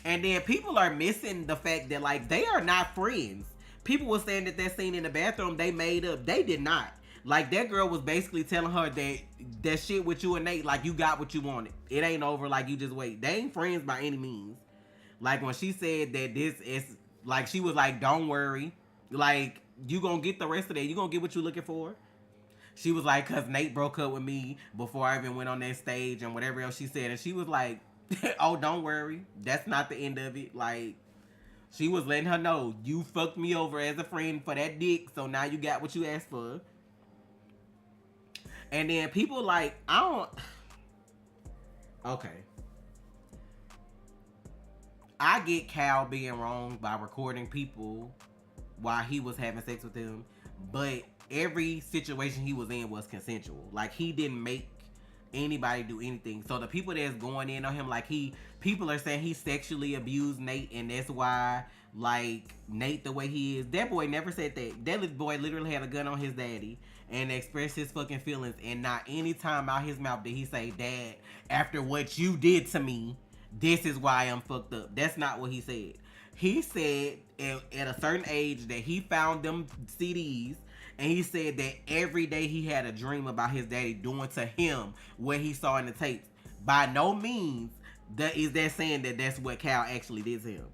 And then people are missing the fact that, like, they are not friends. People were saying that scene in the bathroom, they made up. They did not. Like, that girl was basically telling her that shit with you and Nate, like, you got what you wanted. It ain't over, like, you just wait. They ain't friends by any means. Like, when she said that this is, like, she was like, don't worry. Like, you gonna get the rest of that. You gonna get what you looking for. She was like, because Nate broke up with me before I even went on that stage and whatever else she said. And she was like, oh, don't worry. That's not the end of it. Like, she was letting her know, you fucked me over as a friend for that dick, so now you got what you asked for. And then people like, I don't... Okay. I get Cal being wrong by recording people while he was having sex with them, but every situation he was in was consensual. Like, he didn't make anybody do anything. So the people that's going in on him, like, people are saying he sexually abused Nate, and that's why, like, Nate the way he is. That boy never said that. That boy literally had a gun on his daddy and expressed his fucking feelings, and not any time out his mouth did he say, Dad, after what you did to me, this is why I'm fucked up. That's not what he said. He said at a certain age that he found them CDs, and he said that every day he had a dream about his daddy doing to him what he saw in the tapes. By no means is that saying that that's what Cal actually did to him.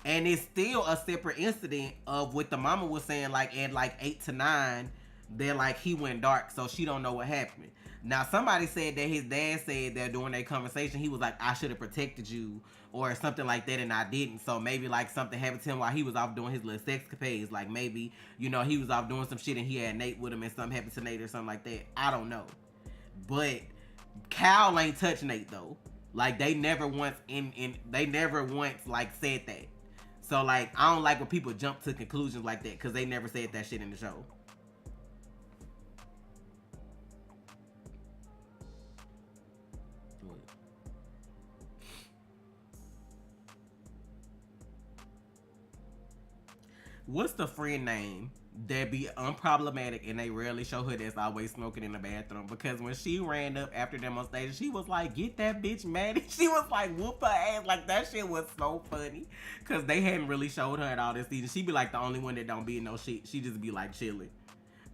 And it's still a separate incident of what the mama was saying, like at like 8 to 9, They're like, he went dark, so she don't know what happened. Now, somebody said that his dad said that during that conversation, he was like, I should have protected you, or something like that, and I didn't. So maybe like something happened to him while he was off doing his little sex capades. Like maybe, you know, he was off doing some shit and he had Nate with him and something happened to Nate or something like that. I don't know. But Cal ain't touched Nate though. Like they never once like said that. So like I don't like when people jump to conclusions like that because they never said that shit in the show. What's the friend name that be unproblematic and they rarely show her that's always smoking in the bathroom? Because when she ran up after them on stage, she was like, get that bitch mad. She was like, whoop her ass. Like, that shit was so funny. Because they hadn't really showed her at all this season. She be like the only one that don't be in no shit. She just be like chilling.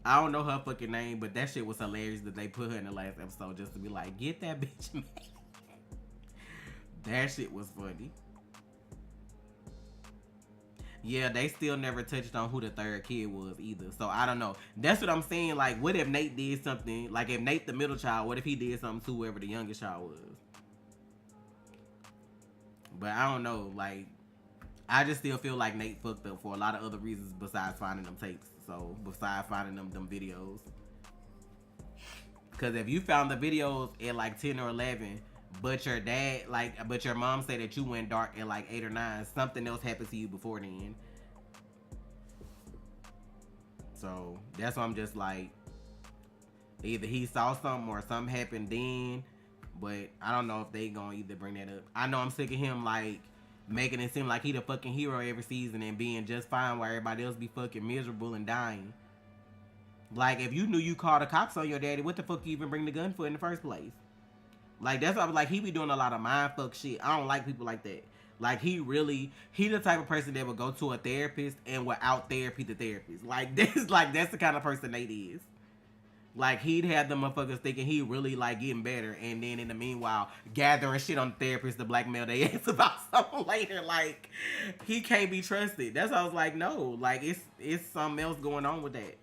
I don't know her fucking name, but that shit was hilarious that they put her in the last episode just to be like, get that bitch mad. That shit was funny. Yeah, they still never touched on who the third kid was either. So I don't know. That's what I'm saying. Like, what if Nate did something? Like, if Nate the middle child, what if he did something to whoever the youngest child was? But I don't know. Like, I just still feel like Nate fucked up for a lot of other reasons besides finding them tapes. So, besides finding them videos. Because if you found the videos at like 10 or 11... but your dad, but your mom said that you went dark at like 8 or 9. Something else happened to you before then. So that's why I'm just like, either he saw something or something happened then. But I don't know if they gonna either bring that up. I know I'm sick of him like making it seem like he the fucking hero every season and being just fine while everybody else be fucking miserable and dying. Like if you knew you called the cops on your daddy, what the fuck you even bring the gun for in the first place? Like, that's why I was like, he be doing a lot of mindfuck shit. I don't like people like that. Like, he the type of person that would go to a therapist and would out therapy the therapist. Like, that's the kind of person Nate is. Like, he'd have them motherfuckers thinking he really, like, getting better. And then, in the meanwhile, gathering shit on the therapist to blackmail their ass about something later. Like, he can't be trusted. That's why I was like, no. Like, it's something else going on with that.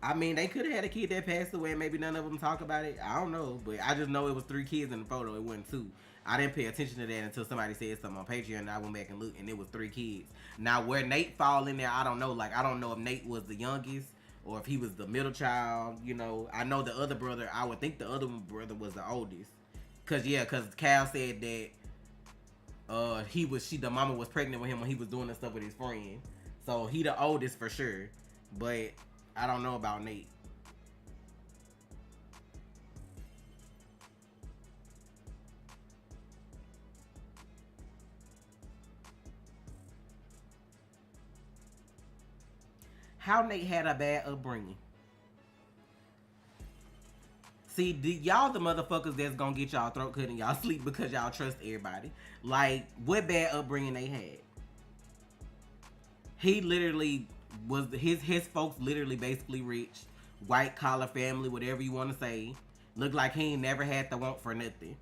I mean, they could have had a kid that passed away and maybe none of them talk about it. I don't know. But I just know it was 3 kids in the photo. It wasn't 2. I didn't pay attention to that until somebody said something on Patreon and I went back and looked and it was 3 kids. Now, where Nate fall in there, I don't know. Like, I don't know if Nate was the youngest or if he was the middle child. You know, I know the other brother, I would think the other brother was the oldest. Because Cal said that the mama was pregnant with him when he was doing that stuff with his friend. So, he the oldest for sure. But I don't know about Nate. How Nate had a bad upbringing. See, y'all the motherfuckers that's gonna get y'all throat cut and y'all sleep because y'all trust everybody. Like, what bad upbringing they had? He literally was his folks literally basically rich, white collar family, whatever you want to say. Looked like he ain't never had to want for nothing.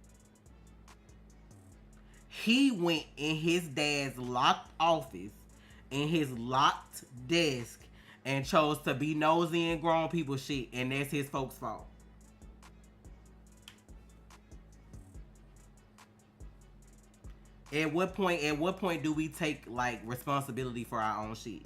He went in his dad's locked office, in his locked desk, and chose to be nosy and grown people shit, and that's his folks' fault. At what point do we take like responsibility for our own shit?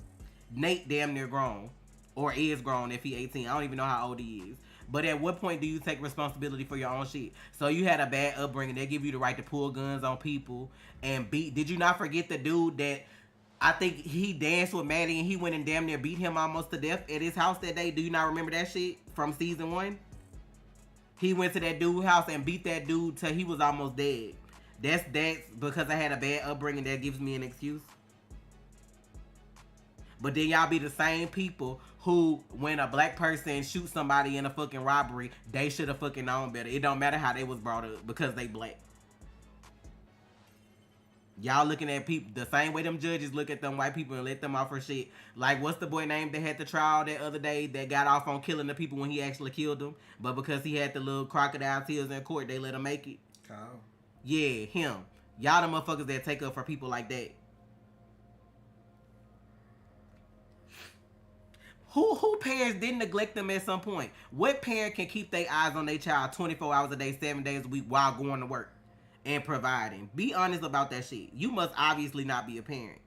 Nate damn near grown, or is grown if he 18. I don't even know how old he is. But at what point do you take responsibility for your own shit? So you had a bad upbringing. They give you the right to pull guns on people and beat. Did you not forget the dude that I think he danced with Maddie and he went and damn near beat him almost to death at his house that day? Do you not remember that shit from season 1? He went to that dude's house and beat that dude till he was almost dead. That's because I had a bad upbringing that gives me an excuse. But then y'all be the same people who, when a black person shoots somebody in a fucking robbery, they should have fucking known better. It don't matter how they was brought up because they black. Y'all looking at people the same way them judges look at them white people and let them off for shit. Like, what's the boy name that had the trial that other day that got off on killing the people when he actually killed them? But because he had the little crocodile tears in court, they let him make it. Kyle. Yeah, him. Y'all the motherfuckers that take up for people like that. Who parents didn't neglect them at some point? What parent can keep their eyes on their child 24 hours a day, 7 days a week while going to work and providing? Be honest about that shit. You must obviously not be a parent.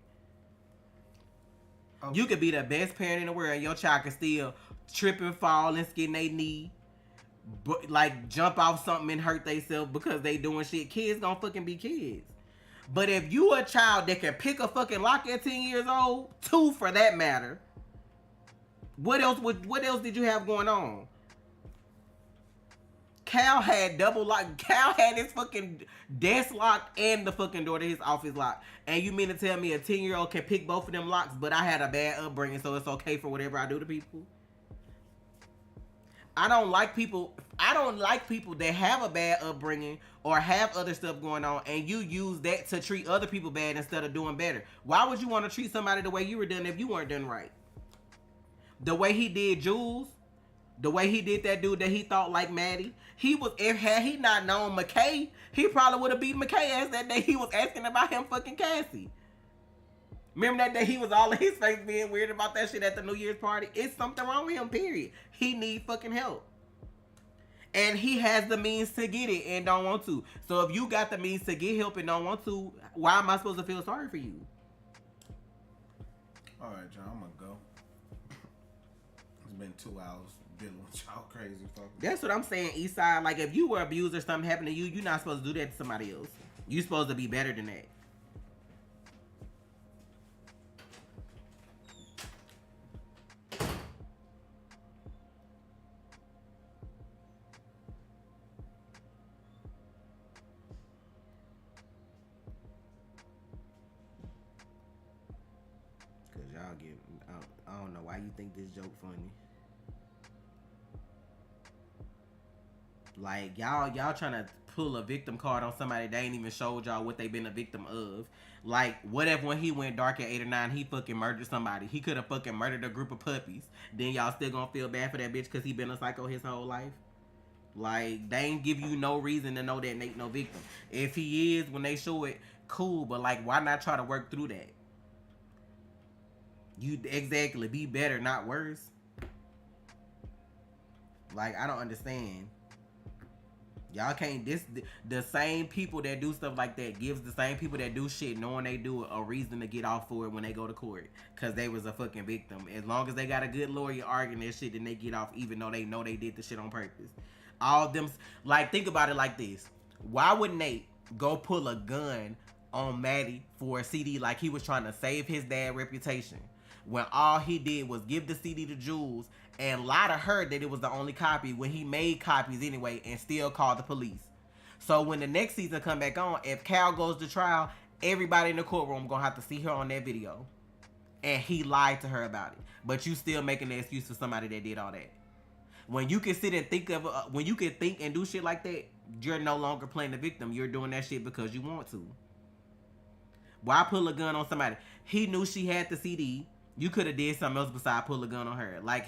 Okay. You could be the best parent in the world and your child can still trip and fall and skin their knee, like jump off something and hurt themselves because they doing shit. Kids gonna fucking be kids. But if you a child that can pick a fucking lock at 10 years old, 2 for that matter, what else did you have going on? Cal had double lock. Cal had his fucking desk locked and the fucking door to his office locked. And you mean to tell me a 10-year-old can pick both of them locks, but I had a bad upbringing, so it's okay for whatever I do to people? I don't like people that have a bad upbringing or have other stuff going on, and you use that to treat other people bad instead of doing better. Why would you want to treat somebody the way you were done if you weren't done right? The way he did Jules, the way he did that dude that he thought like Maddie, had he not known McKay, he probably would have beat McKay ass that day he was asking about him fucking Cassie. Remember that day he was all in his face being weird about that shit at the New Year's party? It's something wrong with him, period. He need fucking help. And he has the means to get it and don't want to. So if you got the means to get help and don't want to, why am I supposed to feel sorry for you? All right, John, I'm gonna go. It's been 2 hours dealing with y'all crazy fuckers. That's what I'm saying, Eastside. Like, if you were abused or something happened to you, you're not supposed to do that to somebody else. You're supposed to be better than that. Cause y'all get, I don't know why you think this joke funny. Like, y'all trying to pull a victim card on somebody that ain't even showed y'all what they been a victim of. Like, what if when he went dark at 8 or 9, he fucking murdered somebody? He could have fucking murdered a group of puppies. Then y'all still gonna feel bad for that bitch because he been a psycho his whole life? Like, they ain't give you no reason to know that Nate no victim. If he is, when they show it, cool. But, like, why not try to work through that? You exactly be better, not worse. Like, I don't understand. Y'all can't the same people that do stuff like that gives the same people that do shit knowing they do it a reason to get off for it when they go to court. Cause they was a fucking victim. As long as they got a good lawyer arguing that shit, then they get off even though they know they did the shit on purpose. All of them, like, think about it like this. Why would Nate go pull a gun on Maddie for a CD like he was trying to save his dad's reputation, when all he did was give the CD to Jules and lie to her that it was the only copy when he made copies anyway and still called the police? So when the next season come back on, if Cal goes to trial, everybody in the courtroom gonna have to see her on that video. And he lied to her about it. But you still making the excuse for somebody that did all that. When you can sit and think of, when you can think and do shit like that, you're no longer playing the victim. You're doing that shit because you want to. Why pull a gun on somebody? He knew she had the CD. You could have did something else besides pull a gun on her. Like,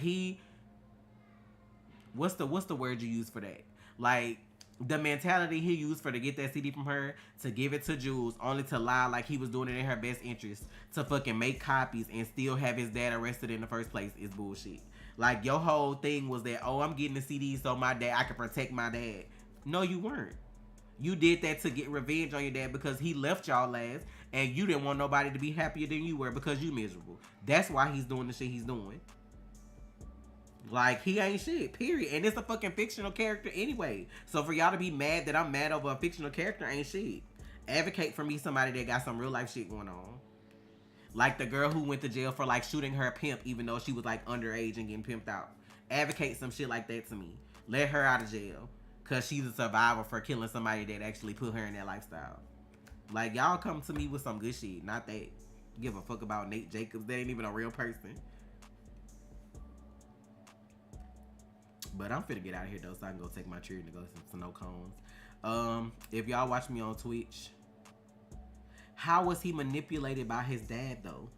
what's the word you use for that? Like, the mentality he used for to get that CD from her, to give it to Jules, only to lie like he was doing it in her best interest, to fucking make copies and still have his dad arrested in the first place is bullshit. Like, your whole thing was that, oh, I'm getting the CD so I can protect my dad. No, you weren't. You did that to get revenge on your dad because he left y'all last and you didn't want nobody to be happier than you were because you miserable. That's why he's doing the shit he's doing. Like, he ain't shit, period. And it's a fucking fictional character anyway. So for y'all to be mad that I'm mad over a fictional character ain't shit. Advocate for me somebody that got some real life shit going on. Like the girl who went to jail for, like, shooting her pimp even though she was, like, underage and getting pimped out. Advocate some shit like that to me. Let her out of jail. Because she's a survivor for killing somebody that actually put her in that lifestyle. Like, y'all come to me with some good shit. Not that. Give a fuck about Nate Jacobs. That ain't even a real person. But I'm finna get out of here, though, so I can go take my treat and go to snow cones. If y'all watch me on Twitch, how was he manipulated by his dad, though?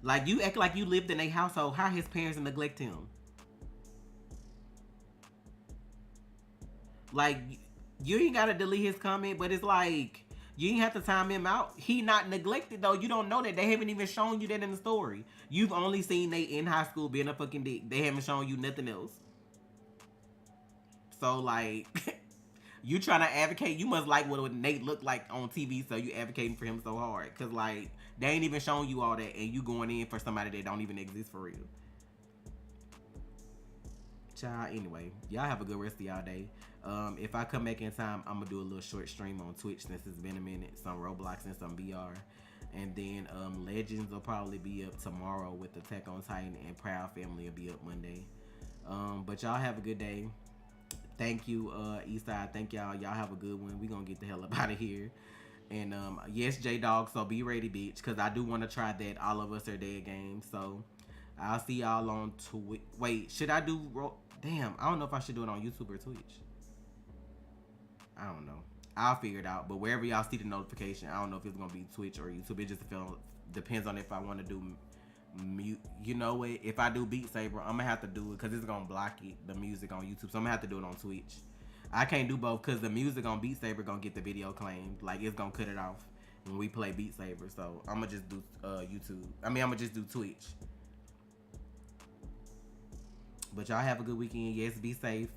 Like, you act like you lived in a household. How his parents neglect him? Like, you ain't gotta delete his comment, but it's like, You ain't have to time him out. He not neglected though. You don't know that. They haven't even shown you that in the story. You've only seen Nate in high school being a fucking dick. They haven't shown you nothing else. So like, you trying to advocate. You must like what Nate looked like on TV, so you advocating for him so hard. Cause like they ain't even showing you all that, and you going in for somebody that don't even exist for real. Child, anyway, y'all have a good rest of y'all day. If I come back in time, I'm gonna do a little short stream on Twitch since it's been a minute. Some Roblox and some VR. And then Legends will probably be up tomorrow with Attack on Titan, and Proud Family will be up Monday. But y'all have a good day. Thank you, Eastside. Thank y'all. Y'all have a good one. We gonna get the hell up out of here. And yes, J-Dog, so be ready, bitch. Because I do want to try that All of Us Are Dead game. So I'll see y'all on Twitch. Wait, should I do... Damn, I don't know if I should do it on YouTube or Twitch. I don't know. I'll figure it out. But wherever y'all see the notification, I don't know if it's going to be Twitch or YouTube. It just depends on if I want to do mute. You know what? If I do Beat Saber, I'm going to have to do it because it's going to block the music on YouTube. So I'm going to have to do it on Twitch. I can't do both because the music on Beat Saber going to get the video claimed. Like, it's going to cut it off when we play Beat Saber. So I'm going to just do YouTube. I'm going to just do Twitch. But y'all have a good weekend. Yes, be safe.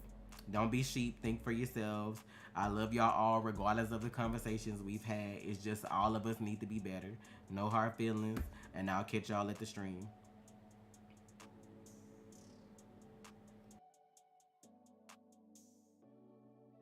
Don't be sheep. Think for yourselves. I love y'all all regardless of the conversations we've had. It's just all of us need to be better. No hard feelings. And I'll catch y'all at the stream.